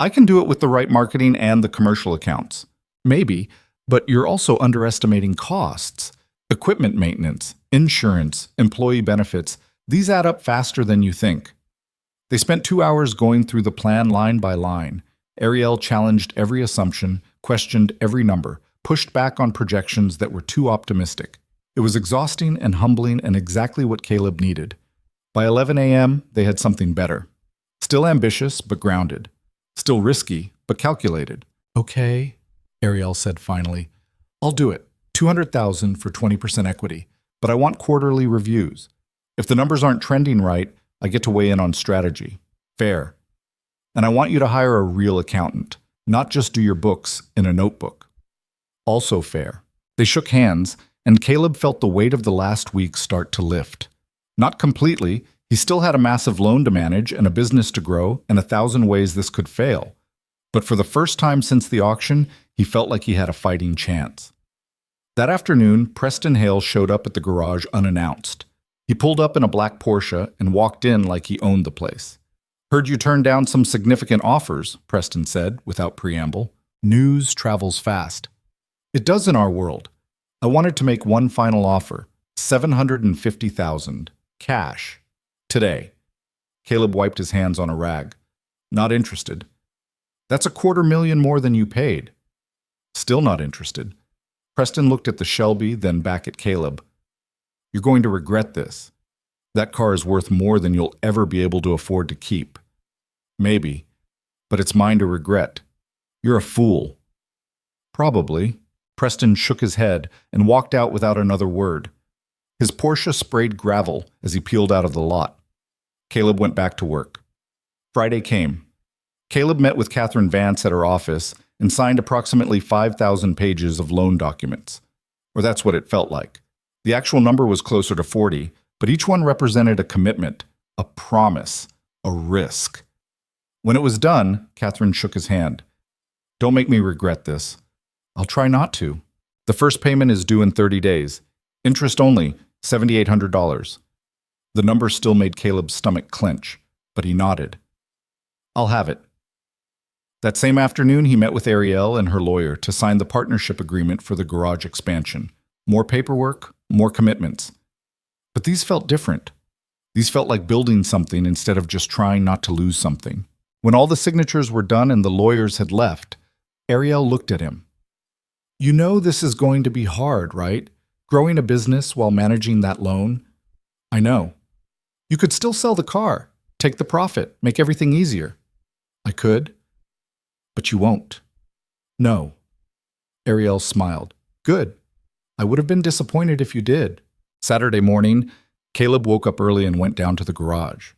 "I can do it with the right marketing and the commercial accounts." "Maybe, but you're also underestimating costs. Equipment maintenance, insurance, employee benefits, these add up faster than you think." They spent 2 hours going through the plan line by line. Ariel challenged every assumption, questioned every number, pushed back on projections that were too optimistic. It was exhausting and humbling and exactly what Caleb needed. By 11 a.m., they had something better. Still ambitious, but grounded. Still risky, but calculated. Okay, Ariel said finally. I'll do it. $200,000 for 20% equity, but I want quarterly reviews. If the numbers aren't trending right, I get to weigh in on strategy. Fair. And I want you to hire a real accountant, not just do your books in a notebook. Also fair. They shook hands, and Caleb felt the weight of the last week start to lift. Not completely. He still had a massive loan to manage and a business to grow and 1,000 ways this could fail. But for the first time since the auction, he felt like he had a fighting chance. That afternoon, Preston Hale showed up at the garage unannounced. He pulled up in a black Porsche and walked in like he owned the place. Heard you turned down some significant offers, Preston said, without preamble. News travels fast. It does in our world. I wanted to make one final offer, $750,000, cash, today. Caleb wiped his hands on a rag. Not interested. That's $250,000 more than you paid. Still not interested. Preston looked at the Shelby, then back at Caleb. You're going to regret this. That car is worth more than you'll ever be able to afford to keep. Maybe, but it's mine to regret. You're a fool. Probably. Preston shook his head and walked out without another word. His Porsche sprayed gravel as he peeled out of the lot. Caleb went back to work. Friday came. Caleb met with Catherine Vance at her office and signed approximately 5,000 pages of loan documents. Or that's what it felt like. The actual number was closer to 40, but each one represented a commitment, a promise, a risk. When it was done, Catherine shook his hand. Don't make me regret this. I'll try not to. The first payment is due in 30 days. Interest only, $7,800. The number still made Caleb's stomach clench, but he nodded. I'll have it. That same afternoon, he met with Ariel and her lawyer to sign the partnership agreement for the garage expansion. More paperwork, more commitments. But these felt different. These felt like building something instead of just trying not to lose something. When all the signatures were done and the lawyers had left, Ariel looked at him. You know this is going to be hard, right? Growing a business while managing that loan? I know. You could still sell the car, take the profit, make everything easier. I could, but you won't. No. Ariel smiled. Good. I would have been disappointed if you did. Saturday morning, Caleb woke up early and went down to the garage.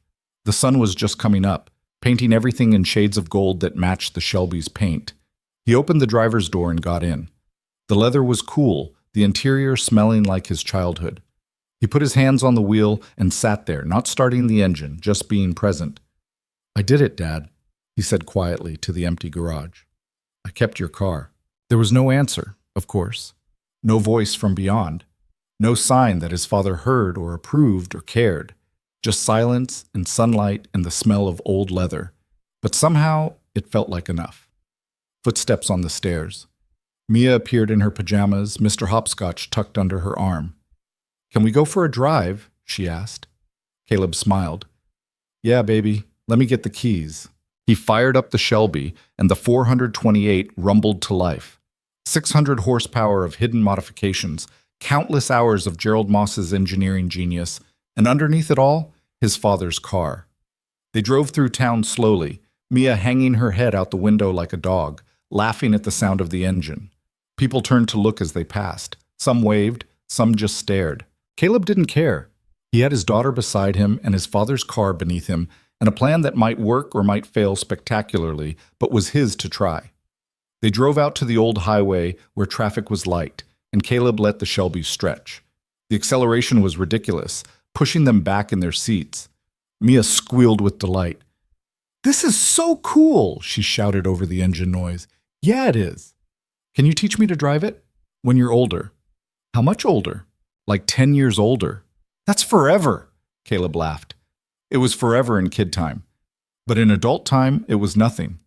The sun was just coming up, painting everything in shades of gold that matched the Shelby's paint. He opened the driver's door and got in. The leather was cool, the interior smelling like his childhood. He put his hands on the wheel and sat there, not starting the engine, just being present. I did it, Dad, he said quietly to the empty garage. I kept your car. There was no answer, of course. No voice from beyond. No sign that his father heard or approved or cared. Just silence and sunlight and the smell of old leather. But somehow it felt like enough. Footsteps on the stairs. Mia appeared in her pajamas, Mr. Hopscotch tucked under her arm. Can we go for a drive? She asked. Caleb smiled. Yeah, baby. Let me get the keys. He fired up the Shelby, and the 428 rumbled to life. 600 horsepower of hidden modifications, countless hours of Gerald Moss's engineering genius, and underneath it all, his father's car. They drove through town slowly, Mia hanging her head out the window like a dog, laughing at the sound of the engine. People turned to look as they passed. Some waved, some just stared. Caleb didn't care. He had his daughter beside him and his father's car beneath him, and a plan that might work or might fail spectacularly, but was his to try. They drove out to the old highway where traffic was light, and Caleb let the Shelby stretch. The acceleration was ridiculous, pushing them back in their seats. Mia squealed with delight. This is so cool, she shouted over the engine noise. Yeah, it is. Can you teach me to drive it? When you're older. How much older? Like 10 years older. That's forever, Caleb laughed. It was forever in kid time. But in adult time, it was nothing.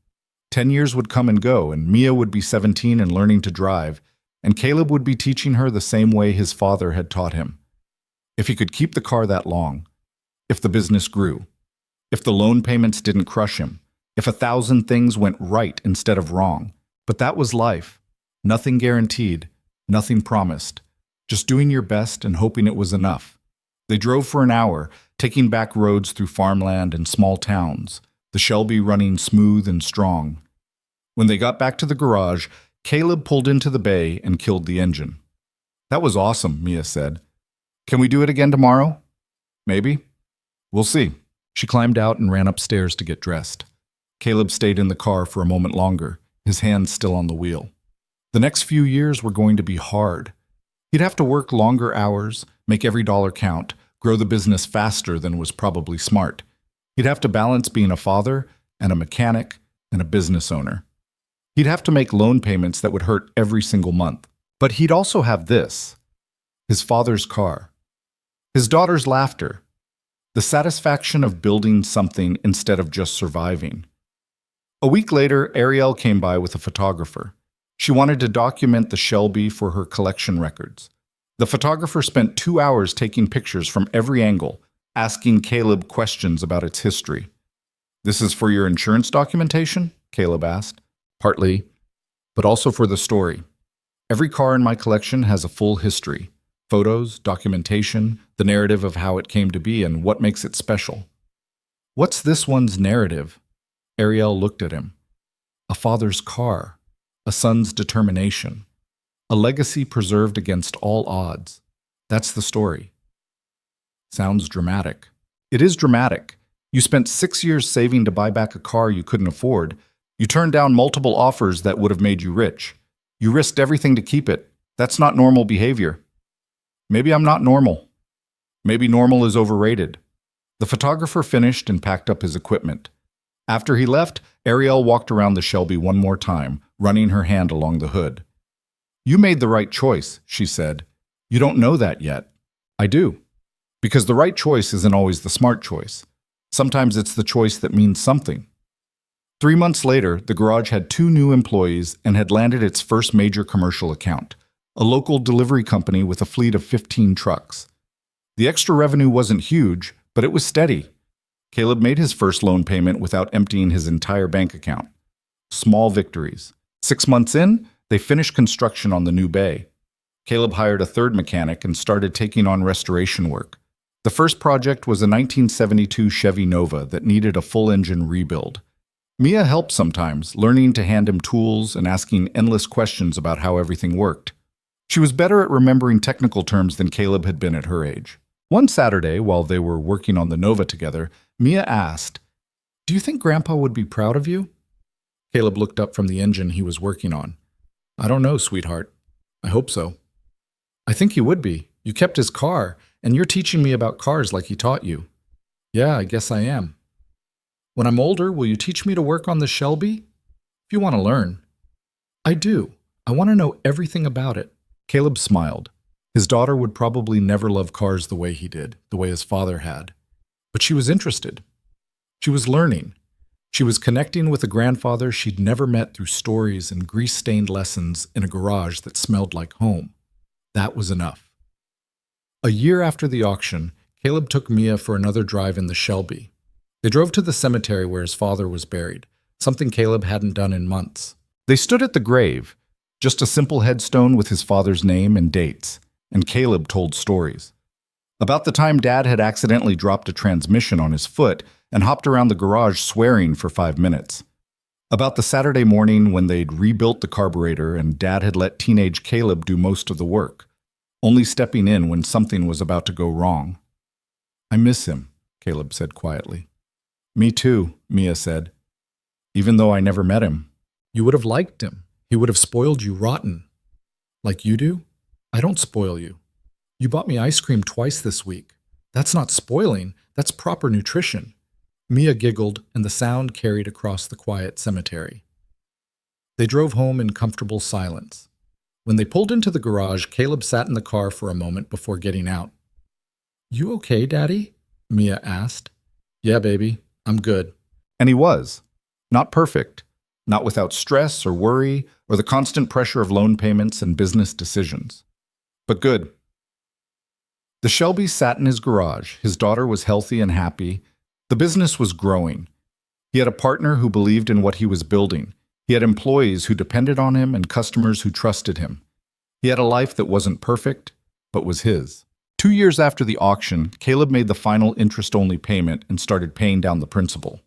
10 years would come and go, and Mia would be 17 and learning to drive, and Caleb would be teaching her the same way his father had taught him. If he could keep the car that long, if the business grew, if the loan payments didn't crush him, if 1,000 things went right instead of wrong. But that was life. Nothing guaranteed, nothing promised. just doing your best and hoping it was enough. They drove for an hour, taking back roads through farmland and small towns, the Shelby running smooth and strong. When they got back to the garage, Caleb pulled into the bay and killed the engine. "That was awesome," Mia said. "Can we do it again tomorrow?" "Maybe. We'll see." She climbed out and ran upstairs to get dressed. Caleb stayed in the car for a moment longer, his hands still on the wheel. The next few years were going to be hard. He'd have to work longer hours, make every dollar count, grow the business faster than was probably smart. He'd have to balance being a father and a mechanic and a business owner. He'd have to make loan payments that would hurt every single month. But he'd also have this: his father's car, his daughter's laughter, the satisfaction of building something instead of just surviving. A week later, Ariel came by with a photographer. She wanted to document the Shelby for her collection records. The photographer spent 2 hours taking pictures from every angle, asking Caleb questions about its history. "This is for your insurance documentation?" Caleb asked. "Partly, but also for the story. Every car in my collection has a full history. Photos, documentation, the narrative of how it came to be and what makes it special." "What's this one's narrative?" Ariel looked at him. "A father's car, a son's determination, a legacy preserved against all odds. That's the story." Sounds dramatic. It is dramatic. You spent 6 years saving to buy back a car you couldn't afford. You turned down multiple offers that would have made you rich. You risked everything to keep it. That's not normal behavior. Maybe I'm not normal. Maybe normal is overrated. The photographer finished and packed up his equipment. After he left, Ariel walked around the Shelby one more time, running her hand along the hood. "You made the right choice," she said. "You don't know that yet." "I do. Because the right choice isn't always the smart choice. Sometimes it's the choice that means something." 3 months later, the garage had 2 new employees and had landed its first major commercial account, a local delivery company with a fleet of 15 trucks. The extra revenue wasn't huge, but it was steady. Caleb made his first loan payment without emptying his entire bank account. Small victories. 6 months in, they finished construction on the new bay. Caleb hired a third mechanic and started taking on restoration work. The first project was a 1972 Chevy Nova that needed a full-engine rebuild. Mia helped sometimes, learning to hand him tools and asking endless questions about how everything worked. She was better at remembering technical terms than Caleb had been at her age. One Saturday, while they were working on the Nova together, Mia asked, "Do you think Grandpa would be proud of you?" Caleb looked up from the engine he was working on. "I don't know, sweetheart. I hope so." "I think he would be. You kept his car, and you're teaching me about cars like he taught you." "Yeah, I guess I am." "When I'm older, will you teach me to work on the Shelby?" "If you want to learn." "I do. I want to know everything about it." Caleb smiled. His daughter would probably never love cars the way he did, the way his father had. But she was interested. She was learning. She was connecting with a grandfather she'd never met through stories and grease-stained lessons in a garage that smelled like home. That was enough. A year after the auction, Caleb took Mia for another drive in the Shelby. They drove to the cemetery where his father was buried, something Caleb hadn't done in months. They stood at the grave, just a simple headstone with his father's name and dates, and Caleb told stories. About the time Dad had accidentally dropped a transmission on his foot and hopped around the garage swearing for 5 minutes. About the Saturday morning when they'd rebuilt the carburetor and Dad had let teenage Caleb do most of the work, only stepping in when something was about to go wrong. "I miss him," Caleb said quietly. "Me too," Mia said. "Even though I never met him." "You would have liked him. He would have spoiled you rotten." "Like you do? I don't spoil you. You bought me ice cream twice this week. That's not spoiling, that's proper nutrition." Mia giggled, and the sound carried across the quiet cemetery. They drove home in comfortable silence. When they pulled into the garage, Caleb sat in the car for a moment before getting out. "You okay, Daddy?" Mia asked. "Yeah, baby, I'm good." And he was. Not perfect. Not without stress or worry or the constant pressure of loan payments and business decisions. But good. The Shelby sat in his garage. His daughter was healthy and happy. The business was growing. He had a partner who believed in what he was building. He had employees who depended on him and customers who trusted him. He had a life that wasn't perfect, but was his. 2 years after the auction, Caleb made the final interest-only payment and started paying down the principal.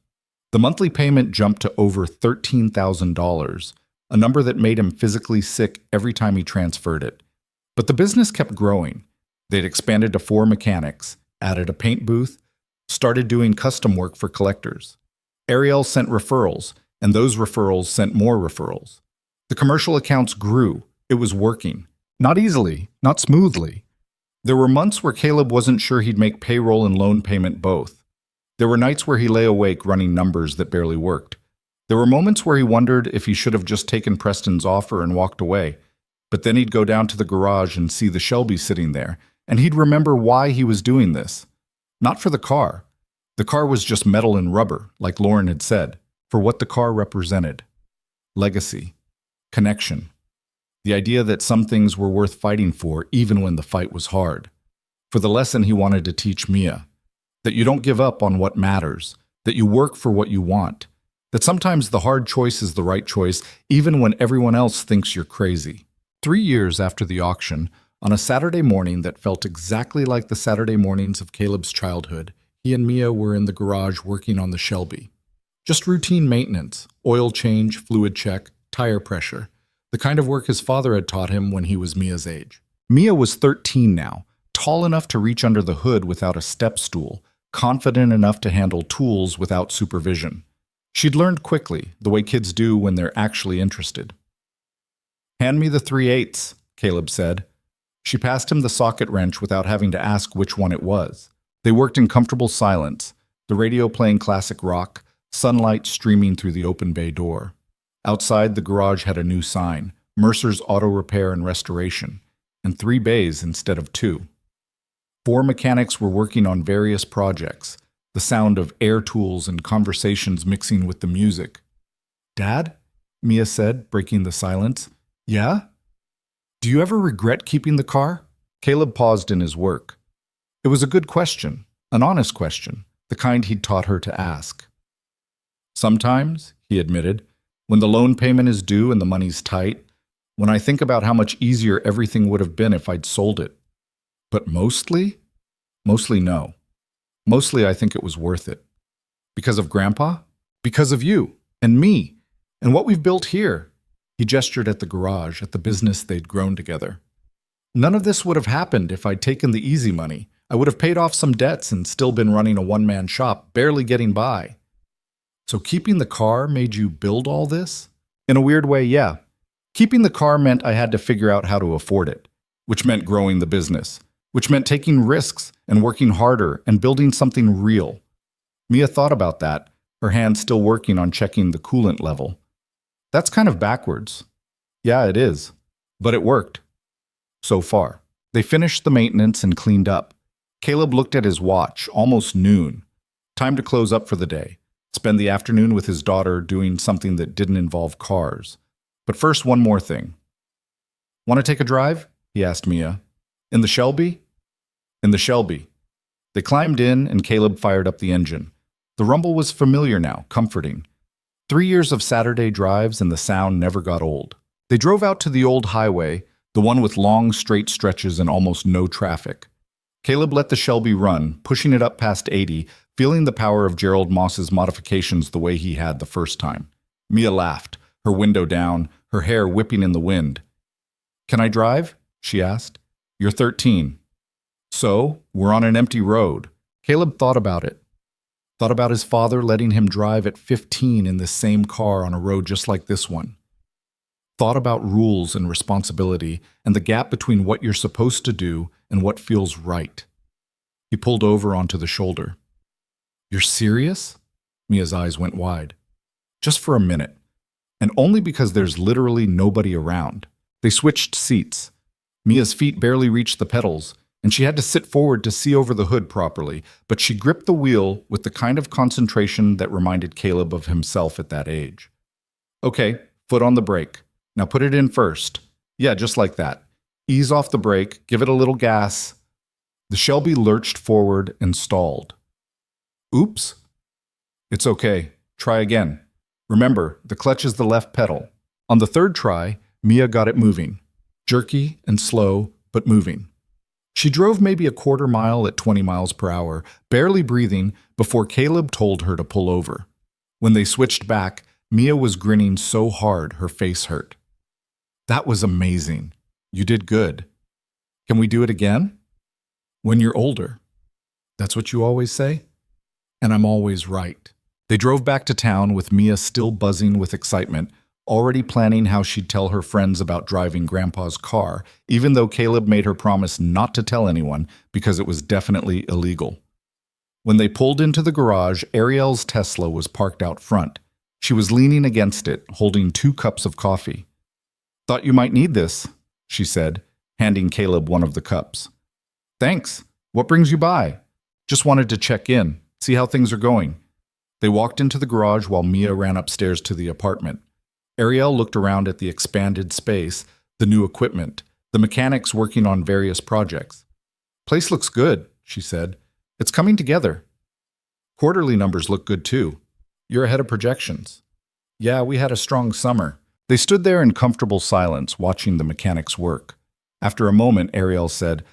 The monthly payment jumped to over $13,000, a number that made him physically sick every time he transferred it. But the business kept growing. They'd expanded to 4 mechanics, added a paint booth, started doing custom work for collectors. Ariel sent referrals, and those referrals sent more referrals. The commercial accounts grew. It was working. Not easily, not smoothly. There were months where Caleb wasn't sure he'd make payroll and loan payment both. There were nights where he lay awake running numbers that barely worked. There were moments where he wondered if he should have just taken Preston's offer and walked away. But then he'd go down to the garage and see the Shelby sitting there, and he'd remember why he was doing this. Not for the car. The car was just metal and rubber, like Lauren had said, for what the car represented. Legacy. Connection. The idea that some things were worth fighting for even when the fight was hard. For the lesson he wanted to teach Mia. That you don't give up on what matters. That you work for what you want. That sometimes the hard choice is the right choice, even when everyone else thinks you're crazy. 3 years after the auction, on a Saturday morning that felt exactly like the Saturday mornings of Caleb's childhood, he and Mia were in the garage working on the Shelby. Just routine maintenance, oil change, fluid check, tire pressure. The kind of work his father had taught him when he was Mia's age. Mia was 13 now, tall enough to reach under the hood without a step stool, confident enough to handle tools without supervision. She'd learned quickly, the way kids do when they're actually interested. "Hand me the 3/8", Caleb said. She passed him the socket wrench without having to ask which one it was. They worked in comfortable silence, the radio playing classic rock, sunlight streaming through the open bay door. Outside, the garage had a new sign, Mercer's Auto Repair and Restoration, and 3 bays instead of 2. 4 mechanics were working on various projects, the sound of air tools and conversations mixing with the music. "Dad?" Mia said, breaking the silence. "Yeah? Do you ever regret keeping the car?" Caleb paused in his work. It was a good question, an honest question, the kind he'd taught her to ask. "Sometimes," he admitted, "when the loan payment is due and the money's tight, when I think about how much easier everything would have been if I'd sold it. But mostly? Mostly no. Mostly I think it was worth it. Because of Grandpa? Because of you, and me, and what we've built here." He gestured at the garage, at the business they'd grown together. "None of this would have happened if I'd taken the easy money. I would have paid off some debts and still been running a one-man shop, barely getting by." "So keeping the car made you build all this?" "In a weird way, yeah. Keeping the car meant I had to figure out how to afford it, which meant growing the business, which meant taking risks and working harder and building something real." Mia thought about that, her hand still working on checking the coolant level. "That's kind of backwards." "Yeah, it is. But it worked. So far." They finished the maintenance and cleaned up. Caleb looked at his watch, almost noon. Time to close up for the day. Spend the afternoon with his daughter doing something that didn't involve cars. But first, one more thing. "Want to take a drive?" he asked Mia. "In the Shelby?" "In the Shelby." They climbed in and Caleb fired up the engine. The rumble was familiar now, comforting. 3 years of Saturday drives and the sound never got old. They drove out to the old highway, the one with long, straight stretches and almost no traffic. Caleb let the Shelby run, pushing it up past 80, feeling the power of Gerald Moss's modifications the way he had the first time. Mia laughed, her window down, her hair whipping in the wind. "Can I drive?" she asked. "You're 13. "So, we're on an empty road." Caleb thought about it. Thought about his father letting him drive at 15 in this same car on a road just like this one. Thought about rules and responsibility and the gap between what you're supposed to do and what feels right. He pulled over onto the shoulder. "You're serious?" Mia's eyes went wide. "Just for a minute. And only because there's literally nobody around." They switched seats. Mia's feet barely reached the pedals, and she had to sit forward to see over the hood properly, but she gripped the wheel with the kind of concentration that reminded Caleb of himself at that age. "Okay, foot on the brake. Now put it in first. Yeah, just like that. Ease off the brake, give it a little gas." The Shelby lurched forward and stalled. "Oops." "It's okay. Try again. Remember, the clutch is the left pedal." On the third try, Mia got it moving. Jerky and slow, but moving. She drove maybe a quarter mile at 20 miles per hour, barely breathing, before Caleb told her to pull over. When they switched back, Mia was grinning so hard her face hurt. That was amazing. You did good. Can we do it again? When you're older. That's what you always say? And I'm always right. They drove back to town with Mia still buzzing with excitement, already planning how she'd tell her friends about driving Grandpa's car, even though Caleb made her promise not to tell anyone because it was definitely illegal. When they pulled into the garage, Ariel's Tesla was parked out front. She was leaning against it, holding 2 cups of coffee. "Thought you might need this," she said, handing Caleb one of the cups. "Thanks. What brings you by?" "Just wanted to check in, see how things are going." They walked into the garage while Mia ran upstairs to the apartment. Ariel looked around at the expanded space, the new equipment, the mechanics working on various projects. "Place looks good," she said. "It's coming together. Quarterly numbers look good too. You're ahead of projections." "Yeah, we had a strong summer." They stood there in comfortable silence, watching the mechanics work. After a moment, Ariel said,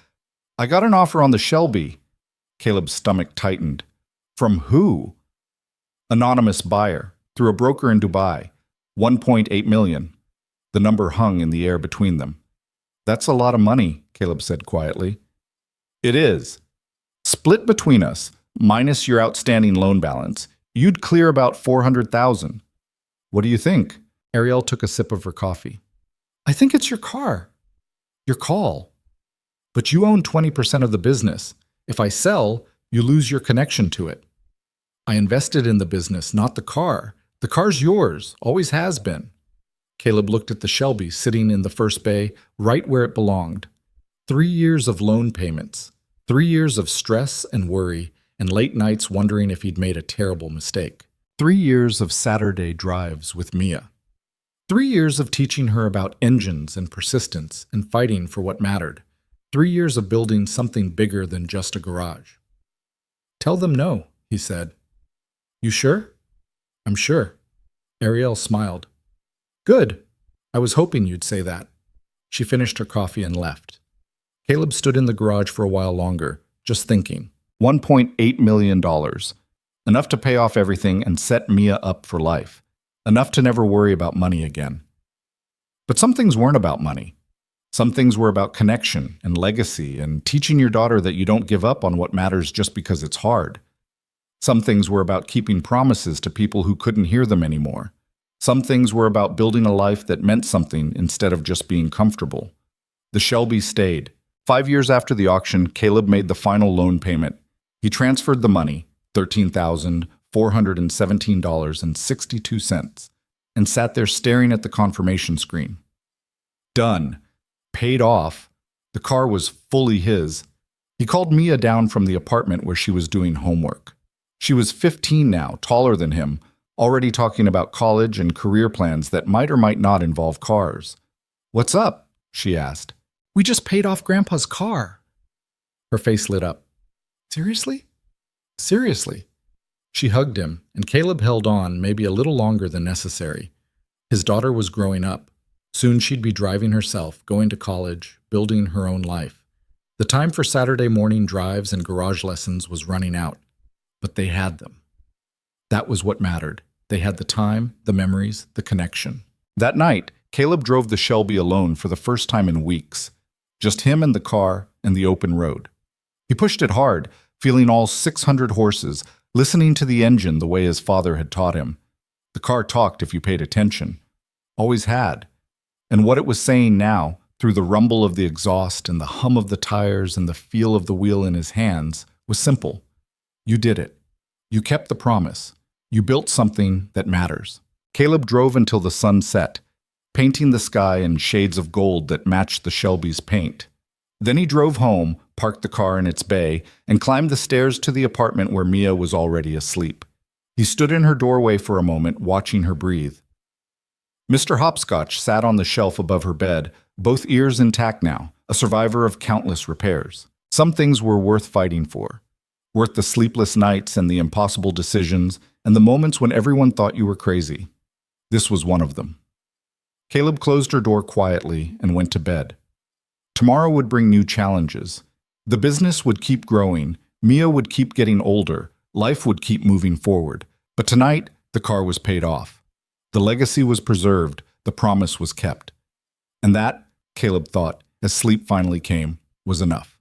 "I got an offer on the Shelby." Caleb's stomach tightened. "From who?" "Anonymous buyer, through a broker in Dubai. 1.8 million. The number hung in the air between them. "That's a lot of money," Caleb said quietly. "It is. Split between us, minus your outstanding loan balance, you'd clear about 400,000. What do you think?" Ariel took a sip of her coffee. "I think it's your car. Your call. But you own 20% of the business. If I sell, you lose your connection to it. I invested in the business, not the car. The car's yours, always has been." Caleb looked at the Shelby sitting in the first bay, right where it belonged. 3 years of loan payments, 3 years of stress and worry, and late nights wondering if he'd made a terrible mistake. 3 years of Saturday drives with Mia. 3 years of teaching her about engines and persistence and fighting for what mattered. 3 years of building something bigger than just a garage. "Tell them no," he said. "You sure?" "I'm sure." Ariel smiled. "Good. I was hoping you'd say that." She finished her coffee and left. Caleb stood in the garage for a while longer, just thinking. $1.8 million. Enough to pay off everything and set Mia up for life. Enough to never worry about money again. But some things weren't about money. Some things were about connection and legacy and teaching your daughter that you don't give up on what matters just because it's hard. Some things were about keeping promises to people who couldn't hear them anymore. Some things were about building a life that meant something instead of just being comfortable. The Shelby stayed. 5 years after the auction, Caleb made the final loan payment. He transferred the money, $13,417.62, and sat there staring at the confirmation screen. Done. Paid off. The car was fully his. He called Mia down from the apartment where she was doing homework. She was 15 now, taller than him, already talking about college and career plans that might or might not involve cars. "What's up?" she asked. "We just paid off Grandpa's car." Her face lit up. "Seriously?" "Seriously." She hugged him, and Caleb held on maybe a little longer than necessary. His daughter was growing up. Soon she'd be driving herself, going to college, building her own life. The time for Saturday morning drives and garage lessons was running out. But they had them. That was what mattered. They had the time, the memories, the connection. That night, Caleb drove the Shelby alone for the first time in weeks. Just him and the car and the open road. He pushed it hard, feeling all 600 horses, listening to the engine the way his father had taught him. The car talked if you paid attention. Always had. And what it was saying now, through the rumble of the exhaust and the hum of the tires and the feel of the wheel in his hands, was simple. You did it. You kept the promise. You built something that matters. Caleb drove until the sun set, painting the sky in shades of gold that matched the Shelby's paint. Then he drove home, parked the car in its bay, and climbed the stairs to the apartment where Mia was already asleep. He stood in her doorway for a moment, watching her breathe. Mr. Hopscotch sat on the shelf above her bed, both ears intact now, a survivor of countless repairs. Some things were worth fighting for. Worth the sleepless nights and the impossible decisions and the moments when everyone thought you were crazy. This was one of them. Caleb closed her door quietly and went to bed. Tomorrow would bring new challenges. The business would keep growing, Mia would keep getting older, life would keep moving forward. But tonight, the car was paid off. The legacy was preserved, the promise was kept. And that, Caleb thought, as sleep finally came, was enough.